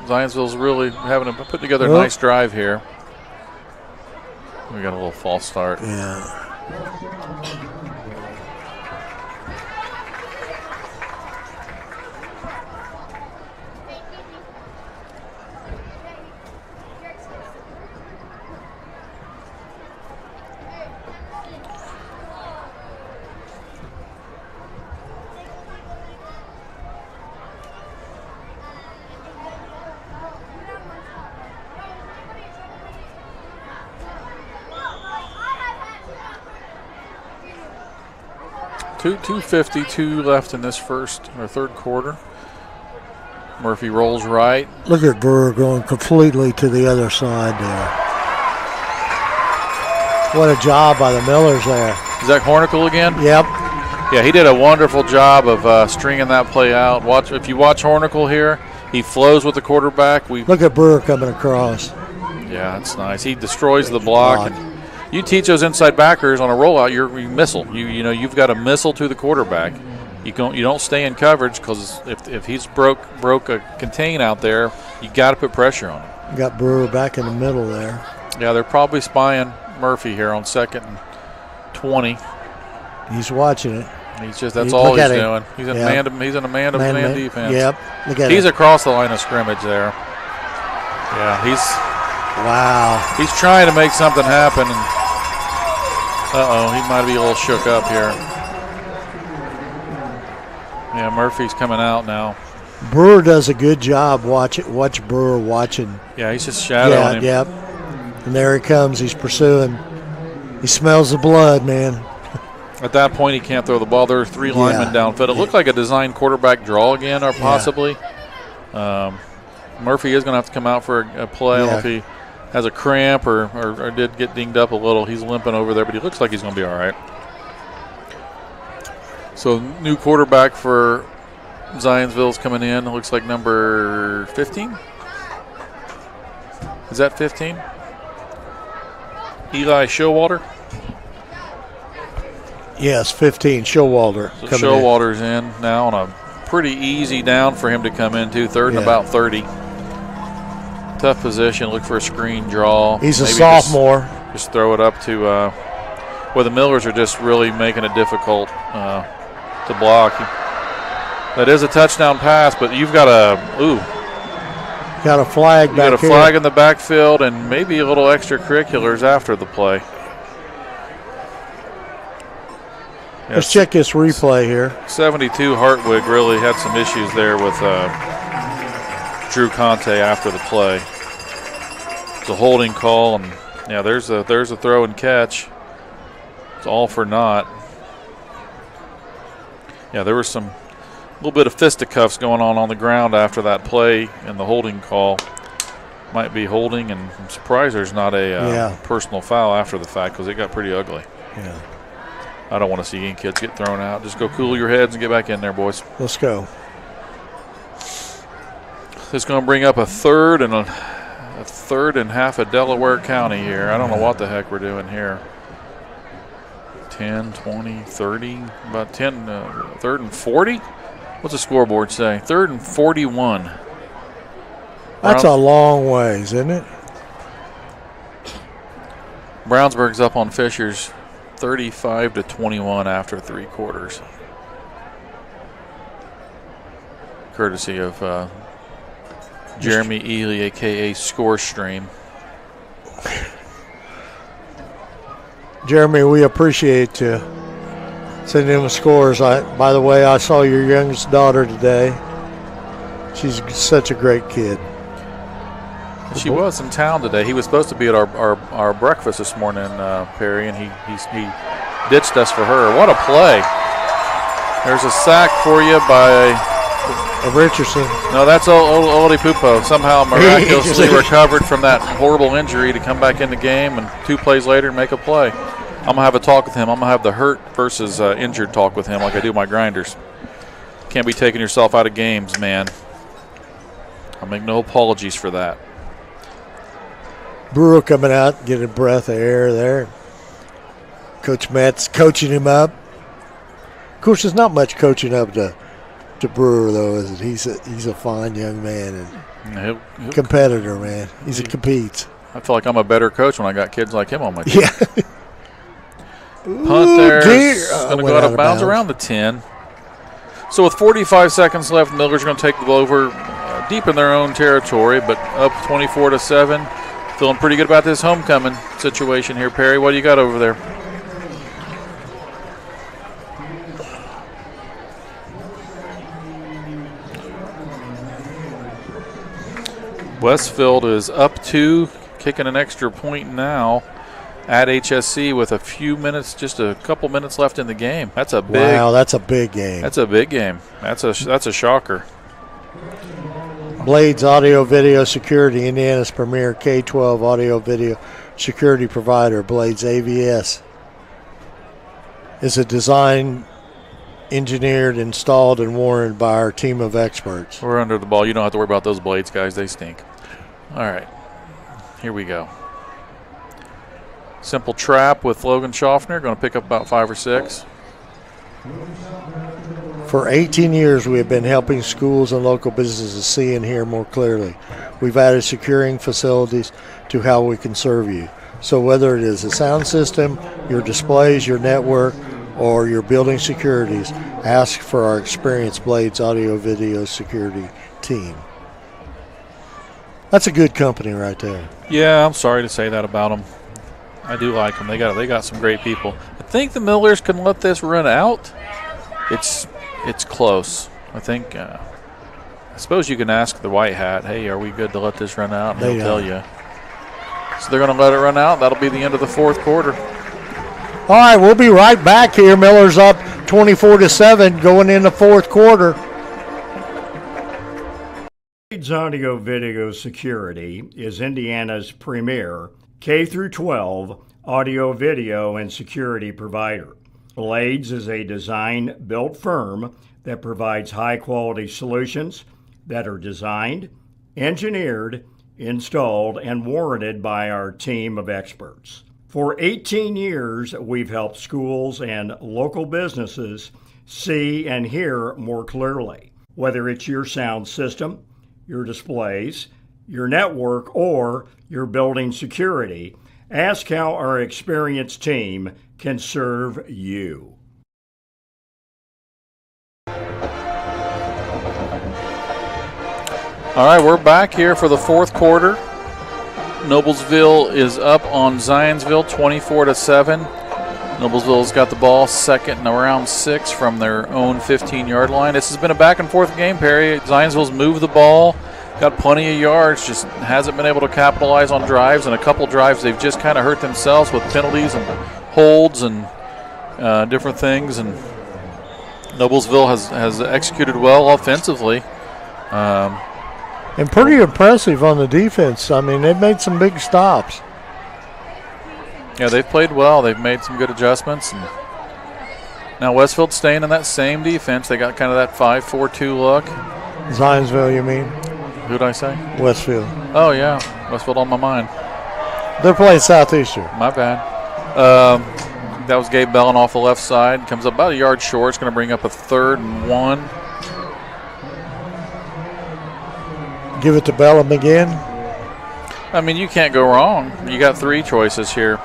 Zionsville's really put together a nice drive here. We got a little false start. Yeah. $2:52 left in this third quarter. Murphy rolls right. Look at Burr going completely to the other side there. What a job by the Millers there. Zach Hornicle again? Yep. Yeah, he did a wonderful job of stringing that play out. If you watch Hornicle here, he flows with the quarterback. Look at Burr coming across. Yeah, that's nice. He destroys the block. And you teach those inside backers on a rollout, you missile. You've got a missile to the quarterback. You don't stay in coverage because if he's broke a contain out there, you got to put pressure on him. Got Brewer back in the middle there. Yeah, they're probably spying Murphy here on 2nd and 20. He's watching it. That's all he's doing. He's in a man-to-man defense. Yep. Look at he's across the line of scrimmage there. Yeah, he's trying to make something happen. And he might be a little shook up here. Yeah, Murphy's coming out now. Brewer does a good job. Watch Brewer watching. Yeah, he's just shadowing him. Yep. And there he comes. He's pursuing. He smells the blood, man. At that point, he can't throw the ball. There are 3 linemen downfield. It looked like a design quarterback draw again, or possibly. Murphy is going to have to come out for a play. I don't know if he has a cramp or did get dinged up a little. He's limping over there, but he looks like he's going to be all right. So new quarterback for Zionsville's coming in. It looks like number 15. Is that 15? Eli Showalter? Yes, 15. Showalter. So Showalter's in now on a pretty easy down for him to come into. 3rd and about 30. Tough position. Look for a screen draw. He's a sophomore. Just throw it up to the Millers are just really making it difficult to block. That is a touchdown pass, but you've got got a flag back here. Got a flag in the backfield and maybe a little extracurriculars after the play. Let's check this replay here. 72 Hartwig really had some issues there with Drew Conte after the play. It's a holding call, and there's a throw and catch. It's all for naught. Yeah, there was a little bit of fisticuffs going on the ground after that play, and the holding call might be holding. And I'm surprised there's not a personal foul after the fact because it got pretty ugly. Yeah. I don't want to see any kids get thrown out. Just go cool your heads and get back in there, boys. Let's go. This is going to bring up a third and half of Delaware County here. I don't know what the heck we're doing here. 10, 20, 30, about 10, 3rd and 40? What's the scoreboard say? 3rd and 41. That's a long ways, isn't it? Brownsburg's up on Fishers 35-21 after 3 quarters. Courtesy of Jeremy Ely, a.k.a. Score Stream. Jeremy, we appreciate you sending them scores. By the way, I saw your youngest daughter today. She's such a great kid. She was in town today. He was supposed to be at our breakfast this morning, Perry, and he ditched us for her. What a play. There's a sack for you by Richardson. No, that's Oladipupo. Somehow miraculously recovered from that horrible injury to come back in the game, and 2 plays later make a play. I'm going to have a talk with him. I'm going to have the hurt versus injured talk with him like I do my grinders. Can't be taking yourself out of games, man. I'll make no apologies for that. Brewer coming out, getting a breath of air there. Coach Matt's coaching him up. Of course, there's not much coaching up to Brewer, though, is it? He's a fine young man and he'll competitor, man. He competes. I feel like I'm a better coach when I got kids like him on my team. Yeah. Punt there. Going to go out of bounds around the 10. So with 45 seconds left, Miller's going to take the ball over deep in their own territory, but up 24-7. Feeling pretty good about this homecoming situation here, Perry. What do you got over there? Westfield is up 2, kicking an extra point now at HSC with just a couple minutes left in the game. That's a big. Wow, that's a big game. That's a big game. That's a shocker. Blades Audio Video Security, Indiana's premier K-12 audio video security provider. Blades AVS is a design, engineered, installed, and warranted by our team of experts. We're under the ball. You don't have to worry about those blades, guys. They stink. All right, here we go. Simple trap with Logan Schaffner. Going to pick up about 5 or 6. For 18 years, we have been helping schools and local businesses see and hear more clearly. We've added securing facilities to how we can serve you. So whether it is a sound system, your displays, your network, or your building securities, ask for our experienced Blades Audio Video Security team. That's a good company right there. Yeah, I'm sorry to say that about them. I do like them. They got some great people. I think the Millers can let this run out. It's close. I think. I suppose you can ask the White Hat, "Hey, are we good to let this run out?" And they'll tell you. So they're going to let it run out. That'll be the end of the 4th quarter. All right, we'll be right back here. Miller's up 24-7 going in the 4th quarter. Blades Audio Video Security is Indiana's premier K-12 audio, video, and security provider. Blades is a design-built firm that provides high-quality solutions that are designed, engineered, installed, and warranted by our team of experts. For 18 years, we've helped schools and local businesses see and hear more clearly. Whether it's your sound system, your displays, your network, or your building security, ask how our experienced team can serve you. All right, we're back here for the 4th quarter. Noblesville is up on Zionsville 24-7. Noblesville's got the ball second and around 6 from their own 15-yard line. This has been a back-and-forth game, Perry. Zionsville's moved the ball, got plenty of yards, just hasn't been able to capitalize on drives. And a couple drives, they've just kind of hurt themselves with penalties and holds and different things. And Noblesville has executed well offensively. And pretty impressive on the defense. I mean, they've made some big stops. Yeah, they've played well. They've made some good adjustments. And now Westfield's staying in that same defense. They got kind of that 5-4-2 look. Zionsville, you mean? Who'd I say? Westfield. Oh, yeah. Westfield on my mind. They're playing Southeastern. My bad. That was Gabe Bellin off the left side. Comes up about a yard short. It's going to bring up a 3rd and 1. Give it to Bellum again. I mean, you can't go wrong. You got 3 choices here.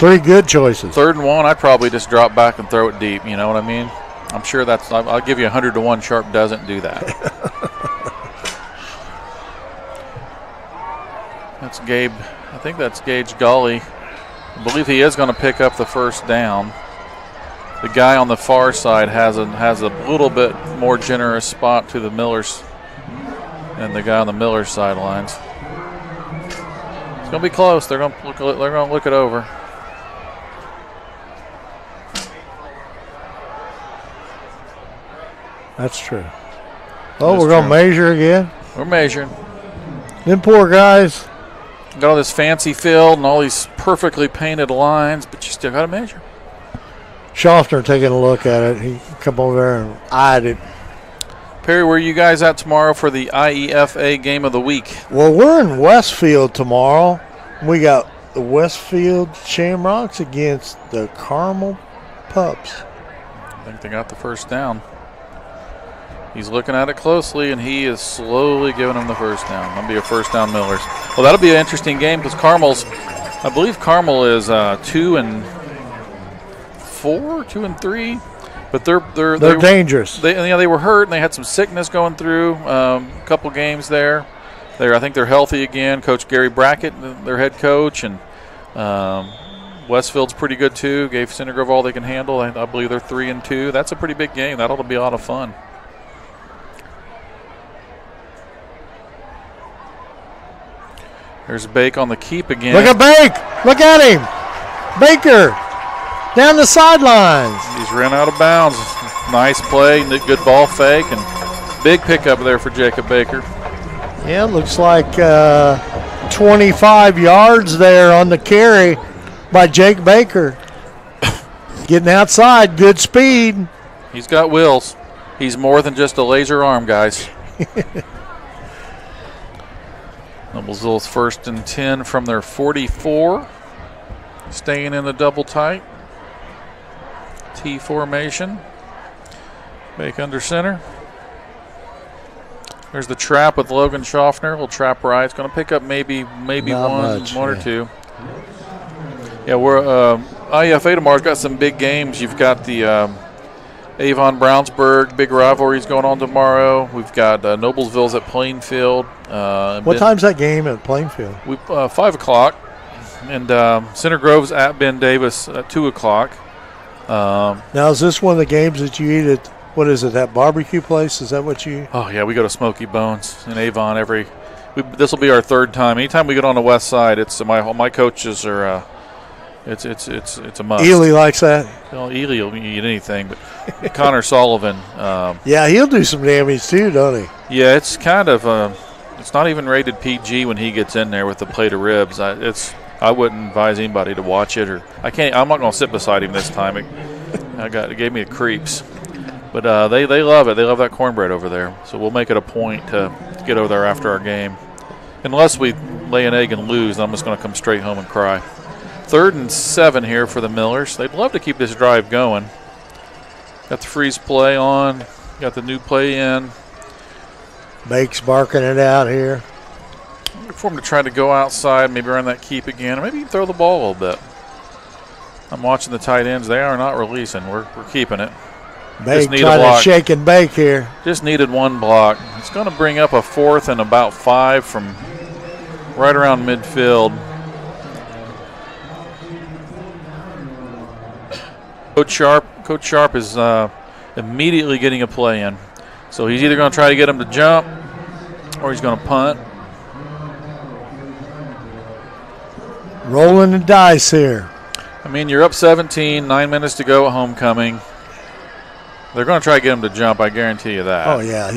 3 good choices. 3rd and 1, I'd probably just drop back and throw it deep. You know what I mean? I'm sure I'll give you 100-1. Sharp doesn't do that. That's Gabe. I think that's Gage Gully I believe he is going to pick up the first down. The guy on the far side has a little bit more generous spot to the Millers than the guy on the Millers sidelines. It's going to be close. They're going to look it over. That's true. Oh, we're going to measure again? We're measuring. Them poor guys. Got all this fancy field and all these perfectly painted lines, but you still got to measure. Schaffner taking a look at it. He come over there and eyed it. Perry, where are you guys at tomorrow for the IEFA game of the week? Well, we're in Westfield tomorrow. We got the Westfield Shamrocks against the Carmel Pups. I think they got the first down. He's looking at it closely, and he is slowly giving them the first down. That'll be a first down Millers. Well, that'll be an interesting game because I believe Carmel is 2-4, 2-3, but they're dangerous. They were hurt and they had some sickness going through a couple games there. I think they're healthy again. Coach Gary Brackett, their head coach, and Westfield's pretty good too. Gave Center Grove all they can handle. I believe they're 3-2. That's a pretty big game. That'll be a lot of fun. There's Bake on the keep again. Look at Bake. Look at him. Baker down the sidelines. He's ran out of bounds. Nice play, good ball fake, and big pickup there for Jacob Baker. Yeah, looks like 25 yards there on the carry by Jake Baker. Getting outside, good speed. He's got wheels. He's more than just a laser arm, guys. Noblesville's 1st and 10 from their 44. Staying in the double tight. T formation. Bake under center. There's the trap with Logan Schaffner. Little trap right. It's going to pick up maybe one or two. Yeah, we're IFA tomorrow's got some big games. You've got the Avon Brownsburg big rivalries going on tomorrow. We've got Noblesville's at Plainfield. What time's that game at Plainfield? 5 o'clock. And Center Grove's at Ben Davis at 2 o'clock. Now, is this one of the games that you eat at, what is it, that barbecue place? Is that what you? Oh, yeah, we go to Smoky Bones in Avon this will be our 3rd time. Anytime we get on the west side, it's my coaches are it's a must. Ely likes that. Well, Ely will eat anything, but Connor Sullivan. Yeah, he'll do some damage too, don't he? Yeah, it's kind of it's not even rated PG when he gets in there with the plate of ribs. I wouldn't advise anybody to watch it, or I'm not going to sit beside him this time. It gave me the creeps. But they love it. They love that cornbread over there. So we'll make it a point to get over there after our game. Unless we lay an egg and lose, I'm just going to come straight home and cry. 3rd and 7 here for the Millers. They'd love to keep this drive going. Got the freeze play on. Got the new play in. Bake's barking it out here. Look for him to try to go outside, maybe run that keep again, or maybe even throw the ball a little bit. I'm watching the tight ends. They are not releasing. We're keeping it. Bake trying to shake and bake here. Just needed one block. It's going to bring up a 4th and about 5 from right around midfield. Coach Sharp is immediately getting a play in. So he's either going to try to get him to jump or he's going to punt. Rolling the dice here. I mean, you're up 17, 9 minutes to go at homecoming. They're going to try to get him to jump, I guarantee you that. Oh, yeah.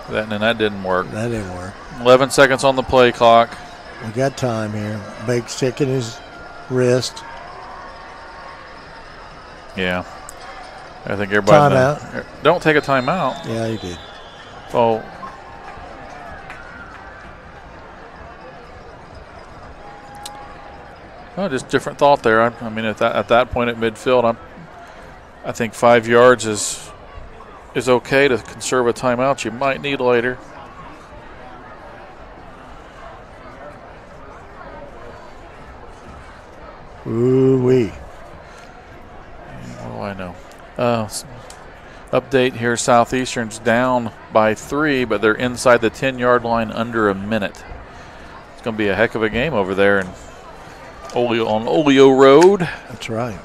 That didn't work. That didn't work. 11 seconds on the play clock. We got time here. Bake's checking his wrist. Yeah. I think everybody Timeout. Don't take a timeout. Yeah, he did. Oh. Oh, just different thought there. I mean, at that point at midfield, I think 5 yards is okay to conserve a timeout you might need later. Ooh-wee. What do I know? Update here, Southeastern's down by 3, but they're inside the 10-yard line under a minute. It's going to be a heck of a game over there. And on Oleo Road. That's right.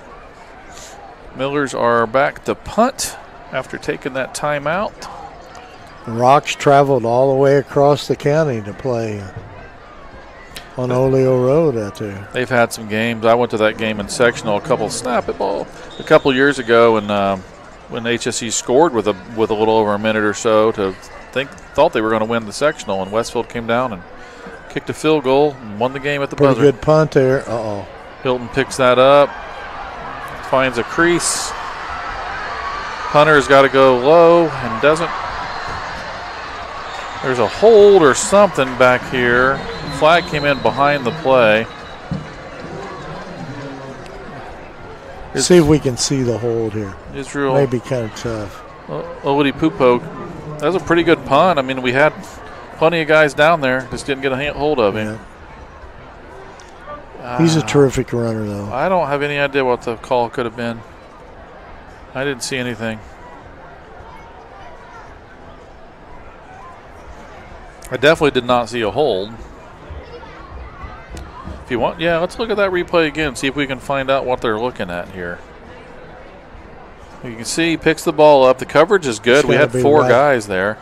Millers are back to punt after taking that timeout. The Rocks traveled all the way across the county to play on Oleo Road out there. They've had some games. I went to that game in sectional, a couple years ago, and when HSE scored with a little over a minute or so thought they were going to win the sectional, and Westfield came down and kicked a field goal and won the game at the Pretty buzzer. good punt there. Uh-oh. Hilton picks that up, finds a crease. Hunter's got to go low and doesn't. There's a hold or something back here. Flag came in behind the play. See if we can see the hold here. Israel. Maybe kind of tough. Oladipupo, that was a pretty good punt. I mean, we had plenty of guys down there, just didn't get a hold of him. Yeah. He's a terrific runner, though. I don't have any idea what the call could have been. I didn't see anything. I definitely did not see a hold. If you want, let's look at that replay again, see if we can find out what they're looking at here. You can see he picks the ball up. The coverage is good. We had 4 guys there.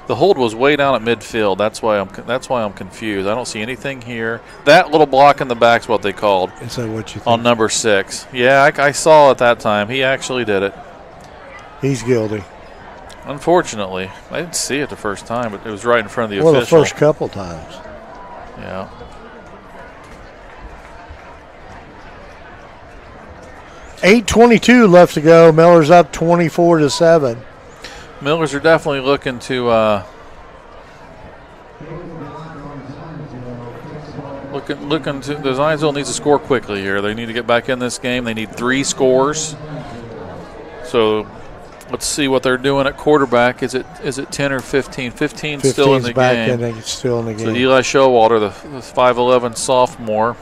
The hold was way down at midfield. That's why I'm confused. I don't see anything here. That little block in the back is what they called. Is that what you think? On number 6. Yeah, I saw it that time. He actually did it. He's guilty. Unfortunately, I didn't see it the first time, but it was right in front of the official. Well, the first couple times. Yeah. .8:22 left to go. Miller's up 24-7. Millers are definitely looking to the Zionsville needs to score quickly here. They need to get back in this game. They need 3 scores. So let's see what they're doing at quarterback. Is it 10 or 15? 15's still in the back game. And still in the game. So Eli Showalter, the 5'11" sophomore,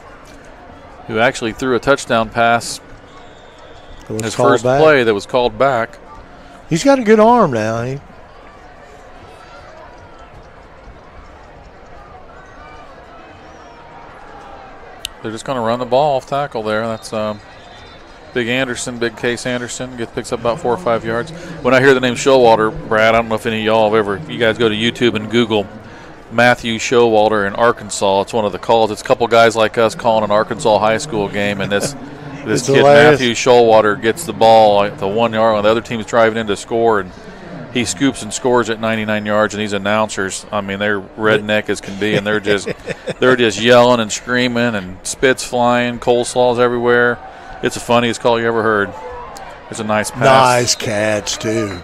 who actually threw a touchdown pass. His first play that was called back. He's got a good arm now. They're just going to run the ball off tackle there. That's Big Case Anderson picks up about 4 or 5 yards. When I hear the name Showalter, Brad, I don't know if any of y'all if you guys go to YouTube and Google Matthew Showalter in Arkansas. It's one of the calls. It's a couple guys like us calling an Arkansas high school game, and this kid Matthew Showalter gets the ball at the 1 yard line. The other team's driving in to score, and he scoops and scores at 99 yards. And these announcers, I mean, they're redneck as can be, and they're just yelling and screaming and spits flying, coleslaws everywhere. It's the funniest call you ever heard. It's a nice pass. Nice catch too.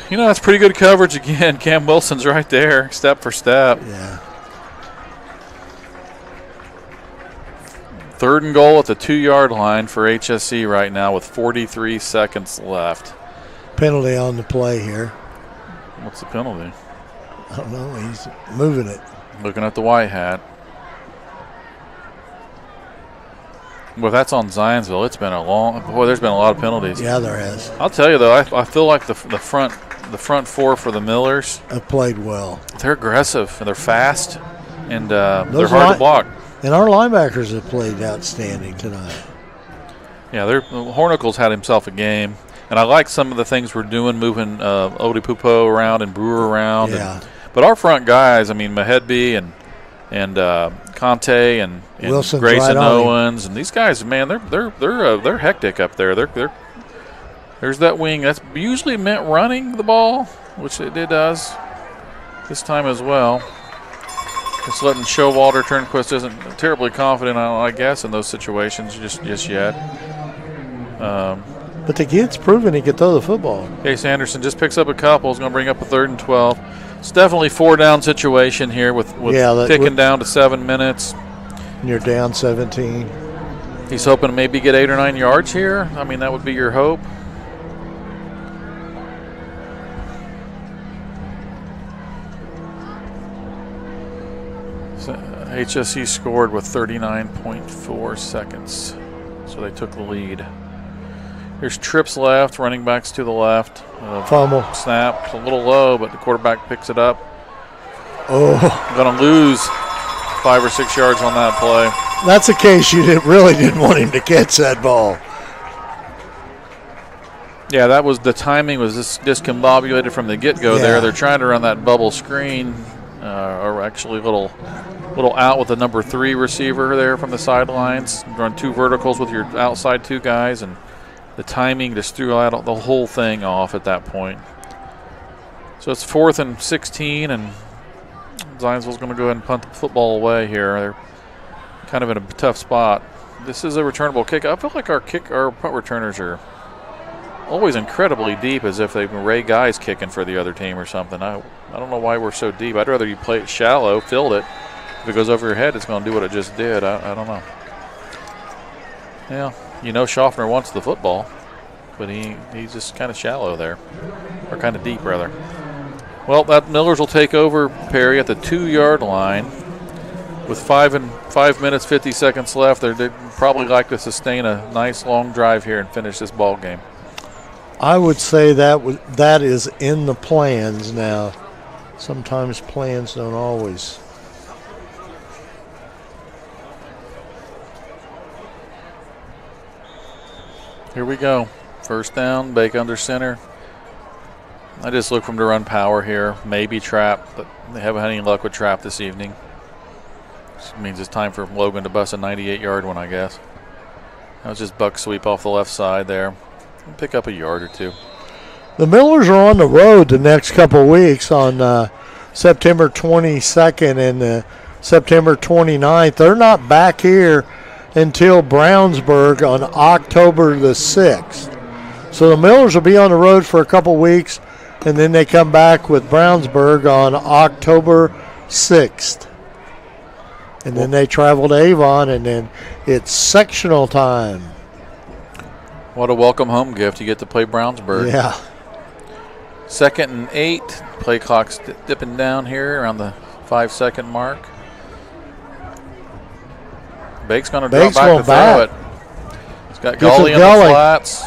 You know, that's pretty good coverage again. Cam Wilson's right there, step for step. Yeah. 3rd and goal at the 2-yard line for HSE right now with 43 seconds left. Penalty on the play here. What's the penalty? I don't know. He's moving it. Looking at the white hat. Well, that's on Zionsville. It's been there's been a lot of penalties. Yeah, there has. I'll tell you, though, I feel like the front 4 for the Millers have played well. They're aggressive, and they're fast, and they're hard to block. And our linebackers have played outstanding tonight. Yeah, Hornicle's had himself a game. And I like some of the things we're doing, moving Oladipupo around and Brewer around. Yeah. But our front guys, I mean, Mahedby and Conte and Grayson right Owens, and these guys, man, they're hectic up there. There's that wing that's usually meant running the ball, which it does this time as well. Just letting Showalter. Turnquist isn't terribly confident, I guess, in those situations just yet. But the kid's proven he can throw the football. Case Anderson just picks up a couple. He's going to bring up a 3rd and 12. It's definitely 4-down situation here with ticking down to 7 minutes. And you're down 17. He's hoping to maybe get 8 or 9 yards here. I mean, that would be your hope. So, HSE scored with 39.4 seconds, so they took the lead. There's trips left, running backs to the left. Fumble. Snap. It's a little low, but the quarterback picks it up. Oh. Going to lose 5 or 6 yards on that play. That's a case you really didn't want him to catch that ball. Yeah, that was the timing was discombobulated from the get-go there. They're trying to run that bubble screen, or actually a little out with the number 3 receiver there from the sidelines. Run 2 verticals with your outside 2 guys, and the timing just threw out the whole thing off at that point. So it's 4th and 16, and Zionsville's going to go ahead and punt the football away here. They're kind of in a tough spot. This is a returnable kick. I feel like our punt returners are always incredibly deep, as if they've been Ray guys kicking for the other team or something. I don't know why we're so deep. I'd rather you play it shallow, field it. If it goes over your head, it's going to do what it just did. I don't know. Yeah, Schaffner wants the football, but he's just kind of shallow there, or kind of deep rather. Well, that Millers will take over Perry at the 2-yard line with 5 minutes 50 seconds left. They'd probably like to sustain a nice long drive here and finish this ball game. I would say that is in the plans now. Sometimes plans don't always. Here we go. First down, Bake under center. I just look for them to run power here, maybe trap, but they haven't had any luck with trap this evening. This means it's time for Logan to bust a 98-yard one, I guess. That was just buck sweep off the left side there. Pick up a yard or 2. The Millers are on the road the next couple of weeks on September 22nd and September 29th. They're not back here until Brownsburg on October the 6th. So the Millers will be on the road for a couple weeks, and then they come back with Brownsburg on October 6th. And then they travel to Avon, and then it's sectional time. What a welcome home gift. You get to play Brownsburg. Yeah. 2nd and 8. Play clock's dipping down here around the 5-second mark. Bake's going to drop back to throw it. He's got Gully in the flats.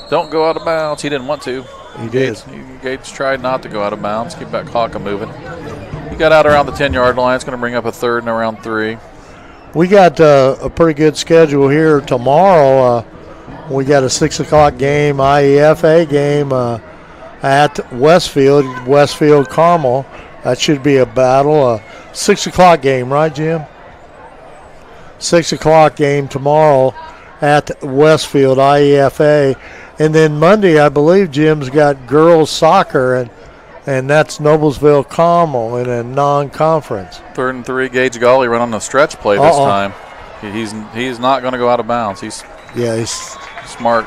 Don't go out of bounds. He didn't want to. He did. Gates tried not to go out of bounds. Keep that clock moving. He got out around the 10-yard line. It's going to bring up a 3rd and around 3. We got a pretty good schedule here tomorrow. We got a 6 o'clock game, IHSAA game at Westfield Carmel. That should be a battle. A 6 o'clock game, right, Jim? 6 o'clock game tomorrow at Westfield, IHSAA. And then Monday, I believe Jim's got girls soccer, and that's Noblesville Carmel in a non-conference. 3rd and 3, Gage Gully run on the stretch play this time. He's not going to go out of bounds. He's smart.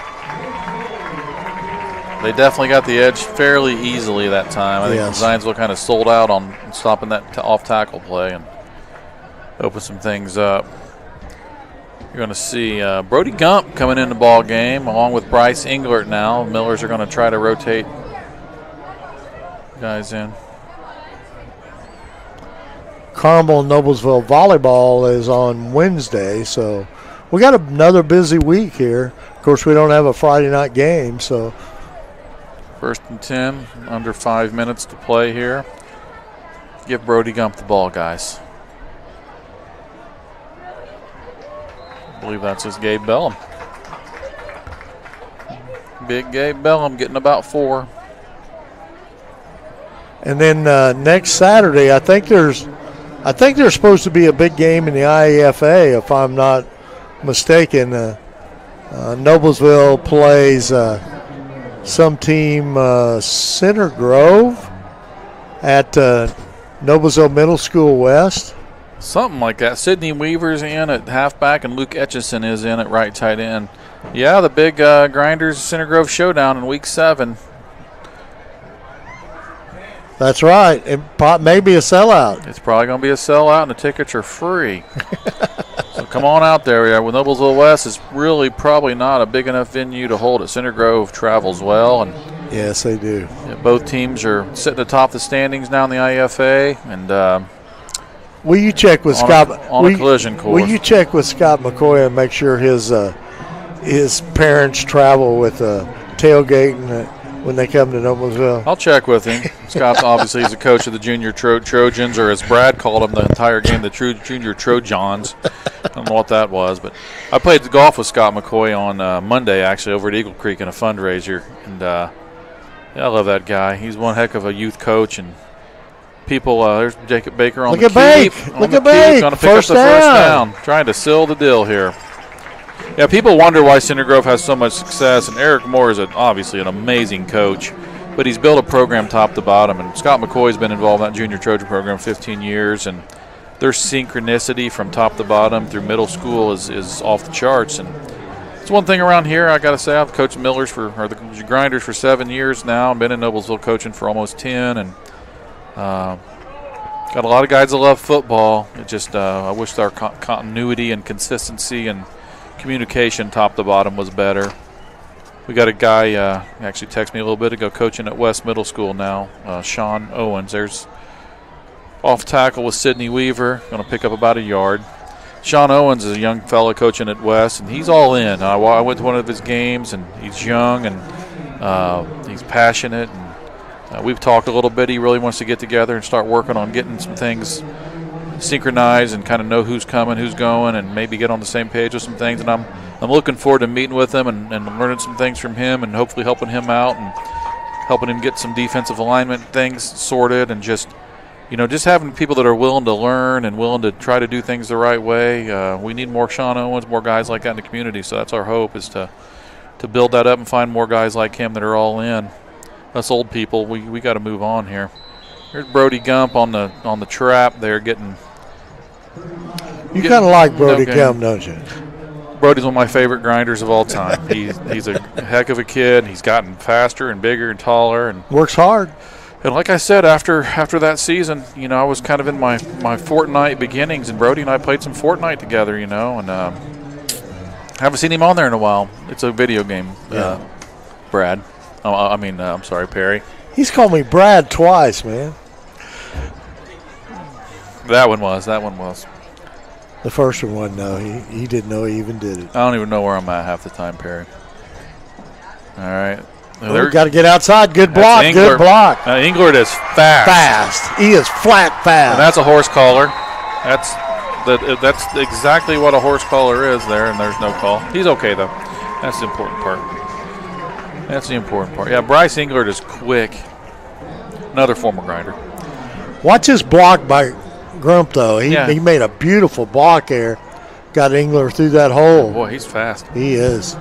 They definitely got the edge fairly easily that time. I think Zionsville kind of sold out on stopping that off-tackle play and opened some things up. You're going to see Brody Gump coming in the ball game along with Bryce Englert now. Millers are going to try to rotate guys in. Carmel Noblesville volleyball is on Wednesday, so we got another busy week here. Of course, we don't have a Friday night game, so. 1st and 10, under 5 minutes to play here. Give Brody Gump the ball, guys. I believe that's just Gabe Bellum. Big Gabe Bellum getting about 4. And then next Saturday, I think there's supposed to be a big game in the IHSAA, if I'm not mistaken. Noblesville plays some team, Center Grove, at Noblesville Middle School West. Something like that. Sidney Weaver's in at halfback, and Luke Etchison is in at right tight end. Yeah, the big Grinders Center Grove showdown in week 7. That's right. It may be a sellout. It's probably going to be a sellout, and the tickets are free. So come on out there. Yeah, with Noblesville West is really probably not a big enough venue to hold it. Center Grove travels well, and yes, they do. Yeah, both teams are sitting atop the standings now in the IFA, and will you check with Scott on a collision course? Will you check with Scott McCoy and make sure his parents travel with tailgating when they come to Noblesville. I'll check with him. Scott obviously is a coach of the junior Trojans, or as Brad called them the entire game, the junior Trojans. I don't know what that was, but I played golf with Scott McCoy on Monday, actually, over at Eagle Creek in a fundraiser. And, yeah, I love that guy. He's one heck of a youth coach. And people, there's Jacob Baker on the keep. Look at Bake. Going to pick up the first down. Trying to seal the deal here. Yeah, people wonder why Cinder Grove has so much success, and Eric Moore is obviously an amazing coach, but he's built a program top to bottom, and Scott McCoy's been involved in that junior Trojan program 15 years, and their synchronicity from top to bottom through middle school is off the charts. And it's one thing around here, I got to say, I've coached the Grinders for 7 years now, and been in Noblesville coaching for almost 10, and got a lot of guys that love football. It just I wish our continuity and consistency and communication top to bottom was better. We got a guy actually texted me a little bit ago coaching at West Middle School now, Sean Owens. There's off tackle with Sidney Weaver, going to pick up about a yard. Sean Owens is a young fellow coaching at West, and he's all in. I went to one of his games, and he's young, and he's passionate. And we've talked a little bit. He really wants to get together and start working on getting some things synchronized and kind of know who's coming, who's going, and maybe get on the same page with some things. And I'm looking forward to meeting with him and learning some things from him, and hopefully helping him out and helping him get some defensive alignment things sorted, and just having people that are willing to learn and willing to try to do things the right way. We need more Sean Owens, more guys like that in the community. So that's our hope, is to build that up and find more guys like him that are all in. Us old people, we got to move on here. There's Brody Gump on the trap there getting. You kind of like Brody Gump, don't you? Brody's one of my favorite grinders of all time. He's a heck of a kid. He's gotten faster and bigger and taller, and works hard. And like I said, after that season, I was kind of in my Fortnite beginnings, and Brody and I played some Fortnite together, and haven't seen him on there in a while. It's a video game, Brad. I'm sorry, Perry. He's called me Brad twice, man. That one was. The first one wasn't, no. He didn't know he even did it. I don't even know where I'm at half the time, Perry. All right. We've got to get outside. Good block. Good block. Englert is fast. He is flat fast. And that's a horse collar. That's exactly what a horse collar is there, and there's no call. He's okay, though. That's the important part. Yeah, Bryce Englert is quick. Another former grinder. Watch his block by Grump, though. He made a beautiful block there. Got Englert through that hole. Oh, boy, he's fast. He is.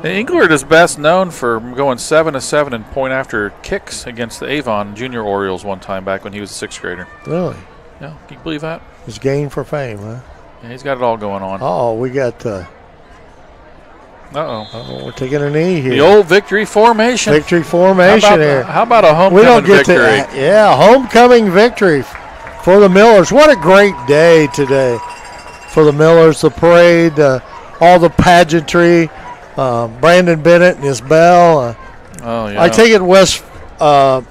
Englert is best known for going 7-7 in point after kicks against the Avon Junior Orioles one time back when he was a sixth grader. Really? Yeah, can you believe that? His gain for fame, huh? Yeah, he's got it all going on. Oh, we got we're taking a knee here. The old victory formation. Victory formation here. How about a homecoming victory? Homecoming victory for the Millers. What a great day today for the Millers. The parade, all the pageantry. Brandon Bennett and his bell. I take it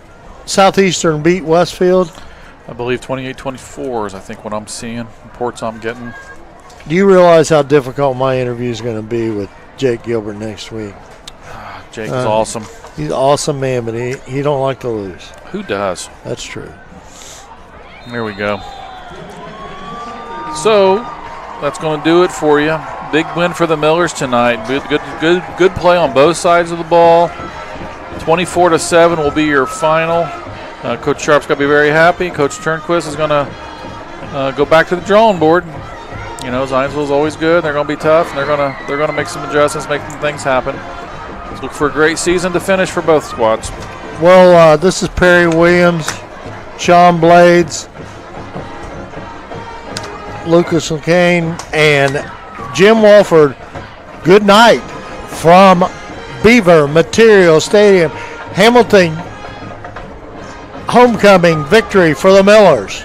Southeastern beat Westfield. I believe 28-24 is, I think, what I'm seeing. Reports I'm getting. Do you realize how difficult my interview is going to be with Jake Gilbert next week? Jake is awesome. He's an awesome man, but he don't like to lose. Who does? That's true. There we go. So that's going to do it for you. Big win for the Millers tonight. Good play on both sides of the ball. 24-7 will be your final. Coach Sharp's going to be very happy. Coach Turnquist is going to go back to the drawing board. Zionsville is always good. They're going to be tough, and they're going to make some adjustments, make some things happen. Let's look for a great season to finish for both squads. Well, this is Perry Williams, Sean Blades, Lucas McCain, and Jim Walford. Good night from Beaver Material Stadium. Hamilton homecoming victory for the Millers.